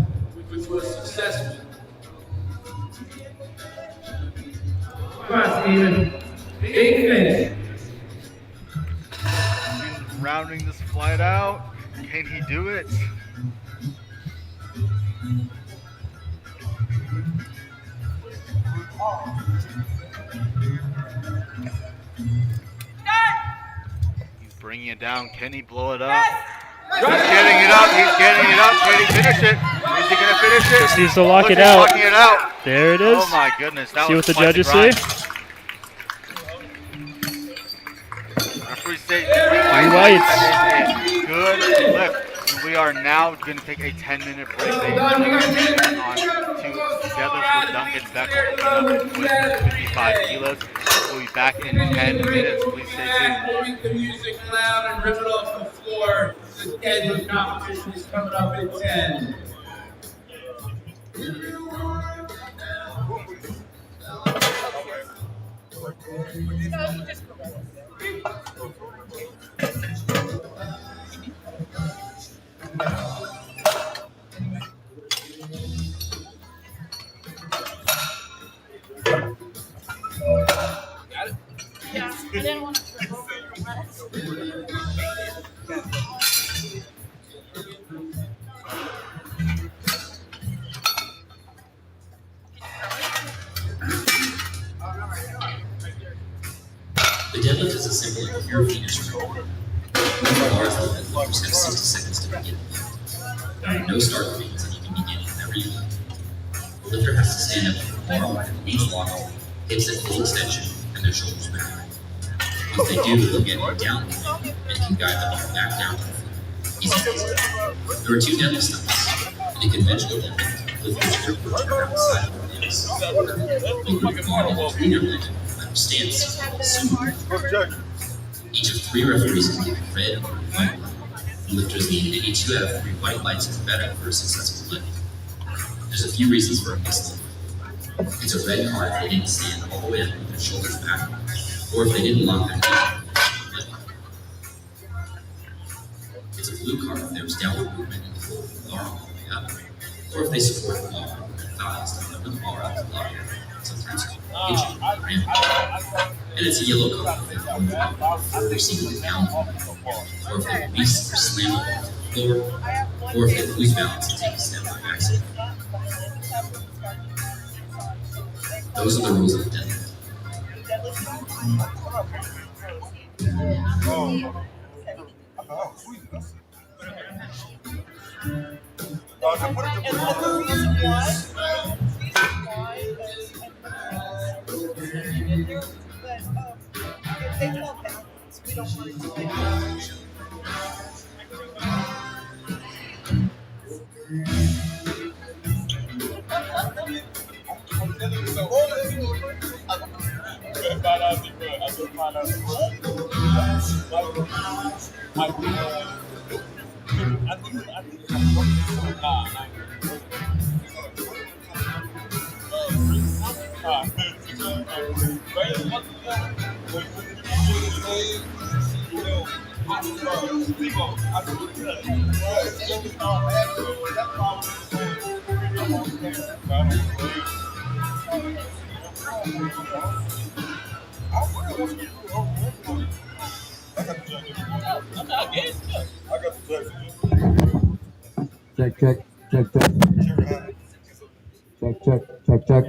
G: which was successful. Come on, Steven. Big finish.
J: Rounding this flight out. Can he do it? He's bringing it down. Can he blow it up? He's getting it up. He's getting it up. Can he finish it? Is he going to finish it?
N: Just needs to lock it
J: He's
N: out.
J: locking it out.
N: There it is.
J: Oh my goodness. That
N: See
J: was
N: what the
J: quite
N: judges
J: grind.
N: say.
J: Referee say
N: Three whites.
J: That is a good lift. And we are now going to take a 10-minute break. On to deadlifts with Duncan Beckle coming up with 55 kilos. We'll be back in 10 minutes. Please stay tuned.
G: Make the music loud and rip it off the floor. The deadlift competition is coming up in 10.
D: Yeah, I didn't want to trip over your legs.
K: The deadlift is a simple and pure fitness routine. With bars, the deadlifters have 60 seconds to begin. There are no start points, and you can begin whenever you like. The lifter has to stand up with the bar with knees locked, hips at full extension, and their shoulders back. Once they do, they'll get down and can guide the bar back down to the floor. Easy peasy. There are two deadlift styles. In a conventional deadlift, lifters grip the bar outside of their legs. They grip the bar between their legs, stance, sumo. Each of 3 referees can take a red or white light. Lifters need any 2 out of 3 white lights or better for a successful lift. There's a few reasons for a mixed lift. It's a red card if they didn't stand all the way up with their shoulders back, or if they didn't lock their knees. It's a blue card if there was downward movement in the floor with the bar all the way up, or if they support the bar with their thighs to lift the bar up to lock it, sometimes called hitching or ramping. And it's a yellow card if they fall down or seemingly down, or if they release or slam the ball to the floor, or if they lose balance and take a step by accident. Those are the rules of the deadlift.
H: If they fall backwards, we don't want to do it.
O: Check, check, check, check. Check, check, check, check.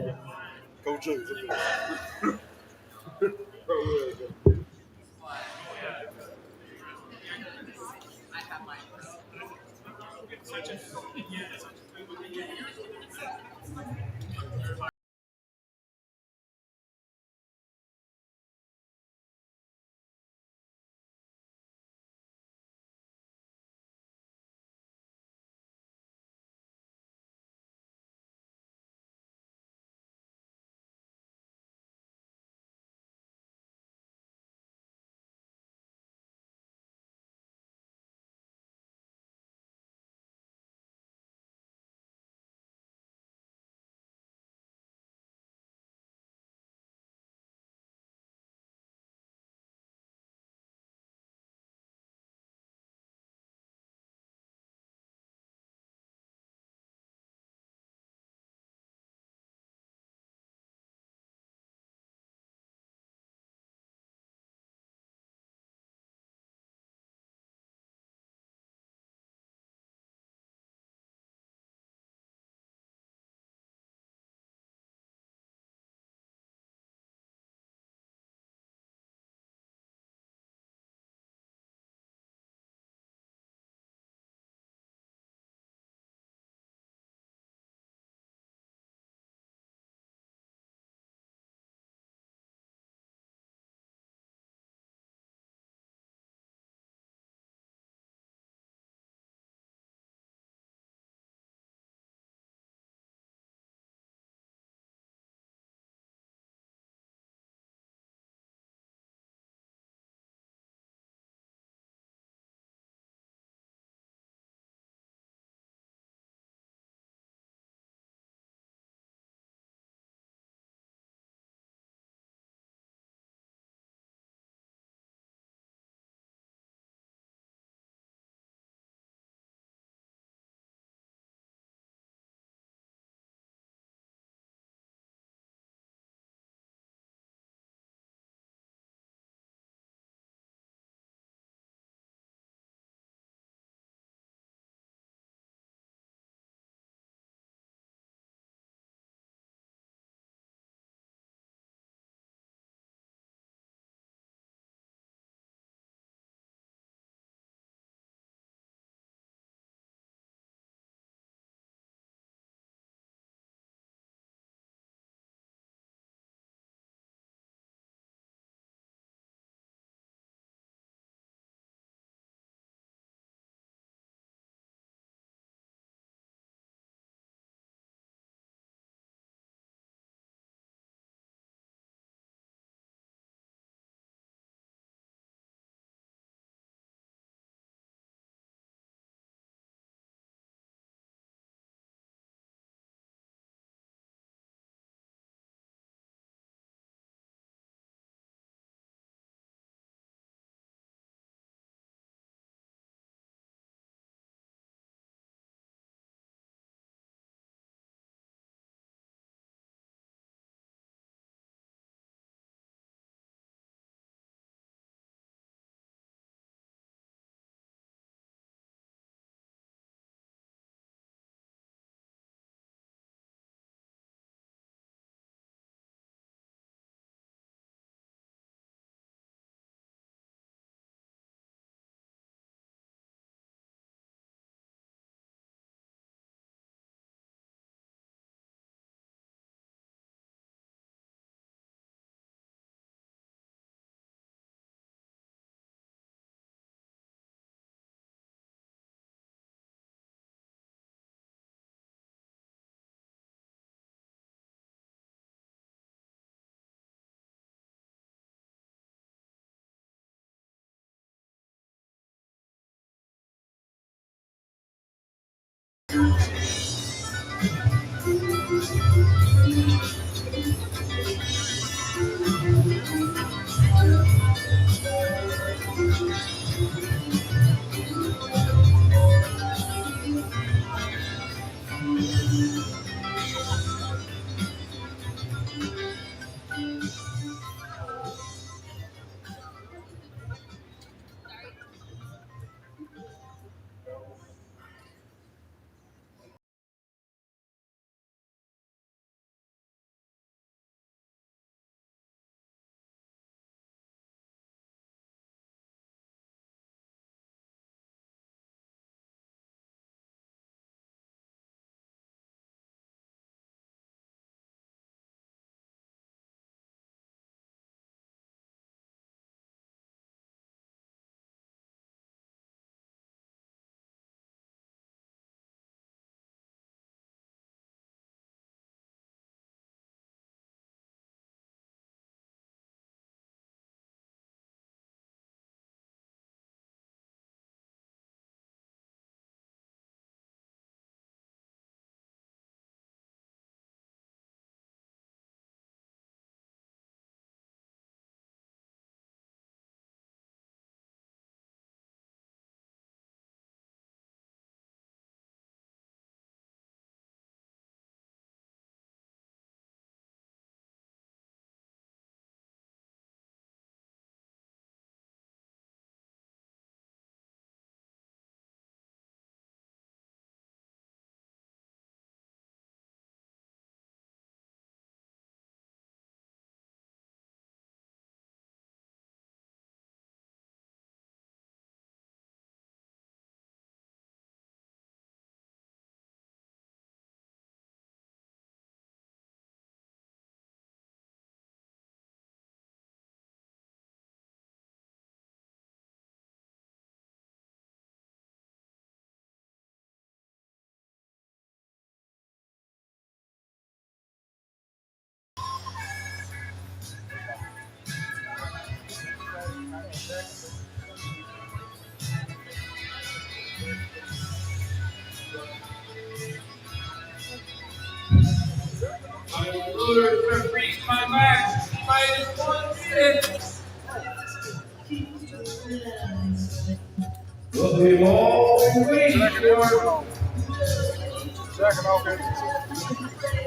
A: Second, okay.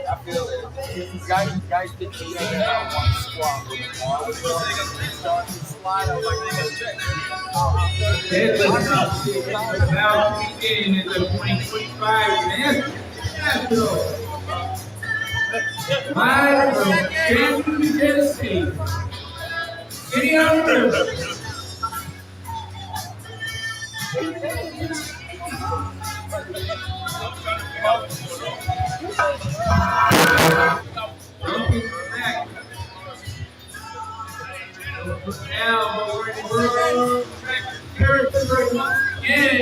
A: I feel it. Guys didn't do that one squat with a wall. Start to slide. I was like,
G: Deadlift now begin in the 2025 Men's National. Live from Chattanooga, Tennessee. City on the river. Now, we're in the world territory once again.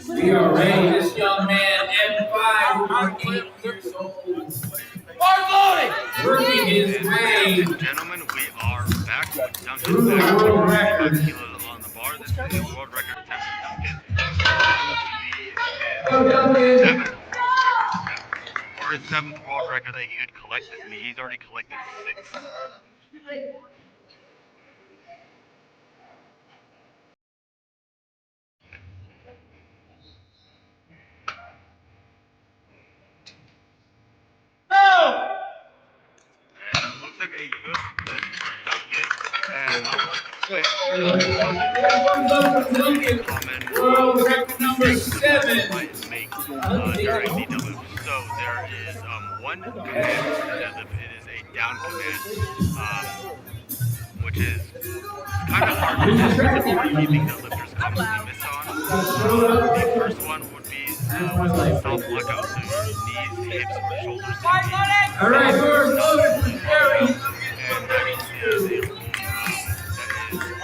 G: We are ready. This young man, M5, 8 years old. Working his way.
J: Gentlemen, we are back with Duncan back with 45 kilos on the bar. This is the world record attempt for Duncan. For his 7th world record that he could collect it. I mean, he's already collected 6. Looks like a good
G: World record number 7.
J: might make during the deadlift. So there is one command for the deadlift. It is a down command, which is kind of hard to do. Typically, the deadlifters commonly miss on. The first one would be self-lockout, so your knees, hips, or shoulders can be.
G: All right, we're loaded for Jerry.
J: And that is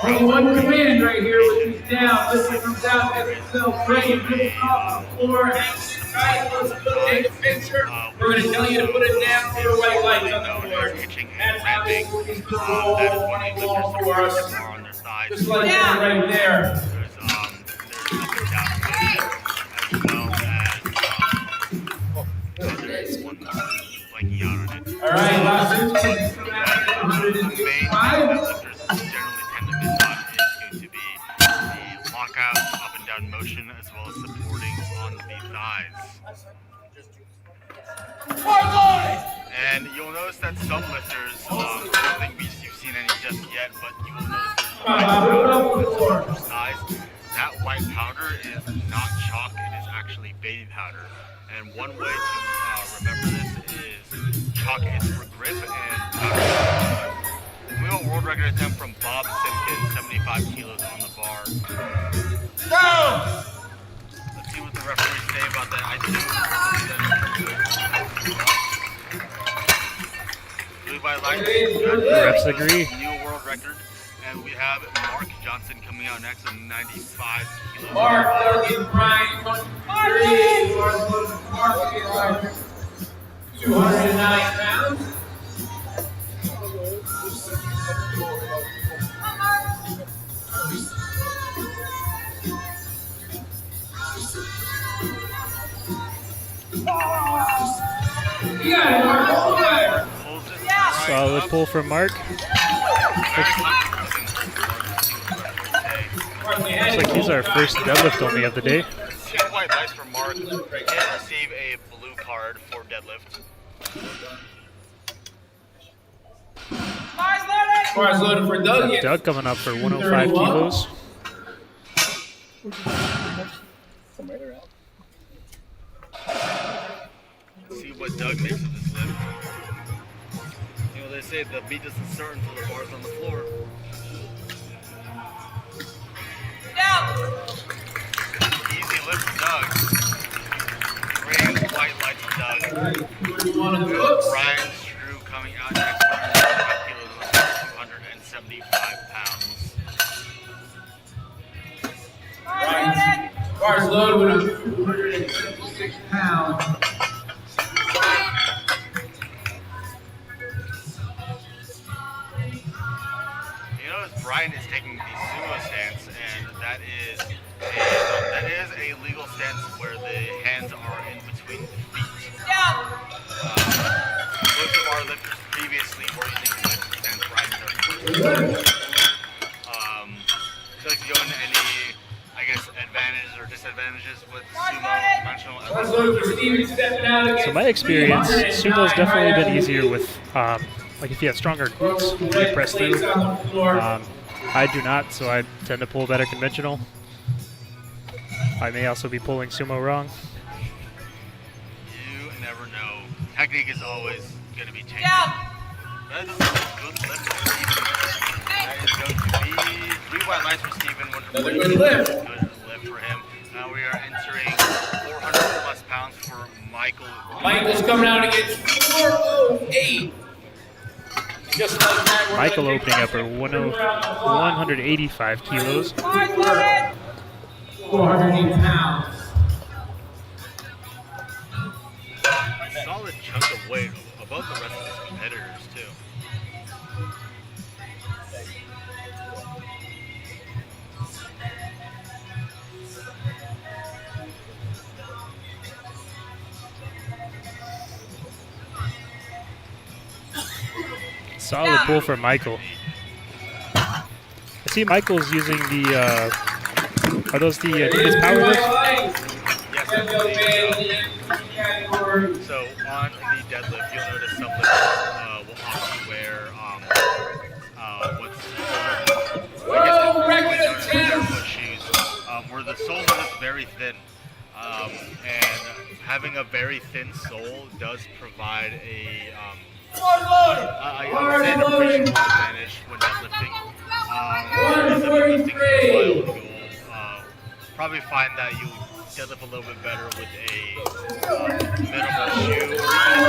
G: Only one command right here with these down. Listen from down as it fell straight and lift off the floor. Guys, let's go take a picture. We're going to tell you to put it down for the white lights on the floor. That's how this is the roll for us. Just like that right there.
J: There's up and down motion, as well as there's one more blanking out on it.
G: All right, last
J: The main thing that lifters generally tend to miss on is going to be the lockout, up and down motion, as well as supporting on the thighs. And you'll notice that some lifters, I don't think you've seen any just yet, but you will notice there's thighs. That white powder is not chalk, it is actually baby powder. And one way to remember this is chalk is for grip and powder. We have a world record attempt from Bob Simpkins, 75 kilos on the bar.
G: Go!
J: Let's see what the referees say about that. By light,
N: Reps agree.
J: New world record, and we have Mark Johnson coming out next at 95 kilos.
G: Mark, Brian, 209 pounds.
N: Solid pull from Mark. Looks like he's our first deadlift only of the day.
J: 2 white lights for Mark. He did receive a blue card for deadlift.
G: Bars loaded for Doug.
N: Doug coming up for 105 kilos.
J: See what Doug makes of this lift. You know, they say the beat doesn't start until the bar's on the floor. Easy lift for Doug. Great white light for Doug. Brian Strew coming out next, 175 kilos, 275 pounds.
G: Bars loaded with 276 pounds.
J: Brian is taking the sumo stance, and that is a legal stance where the hands are in between the feet. Most of our lifters previously were using the stance Brian did first. So if you go into any, I guess, advantages or disadvantages with sumo,
N: So my experience, sumo's definitely been easier with, like if you have stronger glutes, you can press through. I do not, so I tend to pull better conventional. I may also be pulling sumo wrong.
J: You never know. Technique is always going to be changing. That is a good lift for Steven. That is going to be 3 white lights for Steven.
G: Another good lift.
J: Good lift for him. Now we are entering 400 plus pounds for Michael.
G: Michael's coming out against 408. Just like that,
N: Michael opening up at 185 kilos.
G: 408 pounds.
J: A solid chunk of weight above the rest of his competitors, too.
N: Solid pull for Michael. I see Michael's using the, are those the his power lifts?
J: Yes, so on the deadlift, you'll notice some lifters will often wear barefoot shoes, where the soles are just very thin. And having a very thin sole does provide a I would say an appreciable advantage when deadlifting. You'll probably find that you deadlift a little bit better with a minimal shoe, or even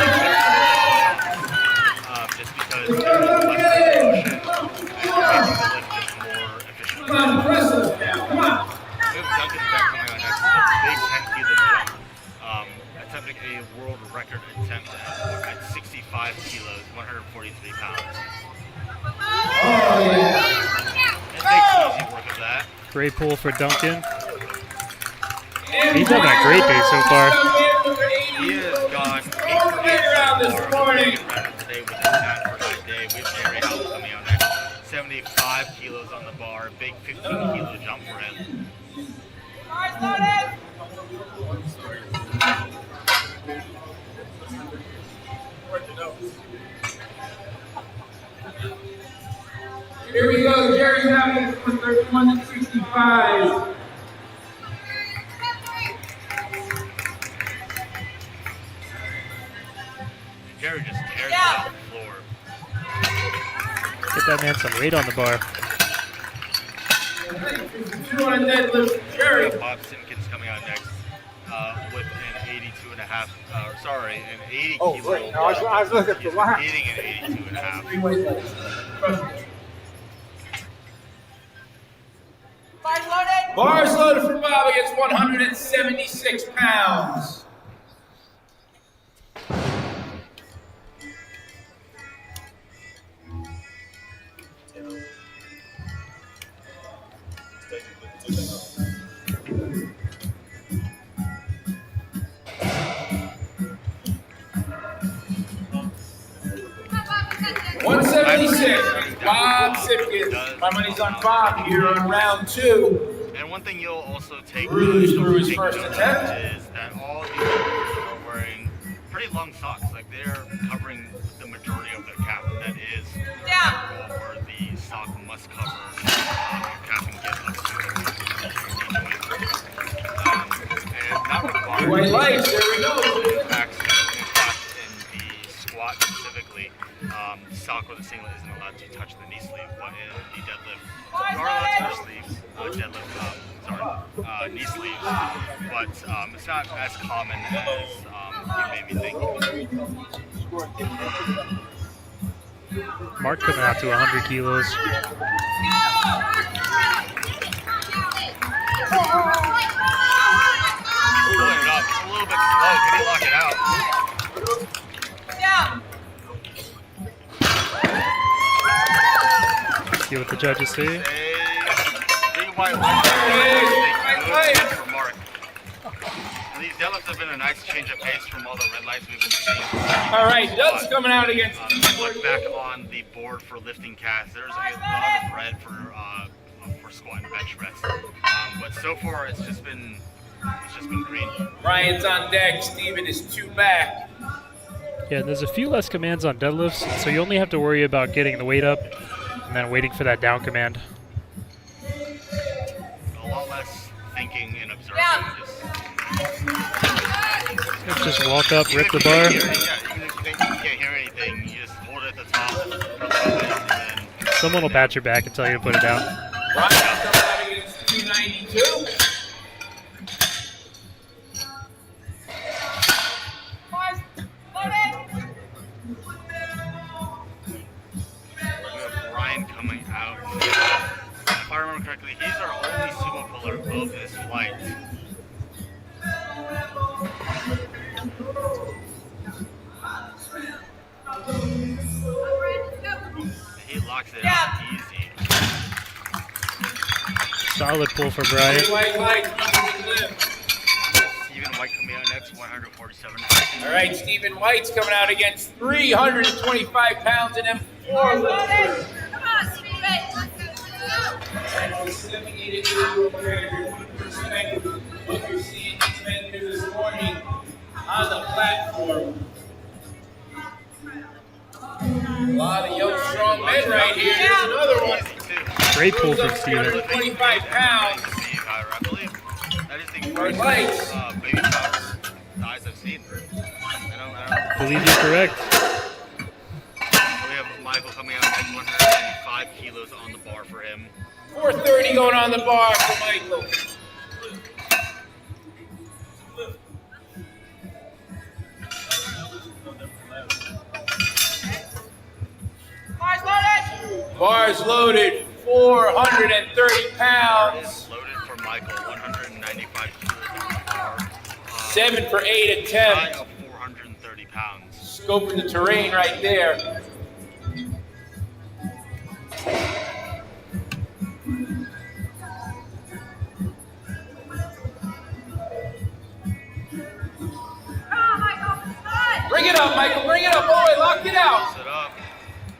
J: just because there is less motion and making the lift just more efficient. Beck coming out next with a big 10-kilo jump, attempting a world record attempt at 65 kilos, 143 pounds.
G: Oh, yeah.
J: It makes easy work of that.
N: Great pull for Duncan. He's having a great day so far.
J: He has gone 8 for 8 so far today with his mat for that day. We have Jerry Howell coming out next. 75 kilos on the bar, big 15-kilo jump for him.
G: Here we go, Jerry Howell for 31 and 65.
J: Jerry just tears it off the floor.
N: Get that man some weight on the bar.
G: 200 deadlift, Jerry.
J: Bob Simpkins coming out next with an 82.5, an 80 kilo.
A: Wait, no, I was looking for that.
J: Eating an 82.5.
G: Bars loaded for Bob against 176 pounds. Bob Simpkins. My money's on Bob here on round 2.
J: And one thing you'll also take
G: Rouge through his
J: take
G: first
J: note of
G: attempt.
J: is that all these players are wearing pretty long socks. Like they're covering the majority of their calf. That is where the sock must cover calf and get up to and not required.
G: White lights, there we go.
J: In fact, in the squat specifically, sock with a singlet isn't allowed to touch the knee sleeve, but in the deadlift, you are allowed to touch sleeves, knee sleeves, but it's not as common as you may be thinking.
N: Mark coming out to 100 kilos.
J: He's pulling it up. It's a little bit slow. Can he lock it out?
N: See what the judges say.
J: Three white lights for Mark. And these deadlifts have been a nice change of pace from all the red lights we've been seeing.
G: All right, Doug's coming out against.
J: Look back on the board for lifting cast. There's a lot of red for squat and bench rest. But so far, it's just been green.
G: Ryan's on deck. Steven is 2 back.
N: Yeah, there's a few less commands on deadlifts, so you only have to worry about getting the weight up and then waiting for that down command.
J: A lot less thinking and observing.
N: Just walk up, rip the bar.
J: Even if you think you can't hear anything, you just hold it at the top for a little bit, and then
N: Someone will pat your back and tell you to put it down.
G: Ryan's coming out against 292.
J: Ryan coming out. If I remember correctly, he's our only sumo puller of this flight. He locks it out easy.
N: Solid pull for Brian.
J: Stephen White coming out next, 147.
G: All right, Stephen White's coming out against 325 pounds in M4.
F: Come on, Stephen.
G: What you're seeing these men do this morning on the platform. A lot of young, strong men right here. Here's another one.
N: Great pull from Steven.
G: 25 pounds.
J: I believe that is the
G: First
J: first
G: lights.
J: baby powder thighs I've seen. I
N: Believe you're correct.
J: We have Michael coming out at 195 kilos on the bar for him.
G: 430 going on the bar for Michael. Bars loaded, 430 pounds.
J: Loaded for Michael, 195 75 kilos on the bar.
G: 7 for 8
J: Shy
G: attempts.
J: of 430 pounds.
G: Scoping the terrain right there. Bring it up, Michael. Bring it up, boy. Lock it out.
J: It up.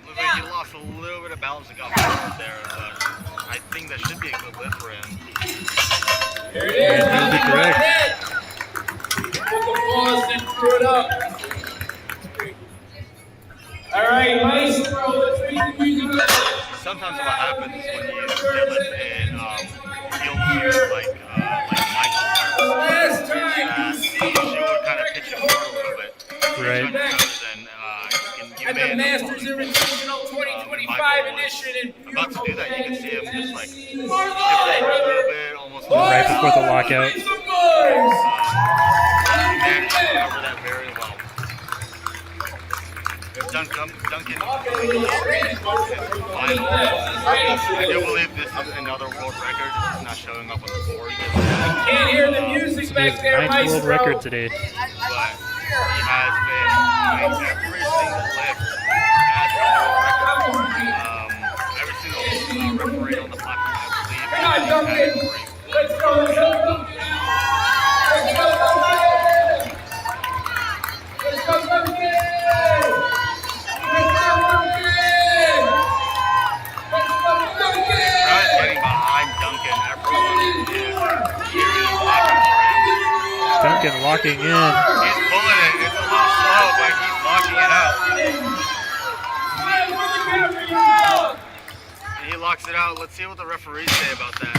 J: Looks like he lost a little bit of balance and got forward there, but I think that should be a good lift for him.
G: There it is.
N: That'll be correct.
G: Took a pause, then threw it up. All right, Maestro, let's read the music.
J: Sometimes what happens when you deadlift in field shoes like Michael wears,
G: Last time.
J: the shoe would kind of pitch you forward a little bit.
N: Right.
J: And you
G: At
J: may
G: the
J: end up
G: Masters
J: falling.
G: Invitational 2025 edition in
J: About to do that, you can see him just like shift it a little bit, almost
N: Right before the lockout.
J: managed to cover that very well. Duncan final. I do believe this is another world record. It's just not showing up on the board.
G: Can't hear the music back there,
N: Ninth
G: Maestro.
N: world record today.
J: But he has been doing every single lift. He has a world record. Every single referee on the platform, I believe,
G: Come on, Duncan. Let's go, let's go, Duncan. Let's go, Duncan. Let's go, Duncan.
J: Crowd's getting behind Duncan. Everyone is cheering and clapping for him.
N: Duncan locking in.
J: He's pulling it. It's a little slow, but he's locking it out. And he locks it out. Let's see what the referees say about that.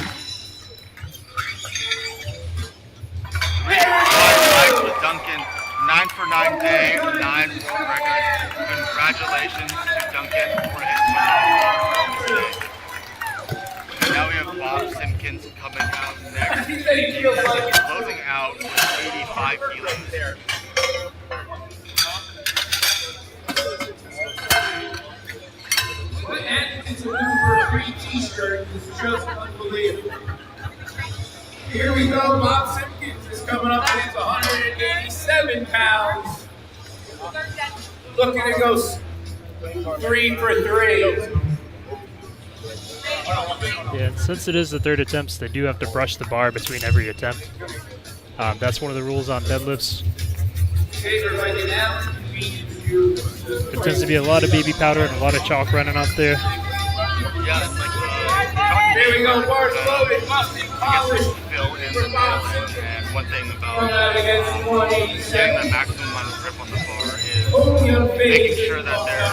J: 3 fights with Duncan. 9 for 9 day, 9 world record. Congratulations to Duncan for his phenomenal performance today. Now we have Bob Simpkins coming out next. He's closing out with 85 kilos.
G: The Atkins number 3 t-shirt is just unbelievable. Here we go, Bob Simpkins is coming up and it's 187 pounds. Looking to go 3 for 3.
N: Yeah, and since it is the third attempts, they do have to brush the bar between every attempt. That's one of the rules on deadlifts. There tends to be a lot of baby powder and a lot of chalk running off there.
J: Yeah, it's like
G: Here we go, bars loaded, must be polished.
J: fill in the nails. And one thing about getting the maximum amount of grip on the bar is making sure that there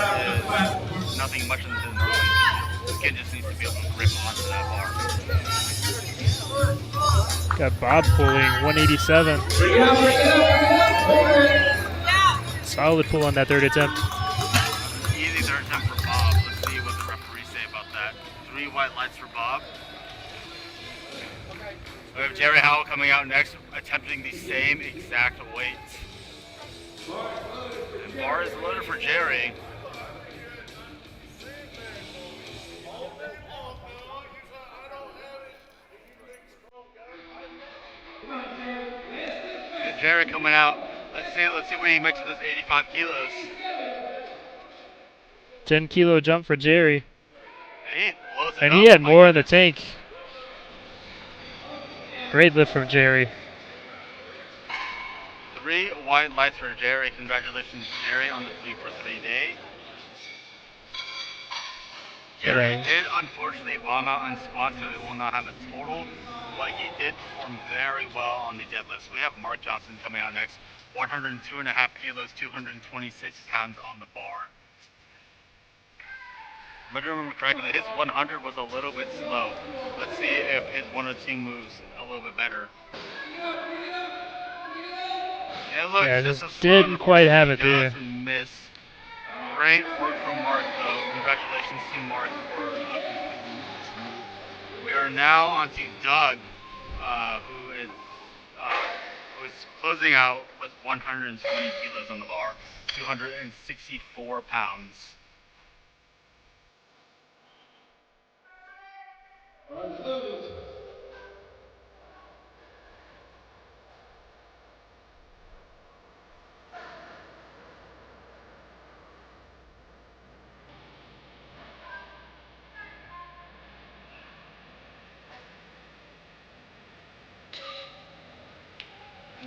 J: is nothing much in the knurling. The kid just needs to be able to grip onto that bar.
N: Got Bob pulling 187. Solid pull on that third attempt.
J: Easy third attempt for Bob. Let's see what the referees say about that. 3 white lights for Bob. We have Jerry Howell coming out next, attempting the same exact weight. And bar is loaded for Jerry. And Jerry coming out. Let's see what he makes with this 85 kilos.
N: 10 kilo jump for Jerry. And
J: He
N: he had more in the tank. Great lift from Jerry.
J: 3 white lights for Jerry. Congratulations, Jerry, on the 3 for 3 day. Jerry did unfortunately bomb out on squats, so he will not have a total, but he did perform very well on the deadlifts. We have Mark Johnson coming out next. 102.5 kilos, 226 pounds on the bar. If I remember correctly, his 100 was a little bit slow. Let's see if his 102 moves a little bit better.
N: Yeah, just didn't quite have it there.
J: Miss. Great work from Mark, though. Congratulations to Mark for completing this move. We are now on to Doug, who is closing out with 120 kilos on the bar, 264 pounds.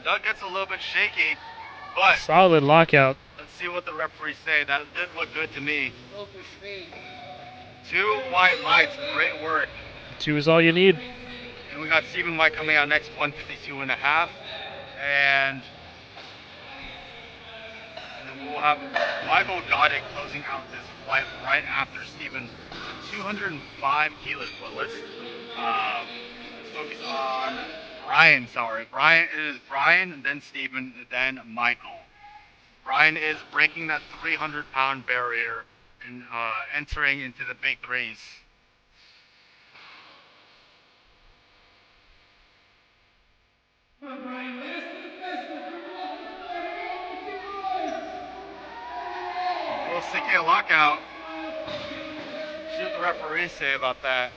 J: Doug gets a little bit shaky, but
N: Solid lockout.
J: let's see what the referees say. That did look good to me. 2 white lights, great work.
N: 2 is all you need.
J: And we got Stephen White coming out next, 152.5. And then we'll have Michael Goddard closing out this fight right after Stephen. 205 kilos. But let's focus on Brian. Sorry, Brian, then Stephen, then Michael. Brian is breaking that 300-pound barrier and entering into the big threes.
G: Brian, last but the best, you're welcome to fight
J: A little sticky lockout. See what the referees say about that.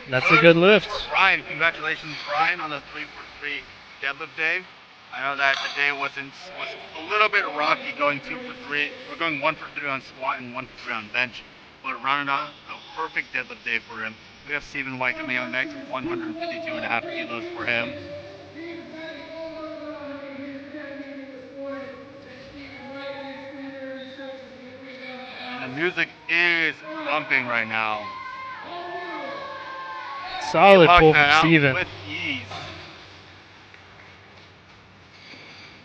N: That's a good lift.
J: Brian, congratulations, Brian, on the 3-for-3 deadlift day. I know that the day was a little bit rocky going 2 for 3. We're going 1 for 3 on squat and 1 for 3 on bench, but rounded out a perfect deadlift day for him. We have Stephen White coming out next with 152.5 kilos for him. And the music is bumping right now.
N: Solid pull from Stephen.
J: With ease.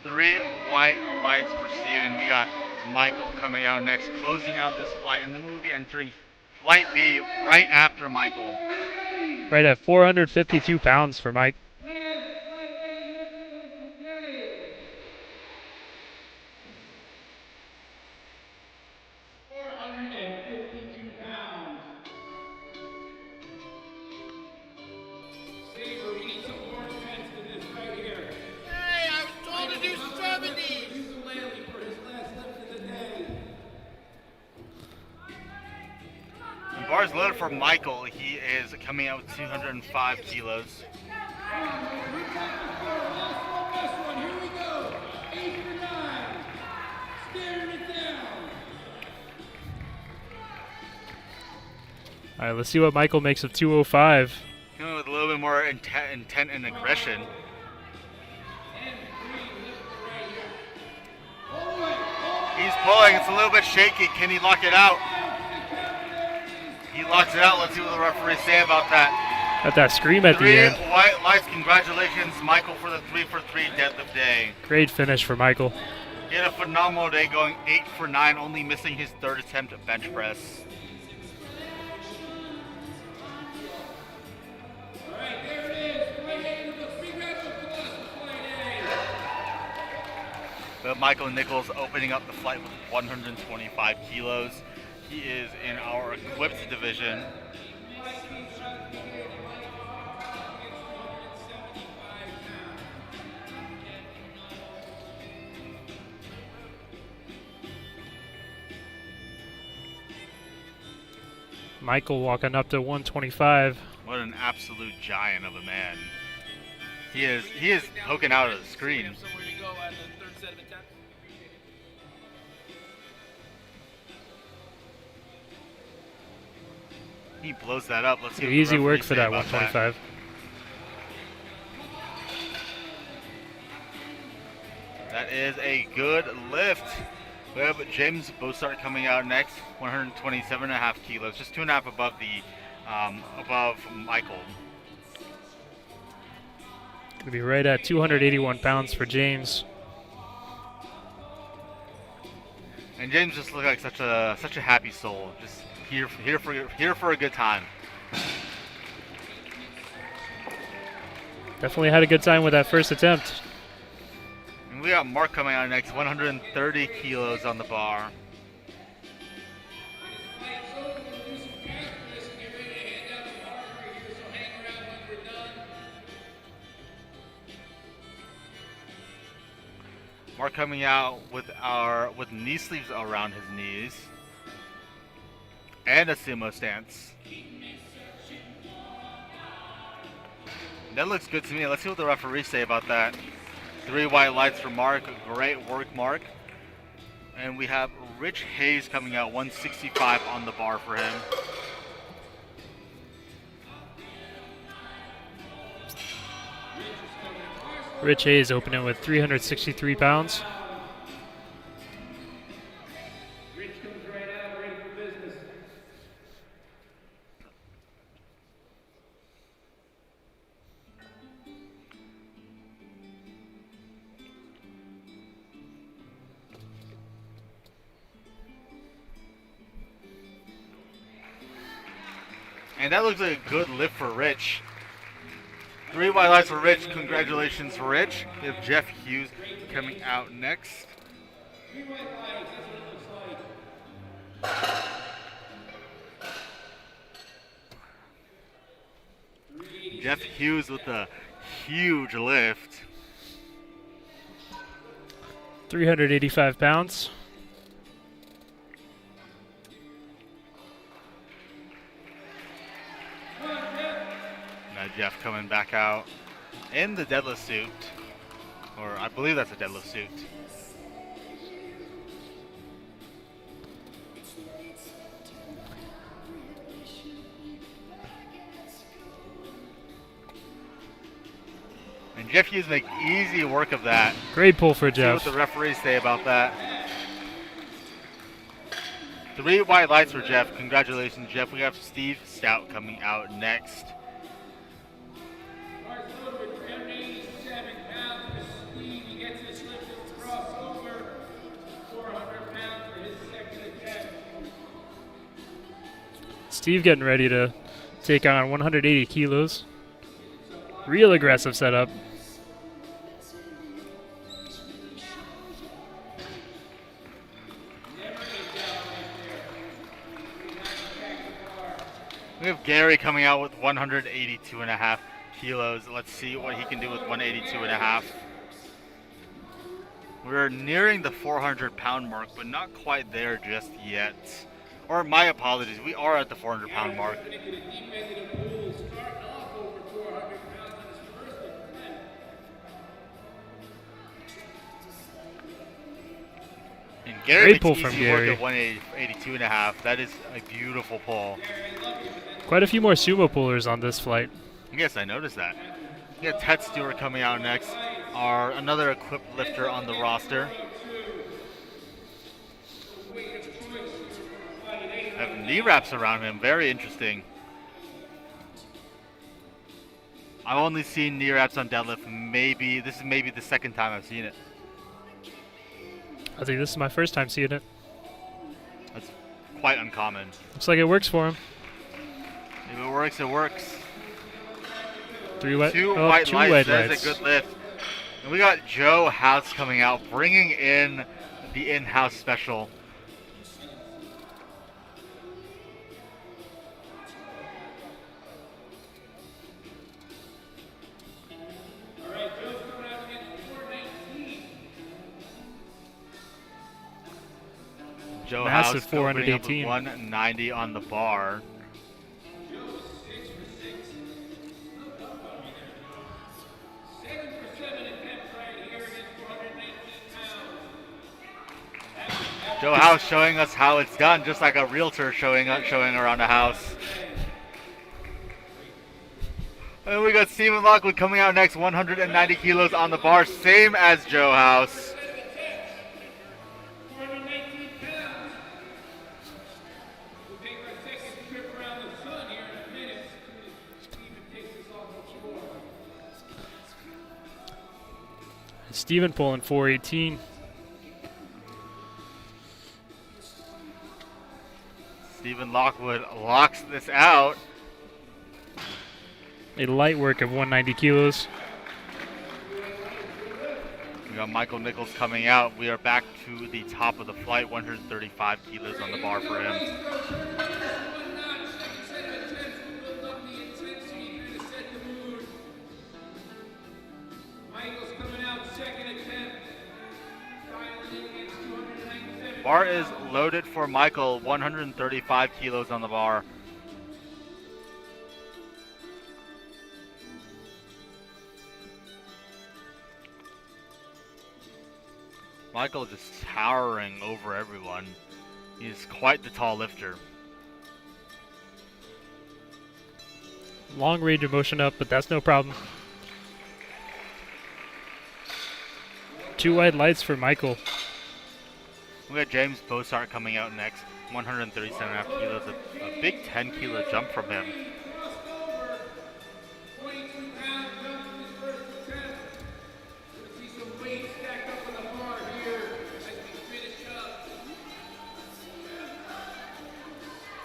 J: 3 white lights for Stephen. We got Michael coming out next, closing out this flight, and then we'll be entering flight B right after Michael.
N: Right at 452 pounds for Mike.
G: 452 pounds. Saber, we need some more strength to this right here.
C: Hey, I was told to do 70s.
G: Ukulele for his last lift of the day.
J: The bar's loaded for Michael. He is coming out with 205 kilos.
G: Last one, here we go. 8 for 9. Staring it down.
N: All right, let's see what Michael makes of 205.
J: Coming with a little bit more intent and aggression. He's pulling. It's a little bit shaky. Can he lock it out? He locks it out. Let's see what the referees say about that.
N: Got that scream at the end.
J: 3 white lights. Congratulations, Michael, for the 3-for-3 deadlift day.
N: Great finish for Michael.
J: He had a phenomenal day, going 8 for 9, only missing his 3rd attempt at bench press. But Michael Nichols opening up the flight with 125 kilos. He is in our equipped division.
N: Michael walking up to 125.
J: What an absolute giant of a man. He is poking out of the screen. He blows that up. Let's see.
N: Easy work for that 125.
J: That is a good lift. We have James Bossart coming out next, 127.5 kilos, just 2.5 above above Michael.
N: Gonna be right at 281 pounds for James.
J: And James just looked like such a happy soul, just here for a good time.
N: Definitely had a good time with that first attempt.
J: And we got Mark coming out next, 130 kilos on the bar. Mark coming out with knee sleeves around his knees and a sumo stance. That looks good to me. Let's see what the referees say about that. 3 white lights for Mark. Great work, Mark. And we have Rich Hayes coming out, 165 on the bar for him.
N: Rich Hayes opening with 363 pounds.
G: Rich comes right out, ready for business.
J: And that looks like a good lift for Rich. 3 white lights for Rich. Congratulations, Rich. We have Jeff Hughes coming out next.
G: 3 white lights, that's what it looks like.
J: Jeff Hughes with a huge lift.
N: 385 pounds.
J: Now Jeff coming back out in the deadlift suit. Or I believe that's a deadlift suit. And Jeff Hughes make easy work of that.
N: Great pull for
J: See
N: Jeff.
J: what the referees say about that. 3 white lights for Jeff. Congratulations, Jeff. We have Steve Stout coming out next.
G: Starts over at 387 pounds for Steve. He gets his lift to cross over. 400 pounds for his second attempt.
N: Steve getting ready to take on 180 kilos. Real aggressive setup.
J: We have Gary coming out with 182.5 kilos. Let's see what he can do with 182.5. We're nearing the 400-pound mark, but not quite there just yet. Or my apologies, we are at the 400-pound mark. And Gary
N: Great pull
J: makes
N: from
J: easy work
N: Gary.
J: at 182.5. That is a beautiful pull.
N: Quite a few more sumo pullers on this flight.
J: Yes, I noticed that. We got Ted Stewart coming out next, another equipped lifter on the roster. Have knee wraps around him, very interesting. I've only seen knee wraps on deadlift. This is maybe the second time I've seen it.
N: I think this is my first time seeing it.
J: That's quite uncommon.
N: Looks like it works for him.
J: If it works, it works.
N: Two white
J: White
N: lights.
J: That is a good lift. And we got Joe House coming out, bringing in the in-house special. Joe
N: Massive
J: House opening up with
N: 418.
J: 190 on the bar. Joe House showing us how it's done, just like a realtor showing around a house. And we got Stephen Lockwood coming out next, 190 kilos on the bar, same as Joe House.
N: Steven pulling 418.
J: Stephen Lockwood locks this out.
N: A light work of 190 kilos.
J: We got Michael Nichols coming out. We are back to the top of the flight, 135 kilos on the bar for him. Bar is loaded for Michael, 135 kilos on the bar. Michael just towering over everyone. He's quite the tall lifter.
N: Long range of motion up, but that's no problem. 2 white lights for Michael.
J: We got James Bossart coming out next. 137.5 kilos. A big 10-kilo jump from him.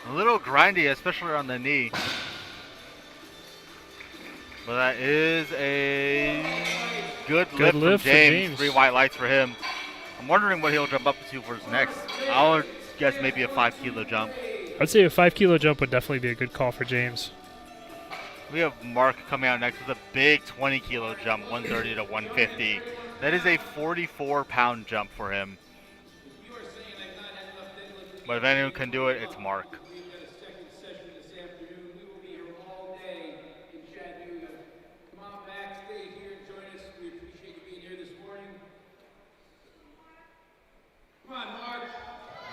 J: A little grindy, especially on the knee. But that is a good lift from James. 3 white lights for him. I'm wondering what he'll jump up to for his next. I would guess maybe a 5-kilo jump.
N: I'd say a 5-kilo jump would definitely be a good call for James.
J: We have Mark coming out next with a big 20-kilo jump, 130 to 150. That is a 44-pound jump for him. But if anyone can do it, it's Mark.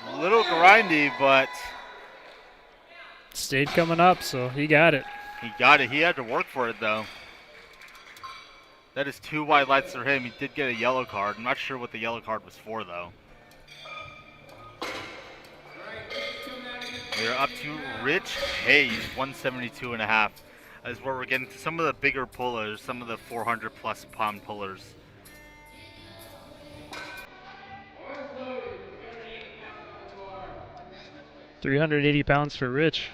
J: A little grindy, but
N: stayed coming up, so he got it.
J: He got it. He had to work for it, though. That is 2 white lights for him. He did get a yellow card. I'm not sure what the yellow card was for, though. We're up to Rich Hayes, 172.5. As where we're getting to some of the bigger pullers, some of the 400-plus pound pullers.
N: £380 for Rich.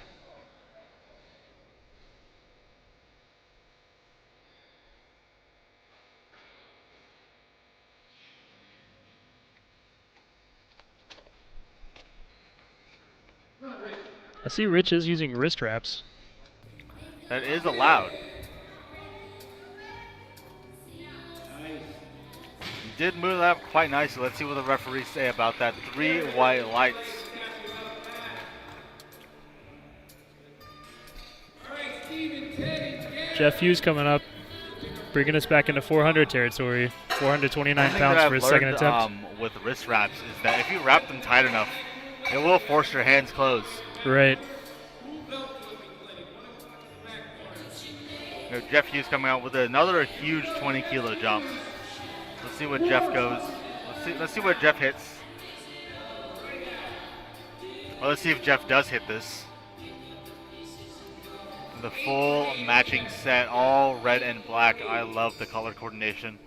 N: I see Rich is using wrist wraps.
J: That is allowed. He did move that up quite nicely. Let's see what the referees say about that. 3 white lights.
N: Jeff Hughes coming up, bringing us back into 400 territory. 429 pounds for his second attempt.
J: With wrist wraps is that if you wrap them tight enough, it will force your hands closed.
N: Right.
J: Jeff Hughes coming out with another huge 20-kilo jump. Let's see what Jeff goes. Let's see what Jeff hits. Well, let's see if Jeff does hit this. The full matching set, all red and black. I love the color coordination.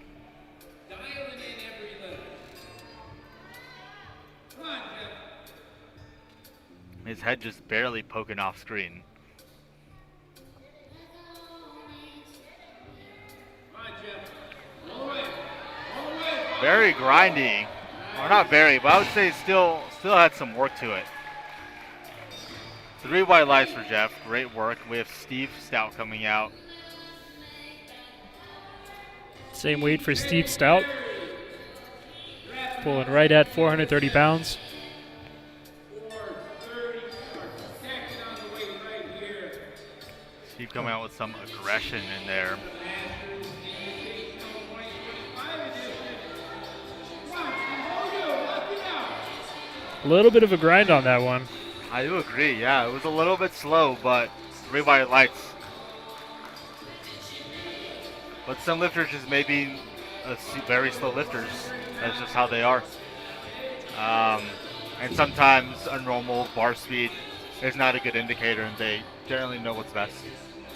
J: His head just barely poking off screen. Very grindy. Or not very, but I would say still had some work to it. 3 white lights for Jeff. Great work. We have Steve Stout coming out.
N: Same weight for Steve Stout. Pulling right at 430 pounds.
J: Steve coming out with some aggression in there.
N: A little bit of a grind on that one.
J: I do agree, yeah. It was a little bit slow, but 3 white lights. But some lifters just may be very slow lifters. That's just how they are. And sometimes a normal bar speed is not a good indicator, and they generally know what's best.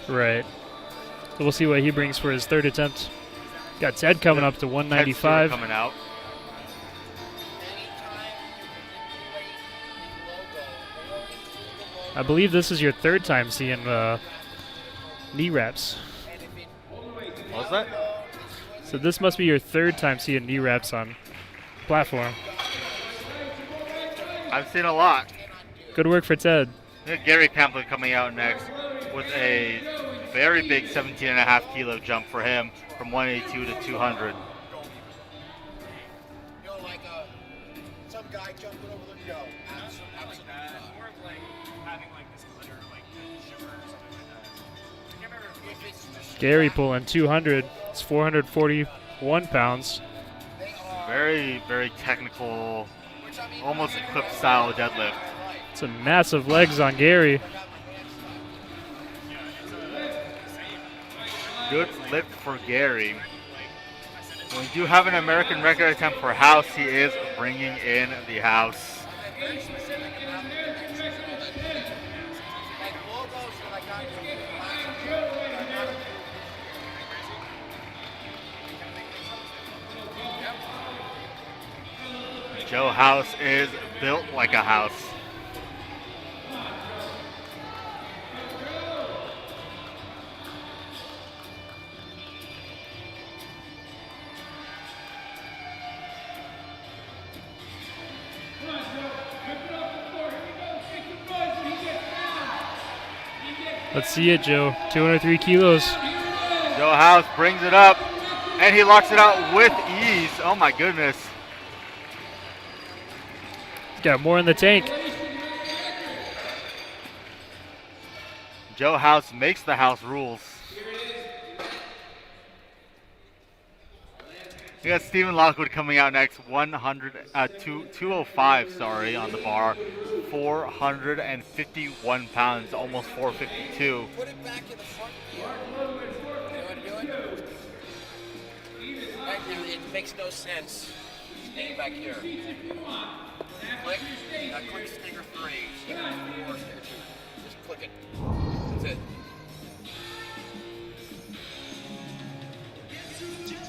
N: Right. So we'll see what he brings for his third attempt. Got Ted coming up to 195.
J: Coming out.
N: I believe this is your third time seeing knee wraps.
J: What was that?
N: So this must be your third time seeing knee wraps on platform.
J: I've seen a lot.
N: Good work for Ted.
J: We have Gary Pamplin coming out next with a very big 17.5 kilo jump for him from 182 to 200.
L: Some guy jumping over the go.
N: Gary pulling 200. It's 441 pounds.
J: Very, very technical, almost equipped style deadlift.
N: Some massive legs on Gary.
J: Good lift for Gary. We do have an American record attempt for house. He is bringing in the house.
C: Very specific about the dimensions and all that. Like logos that I got from last year, but not approved this year.
J: Joe House is built like a house.
N: Let's see it, Joe. 203 kilos.
J: Joe House brings it up, and he locks it out with ease. Oh my goodness.
N: He's got more in the tank.
J: Joe House makes the house rules. We got Stephen Lockwood coming out next, 205, sorry, on the bar. 451 pounds, almost 452.
C: Put it back in the front gear. You know how to do it? Right now, it makes no sense. Stay back here. Click. Now click sticker 3. Sticker 4, sticker 2. Just click it. That's it.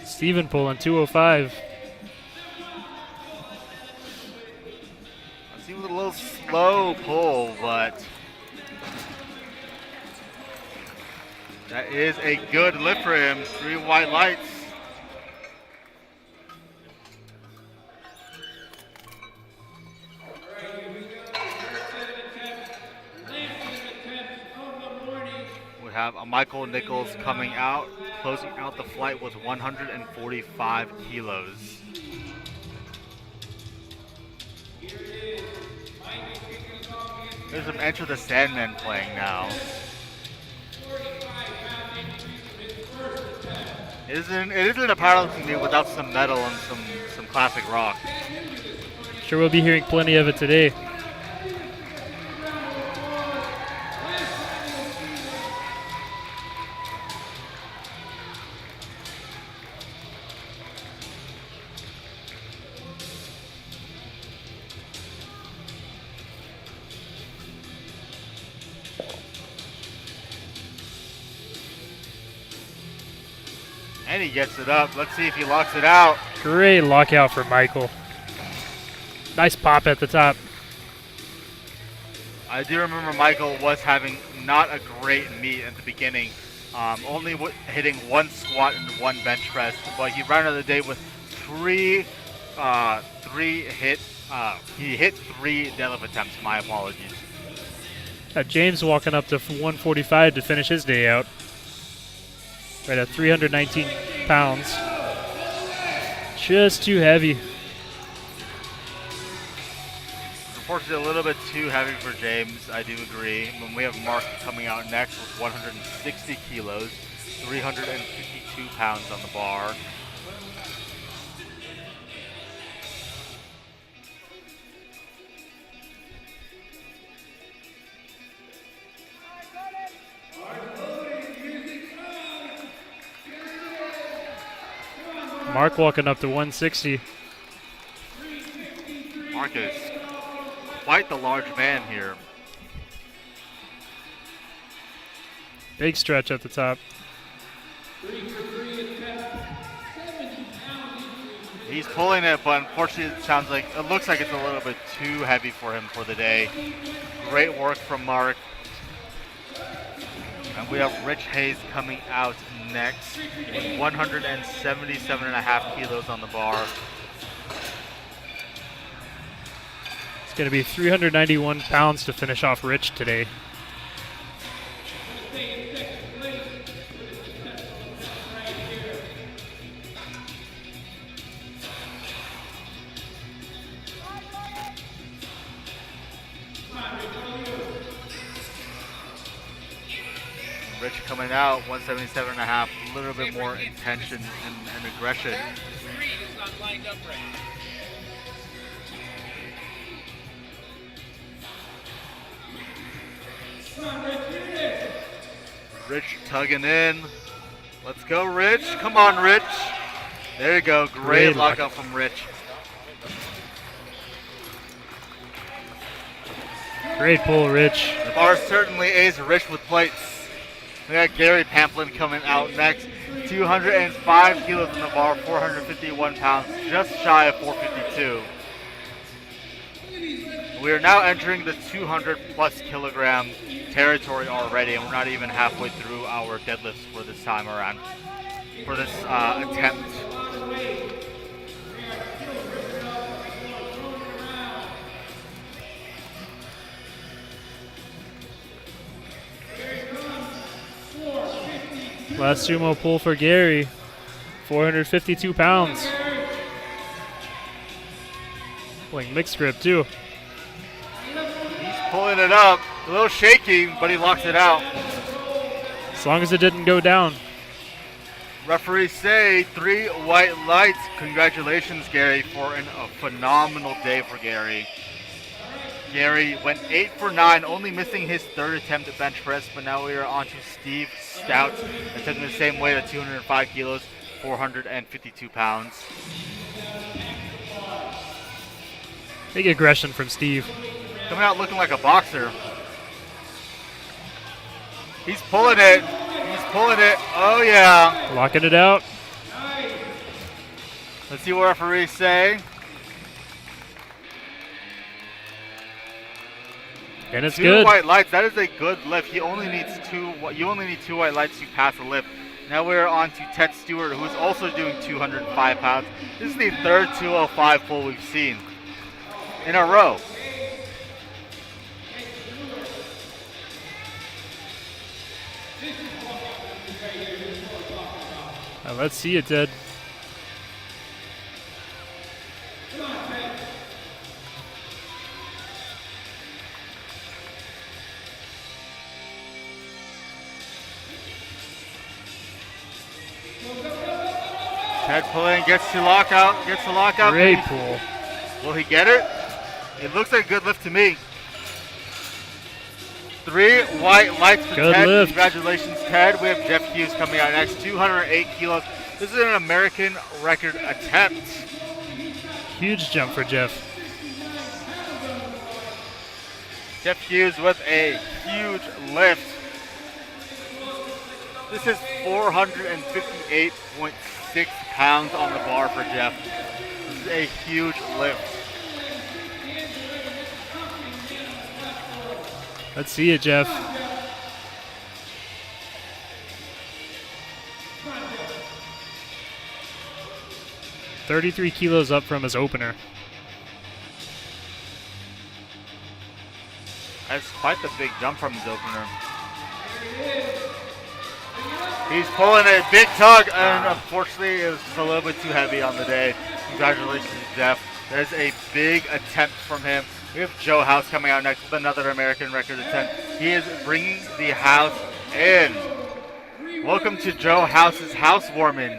N: Steven pulling 205.
J: It seems a little slow pull, but that is a good lift for him. 3 white lights. We have a Michael Nichols coming out, closing out the flight with 145 kilos. There's some Enter the Sandman playing now. It isn't a powerlifting meet without some metal and some classic rock.
N: Sure, we'll be hearing plenty of it today.
J: And he gets it up. Let's see if he locks it out.
N: Great lockout for Michael. Nice pop at the top.
J: I do remember Michael was having not a great meet at the beginning. Only hitting 1 squat and 1 bench press, but he rounded the day with he hit 3 deadlift attempts. My apologies.
N: James walking up to 145 to finish his day out. Right at 319 pounds. Just too heavy.
J: Unfortunately, a little bit too heavy for James. I do agree. When we have Mark coming out next with 160 kilos, 352 pounds on the bar.
N: Mark walking up to 160.
J: Mark is quite the large man here.
N: Big stretch at the top.
J: He's pulling it, but unfortunately it looks like it's a little bit too heavy for him for the day. Great work from Mark. And we have Rich Hayes coming out next with 177.5 kilos on the bar.
N: It's going to be 391 pounds to finish off Rich today.
J: Rich coming out, 177.5, a little bit more intention and aggression. Rich tugging in. Let's go, Rich. Come on, Rich. There you go. Great lockout from Rich.
N: Great pull, Rich.
J: The bar certainly is rich with plates. We got Gary Pamplin coming out next. 205 kilos in the bar, 451 pounds, just shy of 452. We are now entering the 200 plus kilogram territory already, and we're not even halfway through our deadlifts for this time around, for this attempt.
N: Last sumo pull for Gary, 452 pounds. Pulling mixed grip too.
J: He's pulling it up, a little shaky, but he locks it out.
N: As long as it didn't go down.
J: Referees say 3 white lights. Congratulations, Gary, for a phenomenal day for Gary. Gary went 8 for 9, only missing his 3rd attempt at bench press, but now we are on to Steve Stout, attempting the same weight at 205 kilos, 452 pounds.
N: Big aggression from Steve.
J: Coming out looking like a boxer. He's pulling it. He's pulling it. Oh, yeah.
N: Locking it out.
J: Let's see what referees say.
N: And it's
J: 2
N: good.
J: white lights. That is a good lift. You only need 2 white lights to pass a lift. Now we're on to Ted Stewart, who is also doing 205 pounds. This is the 3rd 205 pull we've seen in a row.
N: Let's see it, Ted.
J: Ted pulling, gets the lockout,
N: Great pull.
J: Will he get it? It looks like a good lift to me. 3 white lights for
N: Good
J: Ted.
N: lift.
J: Congratulations, Ted. We have Jeff Hughes coming out next, 208 kilos. This is an American record attempt.
N: Huge jump for Jeff.
J: Jeff Hughes with a huge lift. This is 458.6 pounds on the bar for Jeff. This is a huge lift.
N: Let's see it, Jeff. $33 kilos up from his opener.
J: That's quite the big jump from his opener. He's pulling a big tug, and unfortunately it was just a little bit too heavy on the day. Congratulations, Jeff. There's a big attempt from him. We have Joe House coming out next with another American record attempt. He is bringing the house in. Welcome to Joe House's housewarming.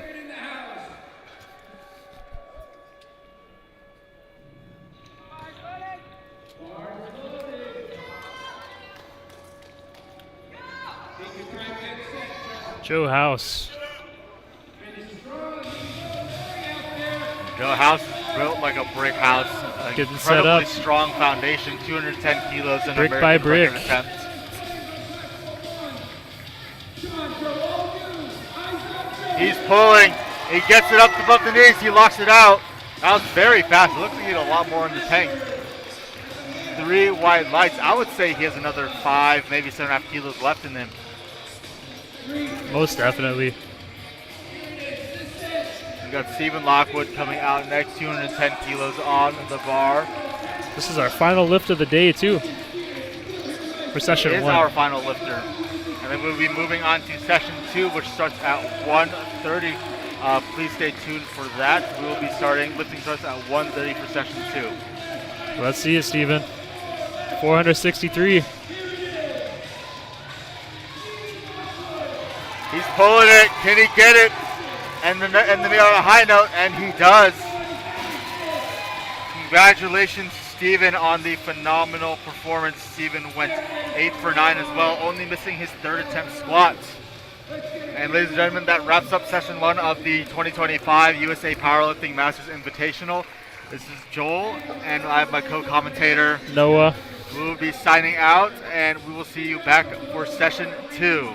N: Joe House.
J: Joe House is built like a brick house.
N: Getting set up.
J: Incredibly strong foundation, 210 kilos in
N: Brick
J: American
N: by brick.
J: record attempt. He's pulling. He gets it up above the knees. He locks it out. That was very fast. It looks like he had a lot more in the tank. 3 white lights. I would say he has another 5, maybe 7.5 kilos left in him.
N: Most definitely.
J: We got Stephen Lockwood coming out next, 210 kilos on the bar.
N: This is our final lift of the day, too. For session
J: It is
N: 1.
J: our final lifter. And then we'll be moving on to session 2, which starts at 1:30. Please stay tuned for that. We will be starting, lifting starts at 1:30 for session 2.
N: Let's see it, Steven. 463.
J: He's pulling it. Can he get it? And then on a high note, and he does. Congratulations, Steven, on the phenomenal performance. Steven went 8 for 9 as well, only missing his 3rd attempt squat. And ladies and gentlemen, that wraps up session 1 of the 2025 USA Powerlifting Masters Invitational. This is Joel, and I have my co-commentator,
N: Noah.
J: We will be signing out, and we will see you back for session 2.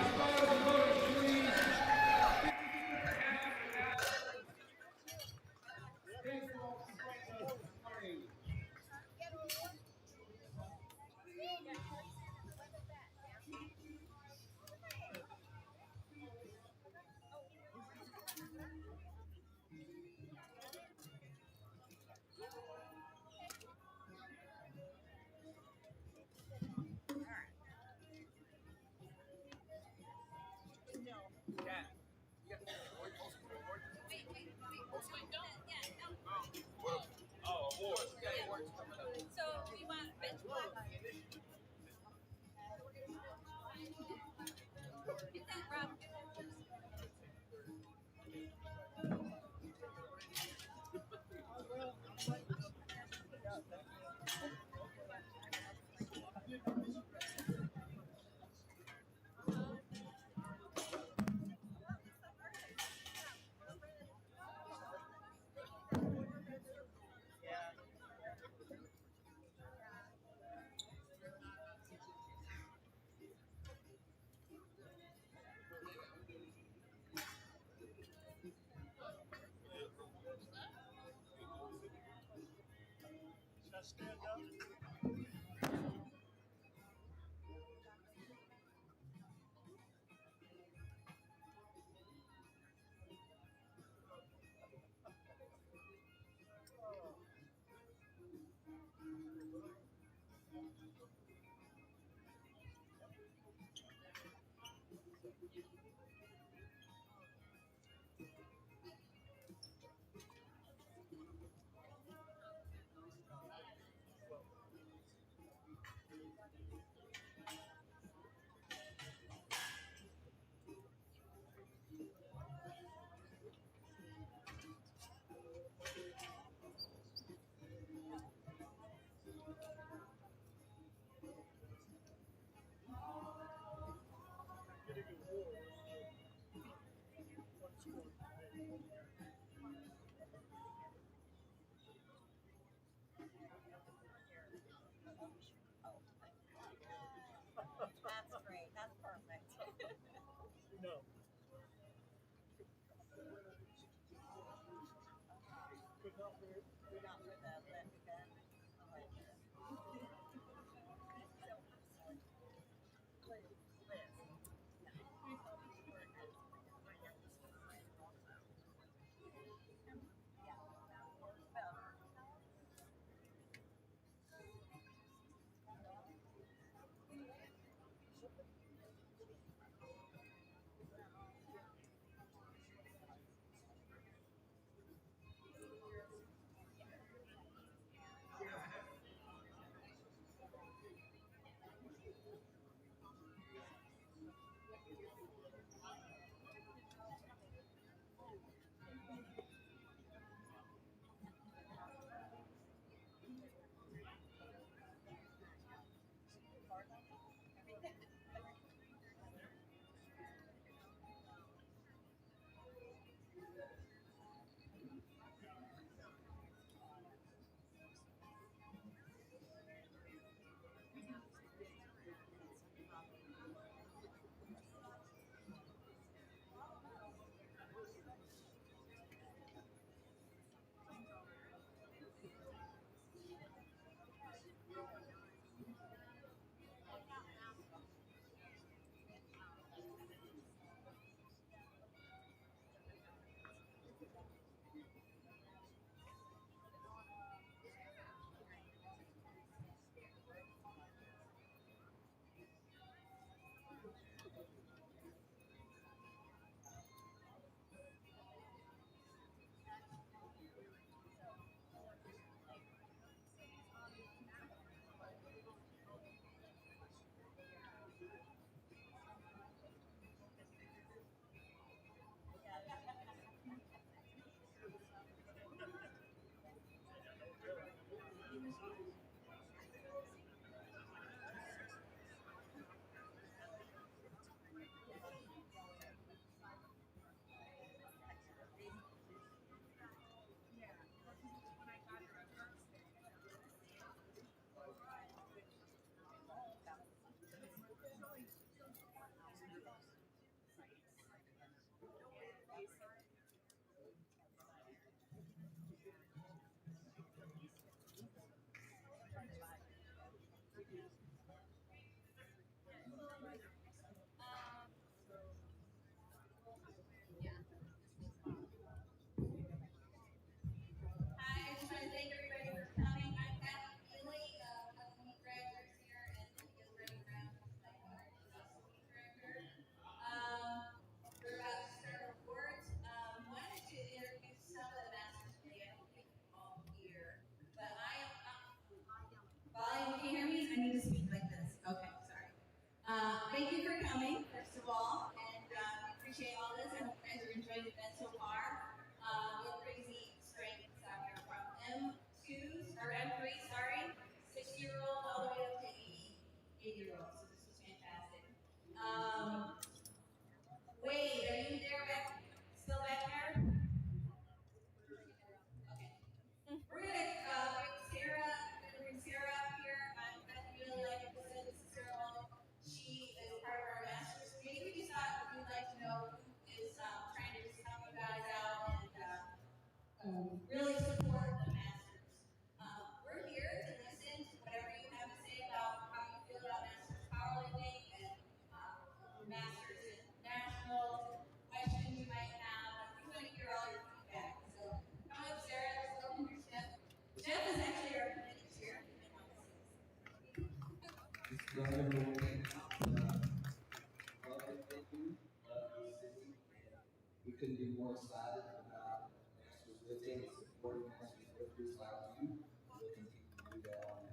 O: couldn't be more excited about extra lifting and supporting extra lifters like you. We'll continue to do that on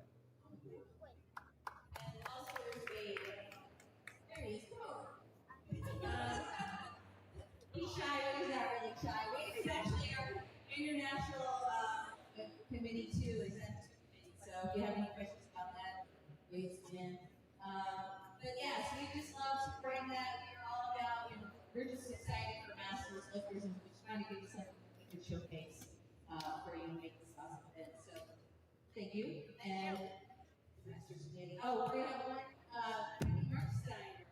O: the board.
F: And also there's a, there he is, come over. He's shy, he's not really shy. Wade is actually our international committee too, executive committee. So if you have any questions about that, Wade's in. But yeah, so we just love supporting that. We're all about, we're just excited for masters, lifters, and just trying to give you something that we can showcase for you to make this awesome event. So thank you. And Masters Committee. Oh, we're gonna have one, Kathy Marksteiner.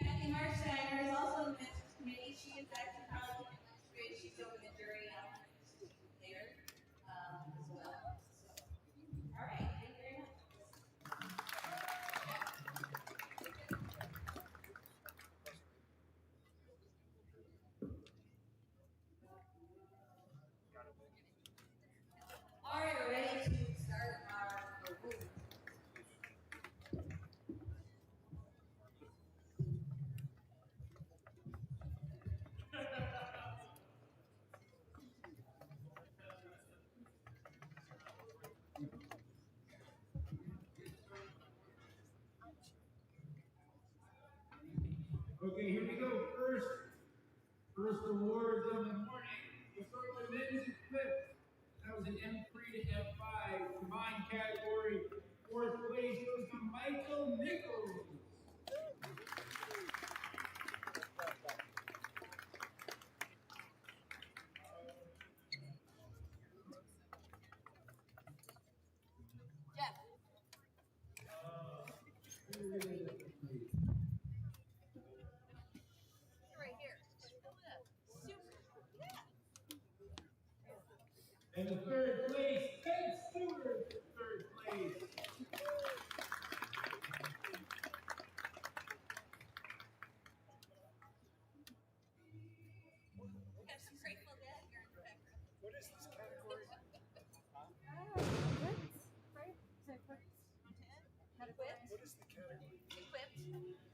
F: Kathy Marksteiner is also on the Masters Committee. She is actually probably next grade. She's over the jury later as well. So, all right, thank you very much. All right, we're ready to start our movement.
E: Okay, here we go. First awards of the morning. We'll start with men's equipped. That was an M3 to M5 combined category. Fourth place goes to Michael Nichols.
F: Jeff. Right here. Super. Yeah.
E: And the third place, Ted Stewart, third place.
F: We have some Grateful Dead here in the background.
E: What is this category?
F: Right? Is it equipped? Equipped?
E: What is the category?
F: Equipped.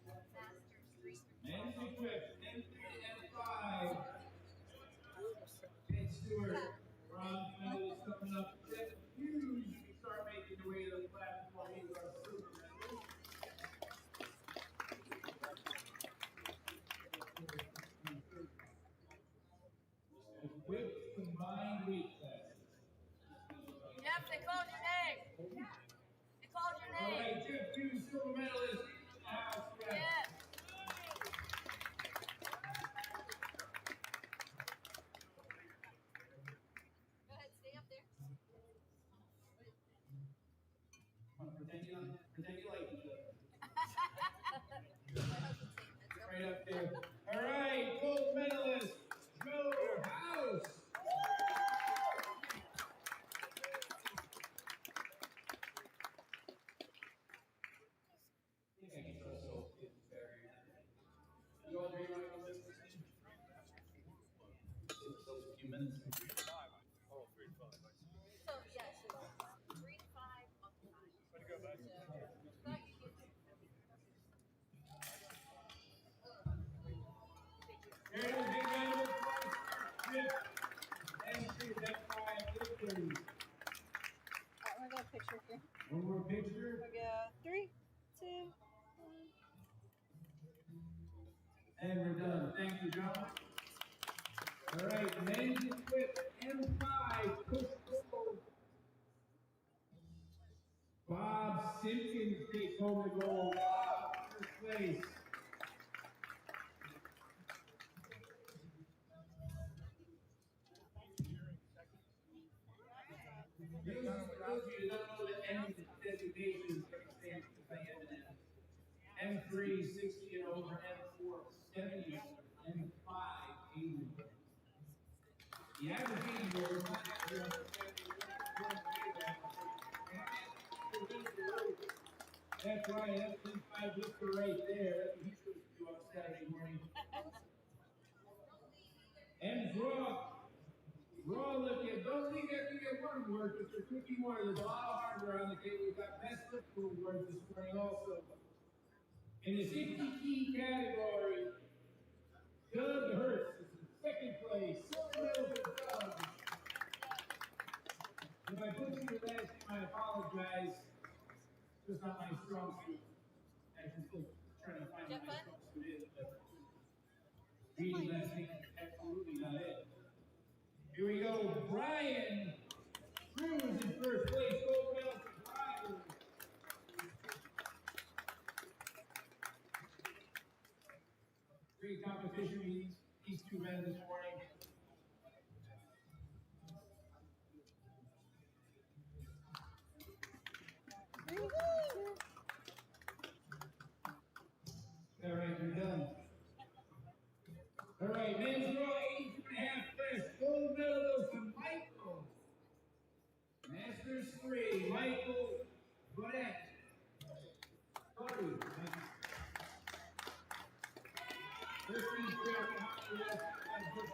F: Masters 3.
E: Men's equipped, M3 to M5. Ted Stewart, bronze medalist coming up. Jeff Hughes, you can start making your way to the platform. He's our silver medalist. Equipped combined weight class.
F: Jeff, they called your name. They called your
E: All
F: name.
E: right, Jeff Hughes, silver medalist in the house.
F: Yes. Go ahead, stay up there.
E: Pretend you like each other. Right up there. All right, gold medalist, Joe House. I think I can trust those kids very. You all agree on this? Those few minutes.
G: Oh, 3 to 5.
F: So, yeah, so 3 to 5 on the time.
G: Way to go, bud.
E: Here's a big round of applause. And to that 5 victories.
H: I got a picture here.
E: One more picture.
H: We go 3, 2, 1.
E: And we're done. Thank you, gentlemen. All right, men's equipped M5 push pull. Bob Simpkins takes home the gold. Bob, first place. For those of you who don't know the M designations, stands for M&M. M3, 60 and over, M4, 70 and over, M5, 80 and over. The average age is over, not actually under 70. That's right, that's the 5 lifter right there. That's what he's supposed to do on Saturday morning. And raw lifting. Don't think that we get one award, because there could be more. There's a lot of hardware on the table. We've got best lifter awards this morning also. In the 60 key category, Doug Hurst is in It's not my strong suit. Actually, still trying to find what my strong suit is, but reading that thing is absolutely not it. Here we go, Brian Cruz in first place, gold medal for Brian. Great competition, these two men this morning. All right, you're done. All right, men's row, 82.5 class, gold medal goes to Michael. Masters 3, Michael Bonnet. Cody. This is where we have to this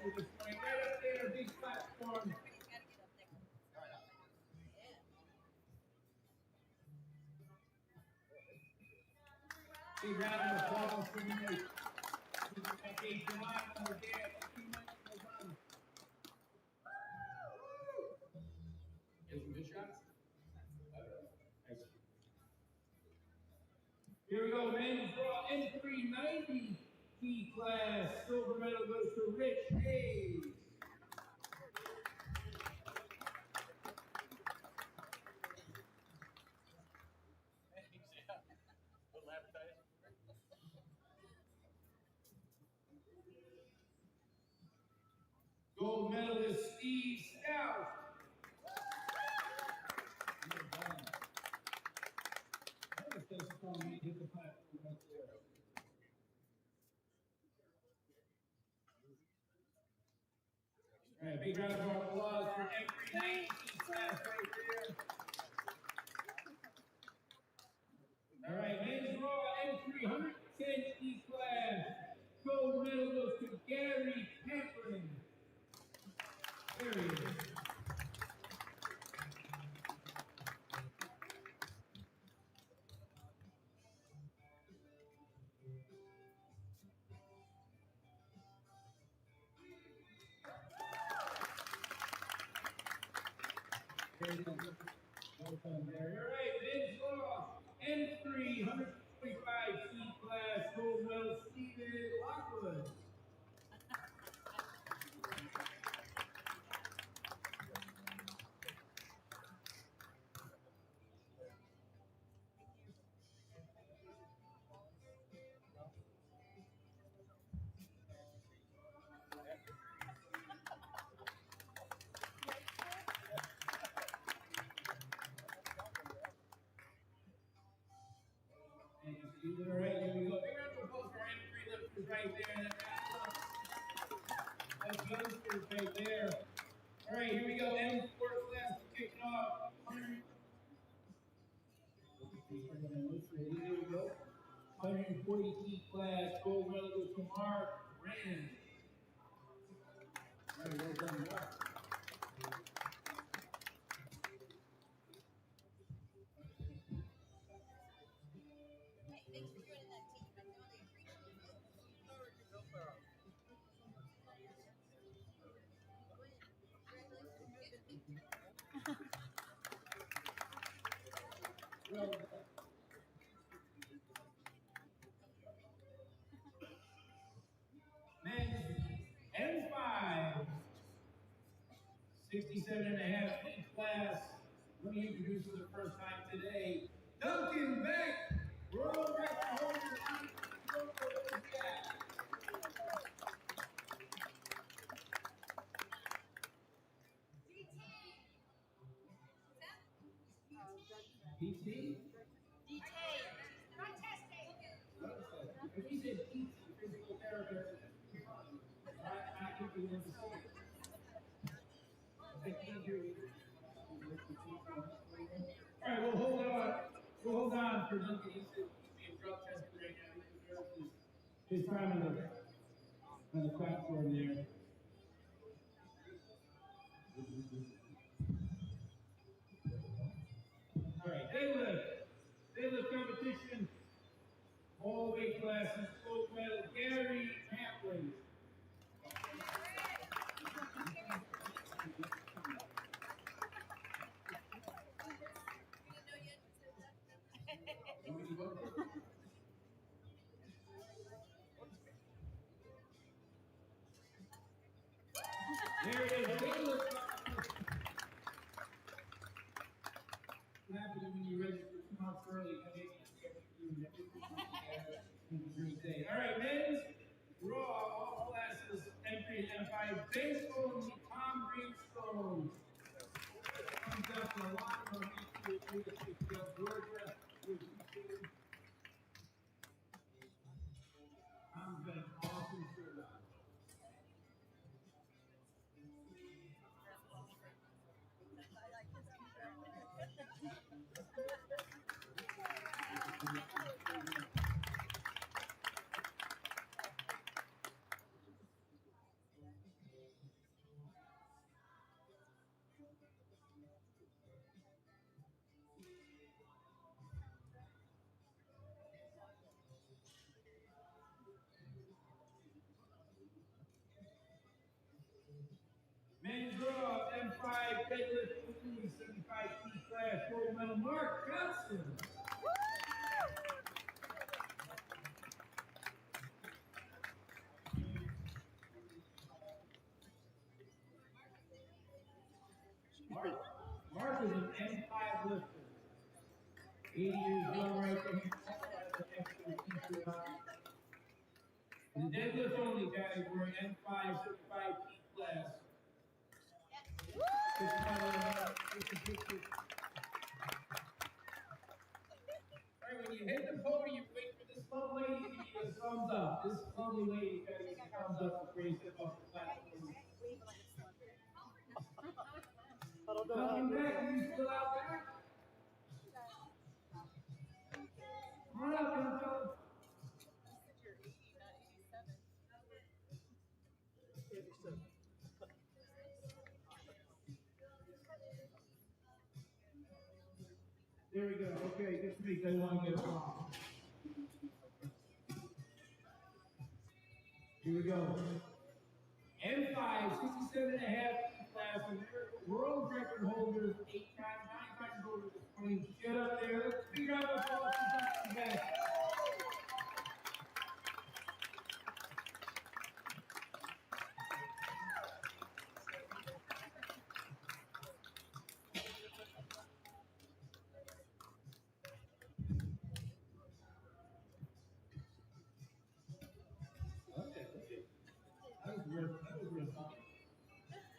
E: morning. Right up there, big platform. Big round of applause for you. Okay, July over there. Get some good shots. Here we go, men's raw N390 T class. Silver medal goes to Rich Hayes.
B: Little advertising.
E: Gold medalist Steve Scout. Hit the platform right there. All right, big round of applause for N390 T class right there. All right, men's raw N310 T class. Gold medal goes to Gary Pamplin. There he is. All right, men's raw N3 145 T class. Gold medal Stephen Lockwood. Thank you, Stephen. All right, here we go. Big round of applause for our N3 lifters right there. That's youngsters right there. All right, here we go. M4 class kicking off. Here we go. 140 T class. Gold medal goes to Mark Rand. All right, well done, Mark.
D: Thanks for joining that team. I know they appreciate it.
E: Well done. Men's M5. 67.5 T class. Let me introduce for the first time today, Duncan Beck, world record holder. PT? If he said PT, physical therapist, I could be in the same. I can't hear you. All right, we'll hold on. We'll hold on for Duncan. He's being drug tested right now. He deserves his time on the platform there. All right, deadlift competition, all weight classes, gold medal, Gary Pamplin. There it is. Deadlift. What happens when you register 2 months early? All right, men's raw, all classes, entry and by base only, palm greenstones. Comes up to a lot of Georgia. I'm been awesome shirt on. Men's raw, M5, deadlift, 75 key class, gold medal, Mark Johnson. Mark is an M5 lifter. 80 years young, right there. In the deadlift only category, M5, 75 key class. Alright, when you hit the podium, wait for this lovely lady to give you a thumbs up. This lovely lady got to give you a thumbs up before you step off the platform.
H: I don't know.
E: Welcome back. Are you still out there? Come on up, young fellas.
D: You said you're 80, not 87.
H: 87.
E: There we go. Okay, just me. I want to get it wrong. Here we go. M5, 67 and a half class, and world record holders, 8 times, 9 times over the 20. Get up there. Let's figure out the ball back. Okay. That was real fun.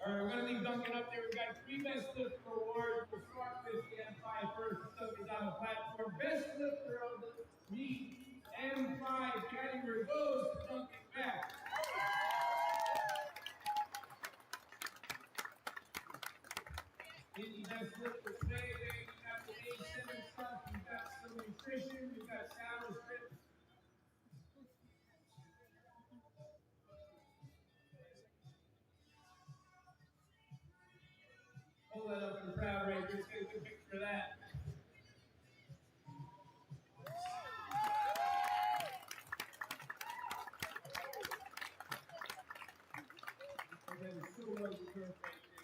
E: All right, we're going to leave Duncan up there. We've got 3 best lifter awards. We'll start with the M5 first. Duncan's on the platform. Best lifter of the M5 category goes to Duncan back. In the best lifter today, you got the A7 stuff, you got some nutrition, you got sour strips. Hold that up for the crowd right here. Let's get a good picture of that. And then still was the curve right there.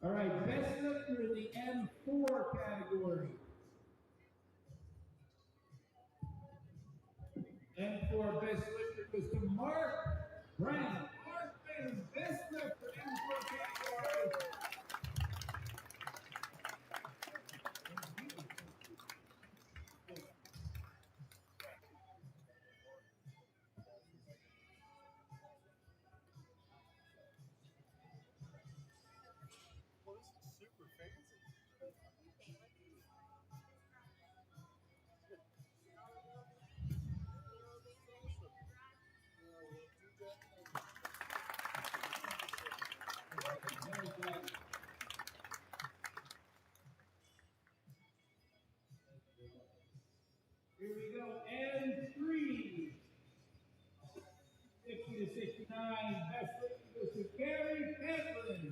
E: All right, best lifter in the M4 category. M4 best lifter goes to Mark Brown. Mark Brown, best lifter M4 category.
A: Well, this is super fancy.
E: Here we go, M3. 60 to 69, best lifter goes to Gary Pamplin.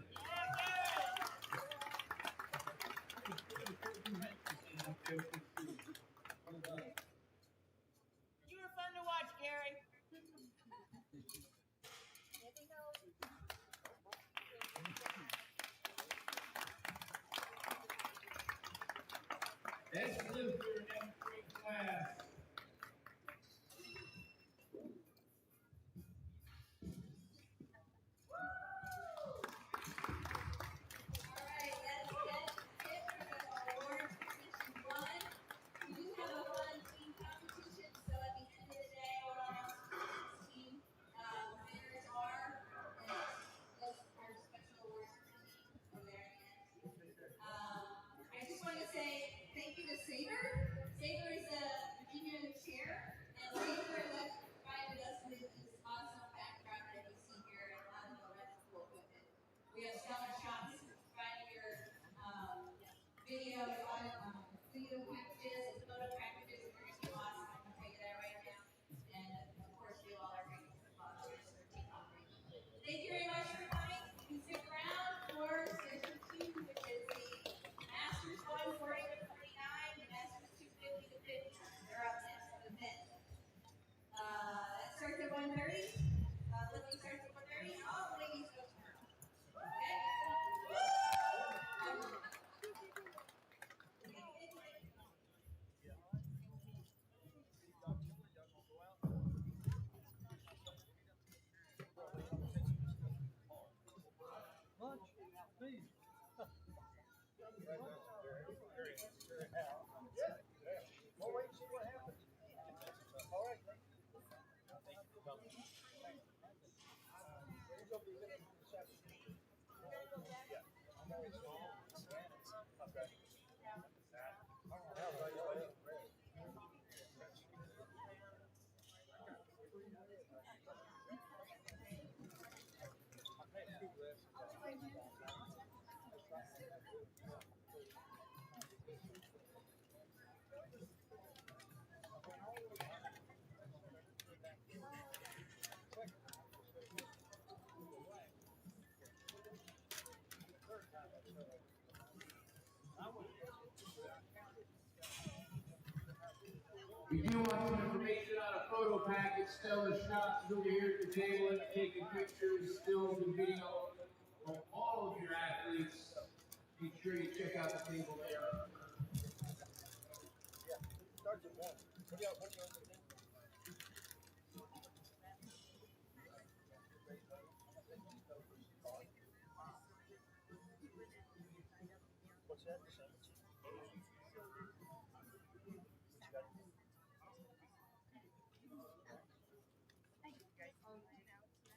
F: You were fun to watch, Gary.
G: Deadlifter in M3 class.
D: Alright, that's it for the awards for section 1. We do have a fun team competition, so at the end of the day, we'll announce the team winners are, and those are special awards for the team over there at the end. I just want to say thank you to Saber. Saber is the Virginia chair, and Saber is what provided us with this awesome backdrop that you see here and all the rental equipment. We have Stellar Shots providing your video packages and photo packages, and they're going to be awesome. I can tell you that right now. And of course, you all are grateful for volunteers for team operating. Thank you very much for coming. You can stick around for session 2, which is the Masters 140 to 49, and Masters 250 to 50. They're up next for the men. That starts at 1:30. Lifting starts at 1:30. All the ladies go tomorrow. Okay?
E: Lunch, please. We'll wait and see what happens. All right. Thank you for coming. We're going to be looking for this afternoon. Yeah. I'm always going. Okay.
G: We do want some information on a photo package. Stellar Shots is over here at the table and taking pictures, stills, and video of all of your athletes. Make sure you check out the table there.
E: Yeah, it starts at 1. What do you want to do? What's that?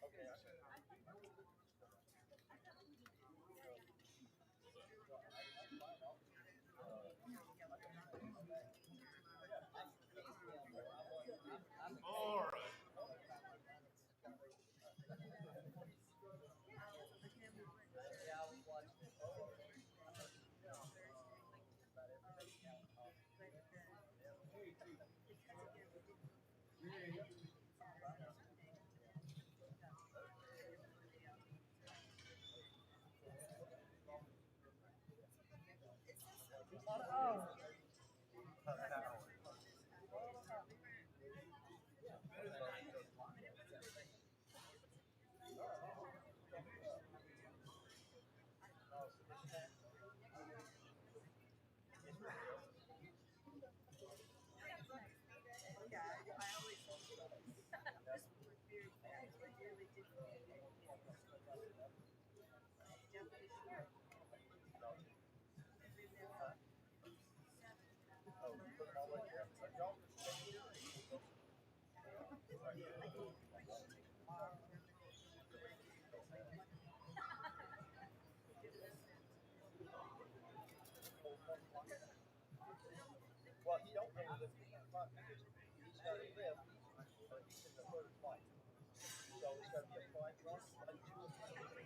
E: Okay.
G: All right.
H: Yeah, I always this was very fast. I really didn't
E: Well, he don't really live in that front because he's got to live, but he's in the third flight. So it's got to be a flight run, like 2 or 3.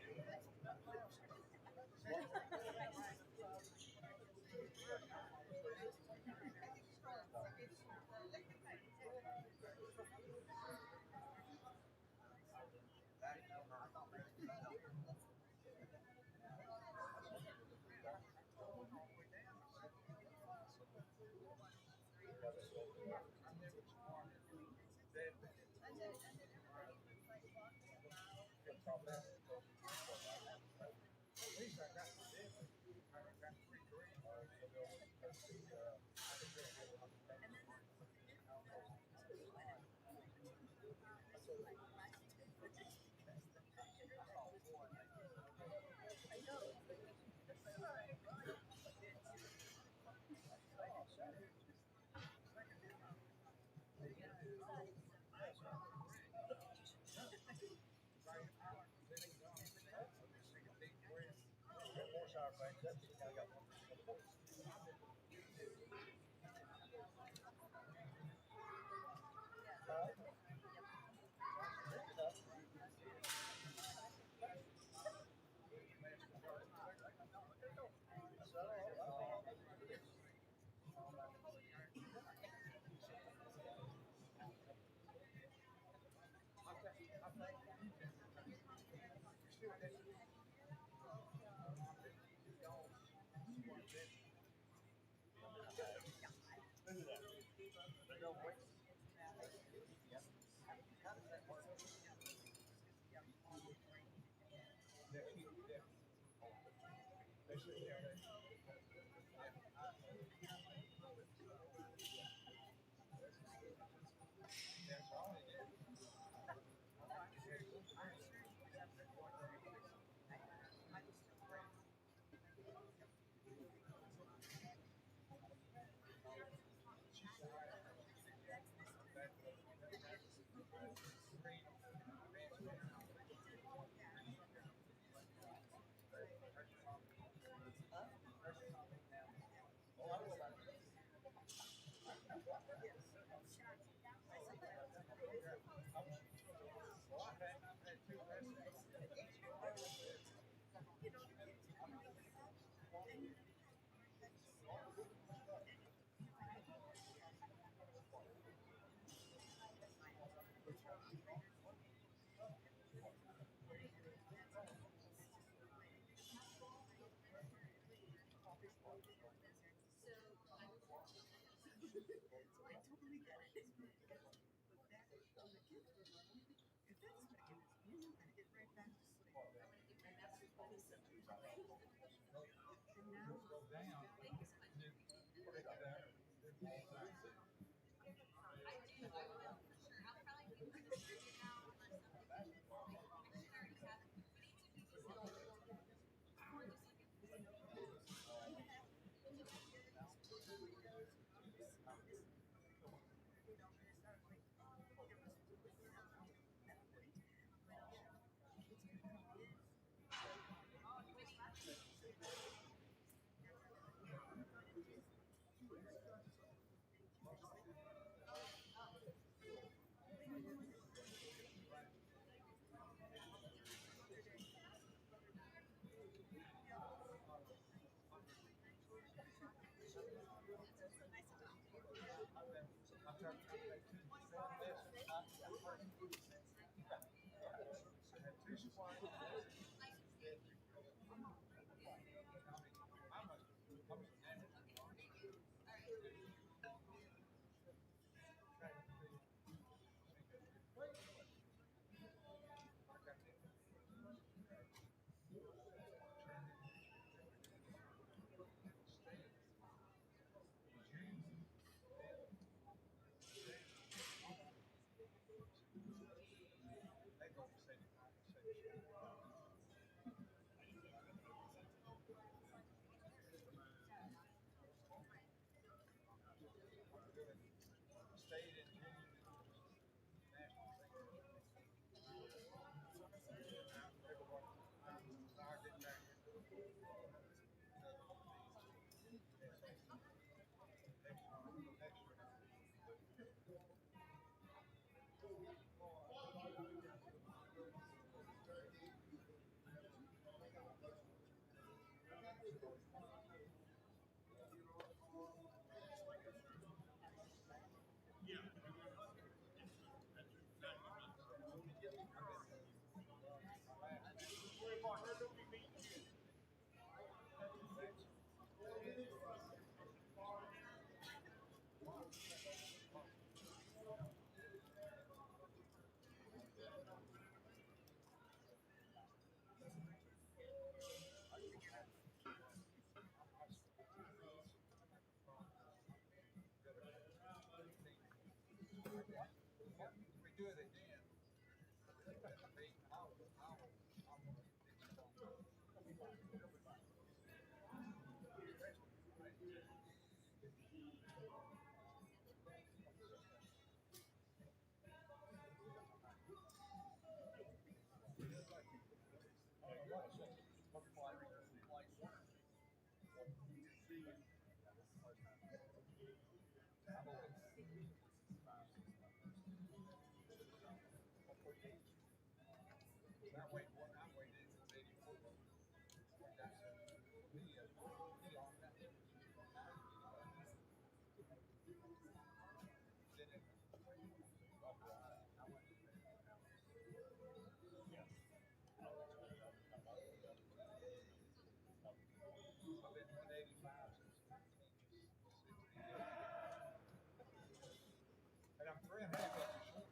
A: And I'm 3.5 inches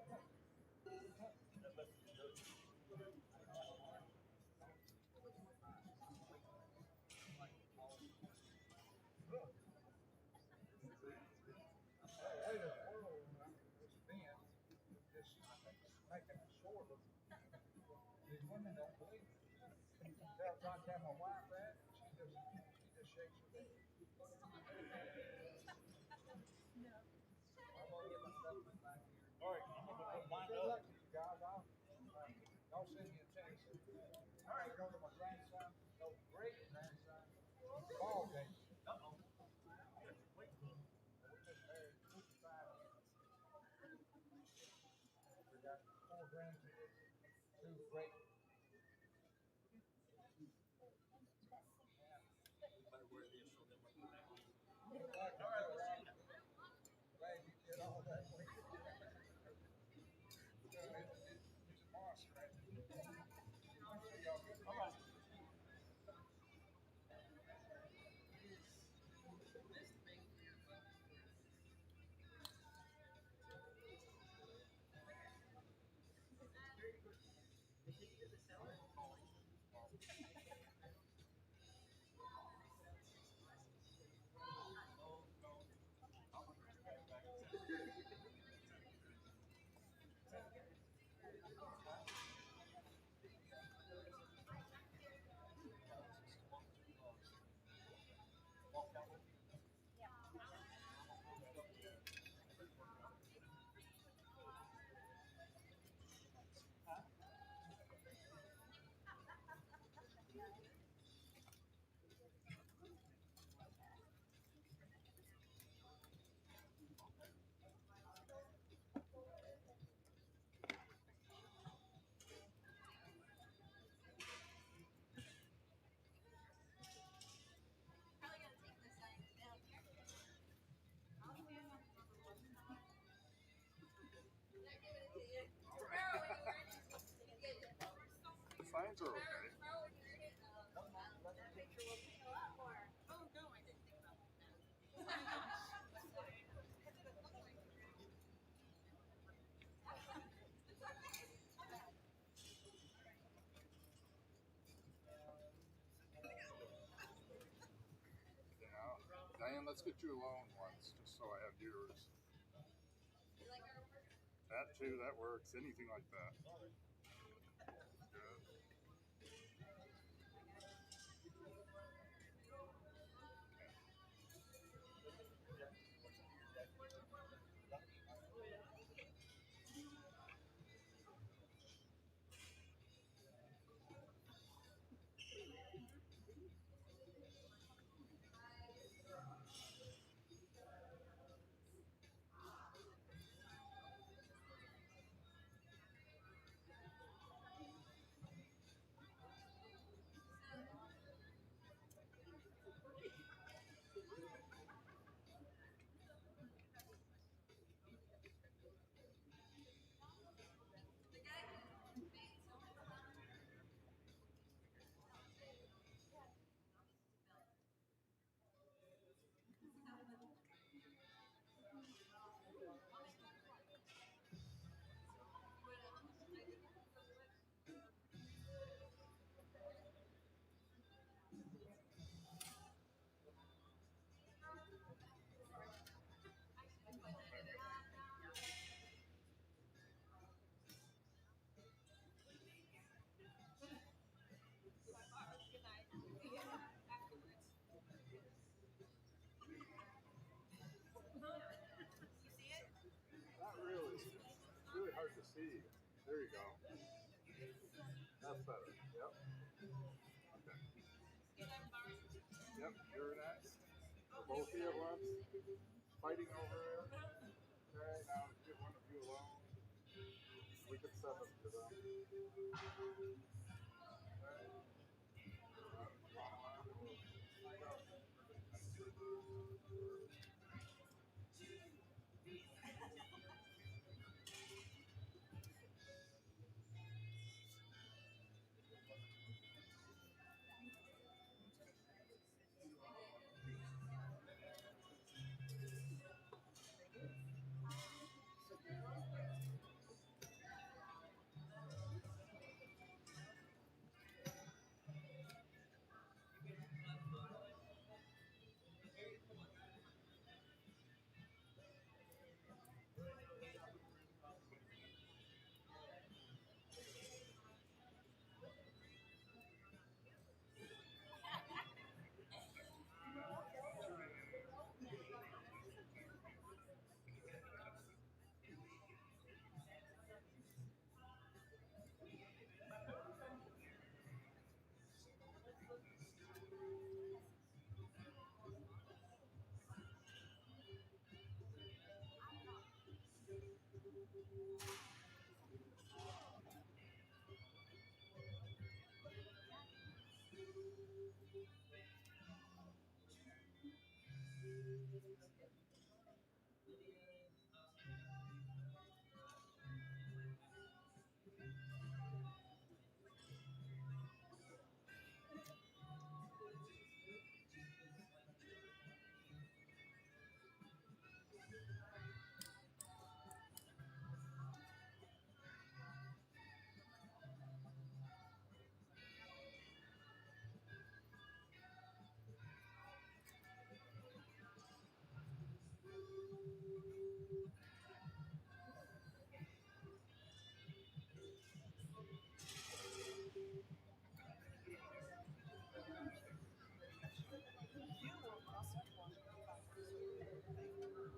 A: short. try to tell my wife that, and she just shakes her head. I'm gonna get my supplement back here.
E: All right, I'm gonna put mine
A: Good
E: up.
A: luck to you guys. I'll send you a text. All right, go to my grandson, no great grandson, ball game.
E: Uh-oh.
A: We've been married 55 years. We got 4 grandkids, 2 great.
E: Better wear this so that when we're back in.
A: All right, Rob. Glad you did all that. He's a monster, ain't he? All right.
D: Probably gonna take the signs down here. I'll stand on number 1. They're giving it to you. Tomorrow when you're ready, you get it.
A: The signs are okay.
D: Tomorrow when you're ready, that picture will mean a lot more. Oh no, I didn't think about
A: Yeah. Diane, let's get you alone once, just so I have yours.
D: You like our work?
A: That too, that works. Anything like that. Good.
D: The guy who made so much money. You see it?
A: Not really. It's really hard to see. There you go. That's better. Yep. Okay. Yep, you're next. Both of you at once. Fighting over there. Okay, now get one of you alone. We can send them to them. Okay.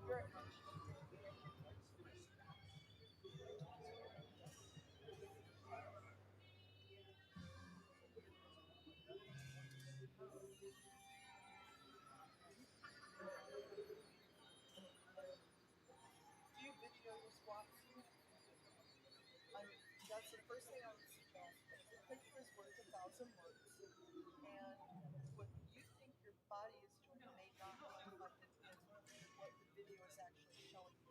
H: Very much. Do you video your squats? That's the first thing I would suggest. A picture is worth 1,000 words. And what you think your body is doing may not be reflected in what the video is actually showing you.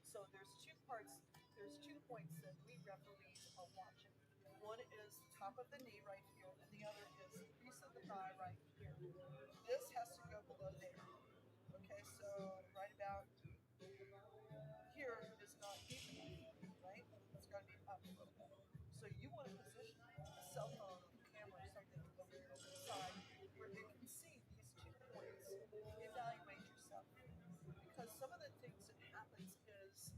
H: So there's two parts, there's 2 points that we referees are watching. One is the top of the knee right here, and the other is the crease of the thigh right here. This has to go below there. Okay, so right about here is not deep enough, right? It's got to be up a little bit. So you want to position a cell phone or camera or something over the side where you can see these 2 points. Evaluate yourself. Because some of the things that happens is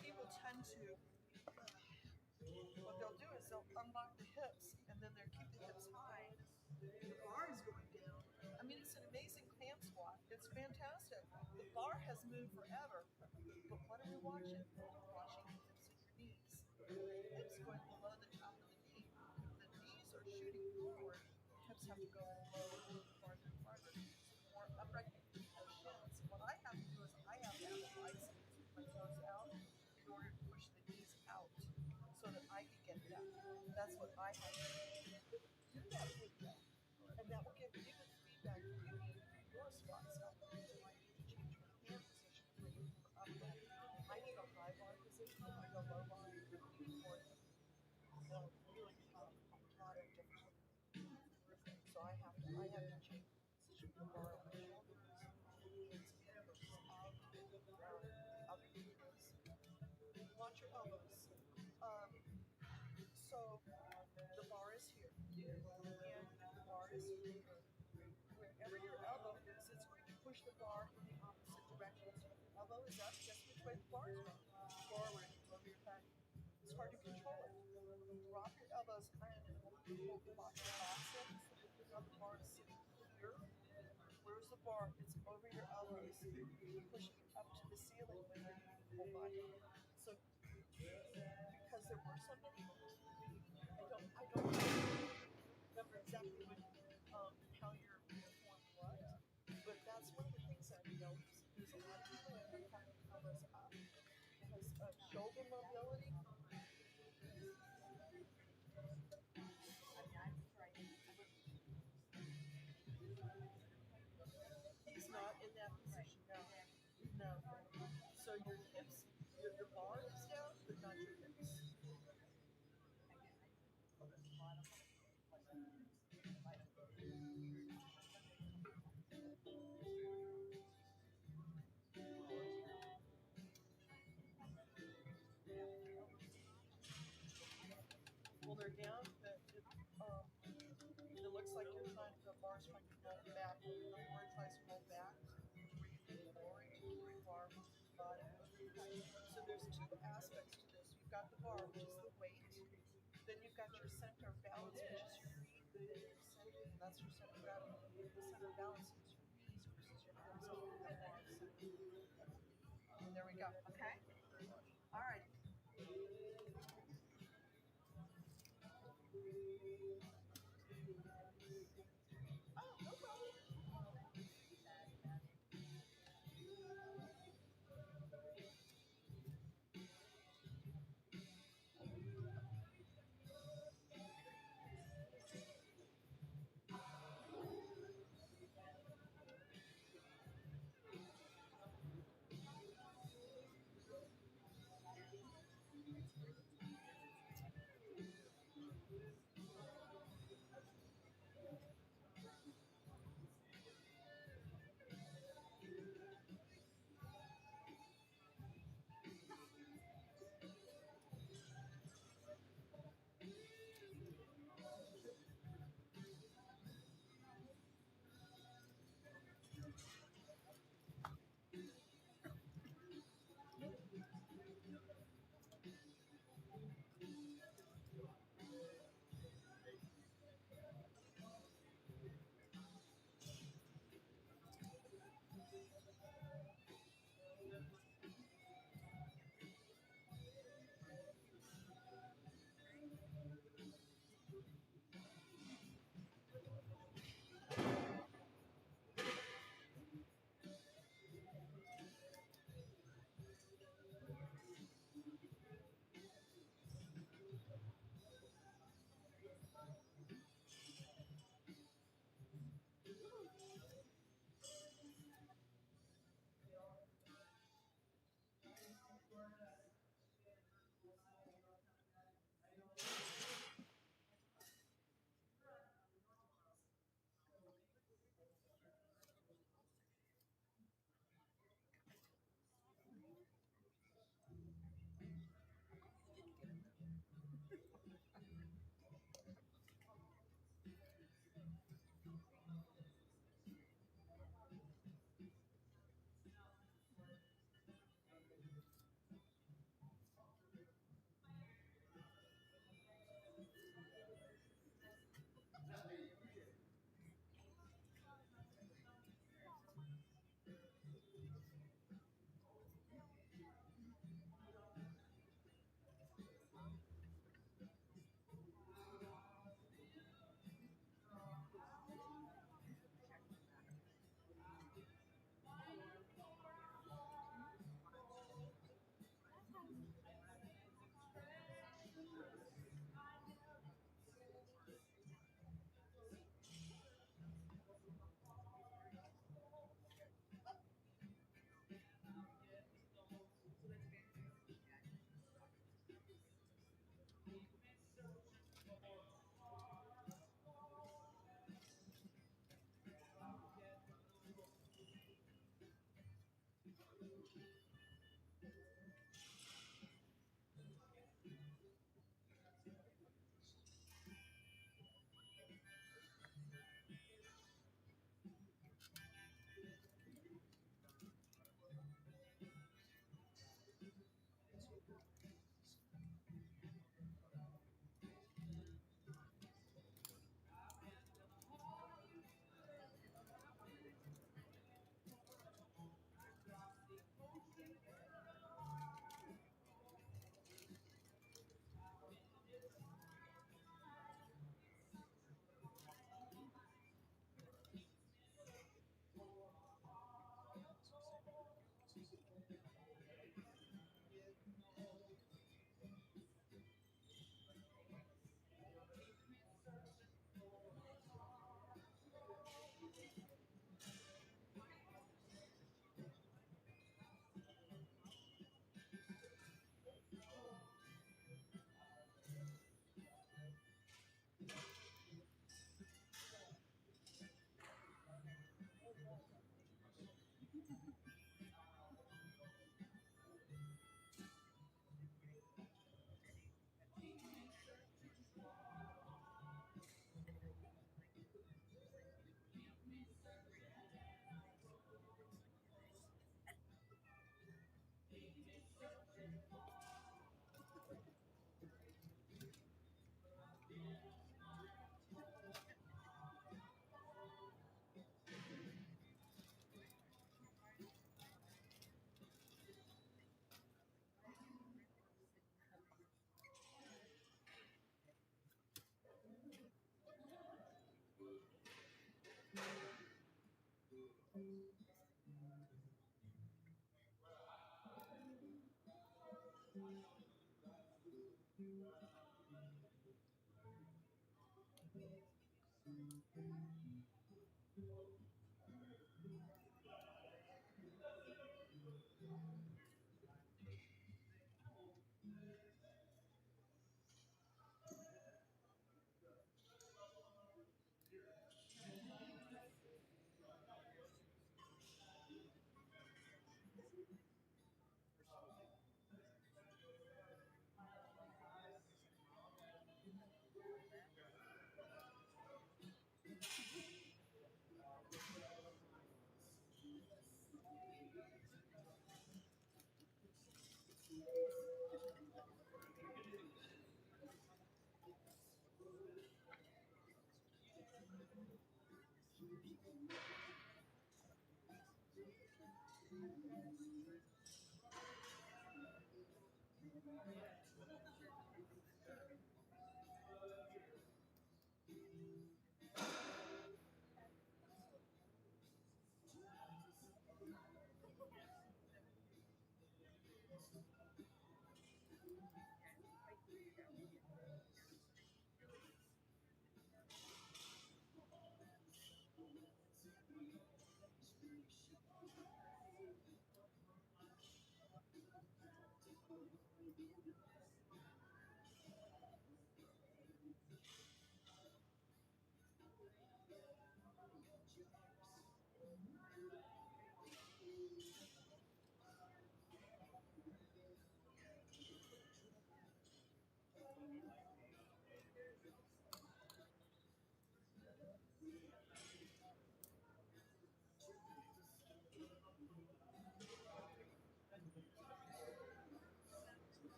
H: people tend to, what they'll do is they'll unlock the hips and then they'll keep the hips high. The bar is going down. I mean, it's an amazing clam squat. It's fantastic. The bar has moved forever. But what are we watching? We're watching the hips and your knees. The hips going below the top of the knee. If the knees are shooting forward, the hips have to go below farther and farther. So the more upright you keep those shins. What I have to do is I have to have a biceps with my toes out in order to push the knees out so that I can get that. That's what I have to do. Do that with them. And that will give you good feedback for you for your squat stuff. So I need to change my hand position for upper. I need a high bar position, like a low bar. I need more really top, a lot of different movement. So I have to change the position of the bar on my shoulders. It's in versus out. The other thing is watch your elbows. So the bar is here, and the bar is here. Wherever your elbow is, it's going to push the bar in the opposite direction. So if your elbow is up, guess which way the bar is going? Forward, over your head. It's hard to control it. Drop your elbows and hold the bar fast in. So that now the bar is sitting here. Where's the bar? It's over your elbows, pushing it up to the ceiling with your whole body. So because there were so many, I don't remember exactly what, how your form was, but that's one of the things that I noticed. There's a lot of people that have had their elbows up because of shoulder mobility. He's not in that position now. No. So your hips, the bar is down, but not your hips. Well, they're down, but it looks like the bar's trying to roll back. The more it tries to roll back, where you move forward, you keep the bar body moving. So there's 2 aspects to this. You've got the bar, which is the weight. Then you've got your center of balance, which is your feet. And then your center, and that's your center of gravity. The center of balance is your knees versus your hips over the bar. And there we go. Okay? All right. Oh, no problem.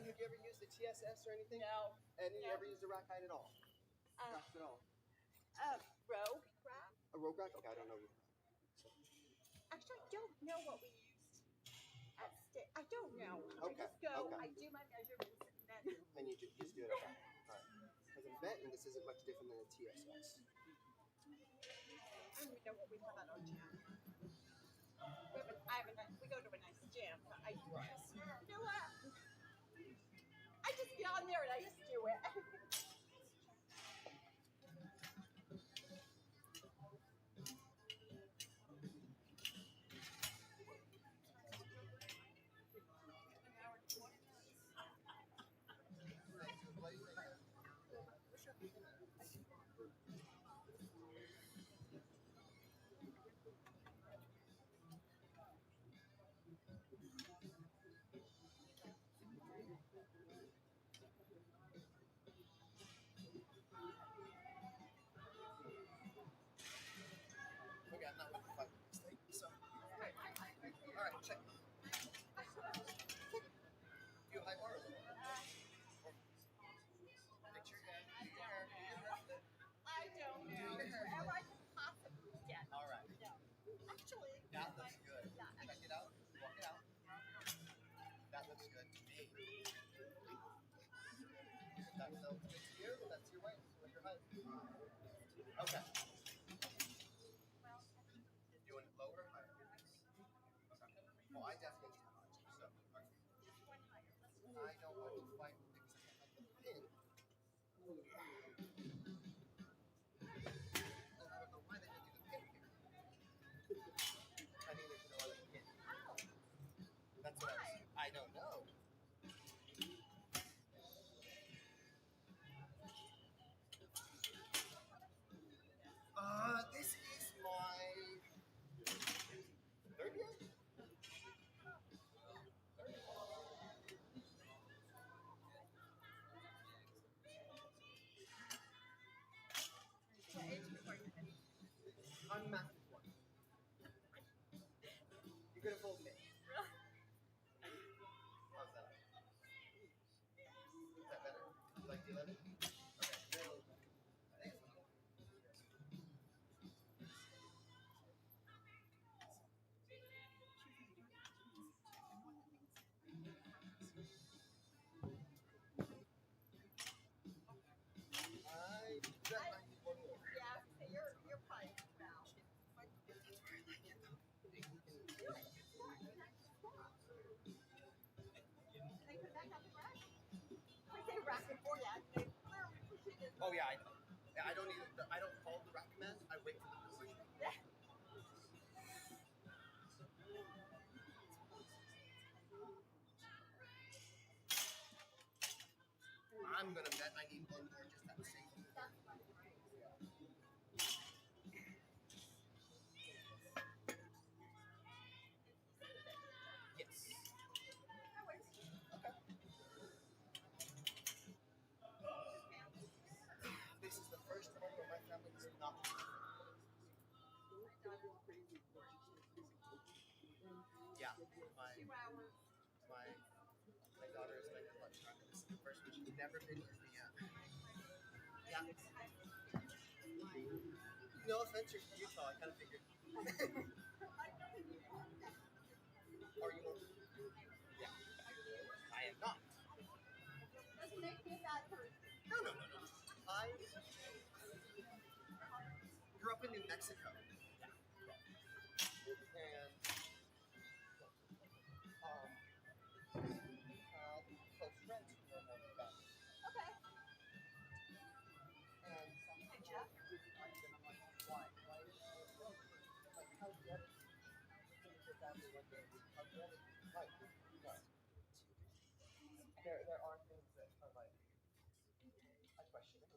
P: Jen, have you ever used a TSS or anything?
F: No.
P: And you
F: No.
P: ever used a rack height at all? Racks at all?
F: Rogue rack.
P: A rogue rack? Okay, I don't know.
F: Actually, I don't know what we used at I don't know.
P: Okay.
F: I just go,
P: Okay.
F: I do my measurements, and then
P: And you just do it. Okay. All right. Because a Benton, this isn't much different than a TSS.
F: I don't even know what we have at our gym. We go to a nice gym, but I just, you know what? I just get on there and I just do it.
P: Okay, I'm not looking for this thing. So, all right, check. Do you high bar or low bar? Picture your head.
F: I don't know. Wherever I can possibly get.
P: All right.
F: No. Actually.
P: That looks good.
F: Yeah.
P: Check it out. Walk it out. That looks good to me. That looks good to you. That's your weight. What's your height? Okay. You want it lower or higher? Okay. Well, I definitely need higher. So, all right. I don't want to fight because I have the pin. And I don't know why they didn't do the pin here. I think they should have let the pin. That's what I don't know. This is my third year? I'm math one. You could have told me. How's that? Is that better? You like the 11? Okay. I bet I need one more.
F: Yeah, so you're probably around. They put back on the rack. I say rack before that. They literally push it in.
P: Oh yeah, I know. Yeah, I don't follow the rack commands. I wait for them to push me. I'm gonna bet I need one more just to have safety. Yes. Okay. This is the first time where my family is not. Yeah, my daughter is my lunchtime. This is the first one. She's never been with me yet. Yeah. No offense, you're from Utah. I kind of figured. Are you? Yeah. I am not.
F: Doesn't make me a bad person.
P: No. I grew up in New Mexico. And close friends who are more than that.
F: Okay.
P: And sometimes Jeff, I'm like, why? Like, how dare your family one day? How dare Right. No. There are things that are like, I question it.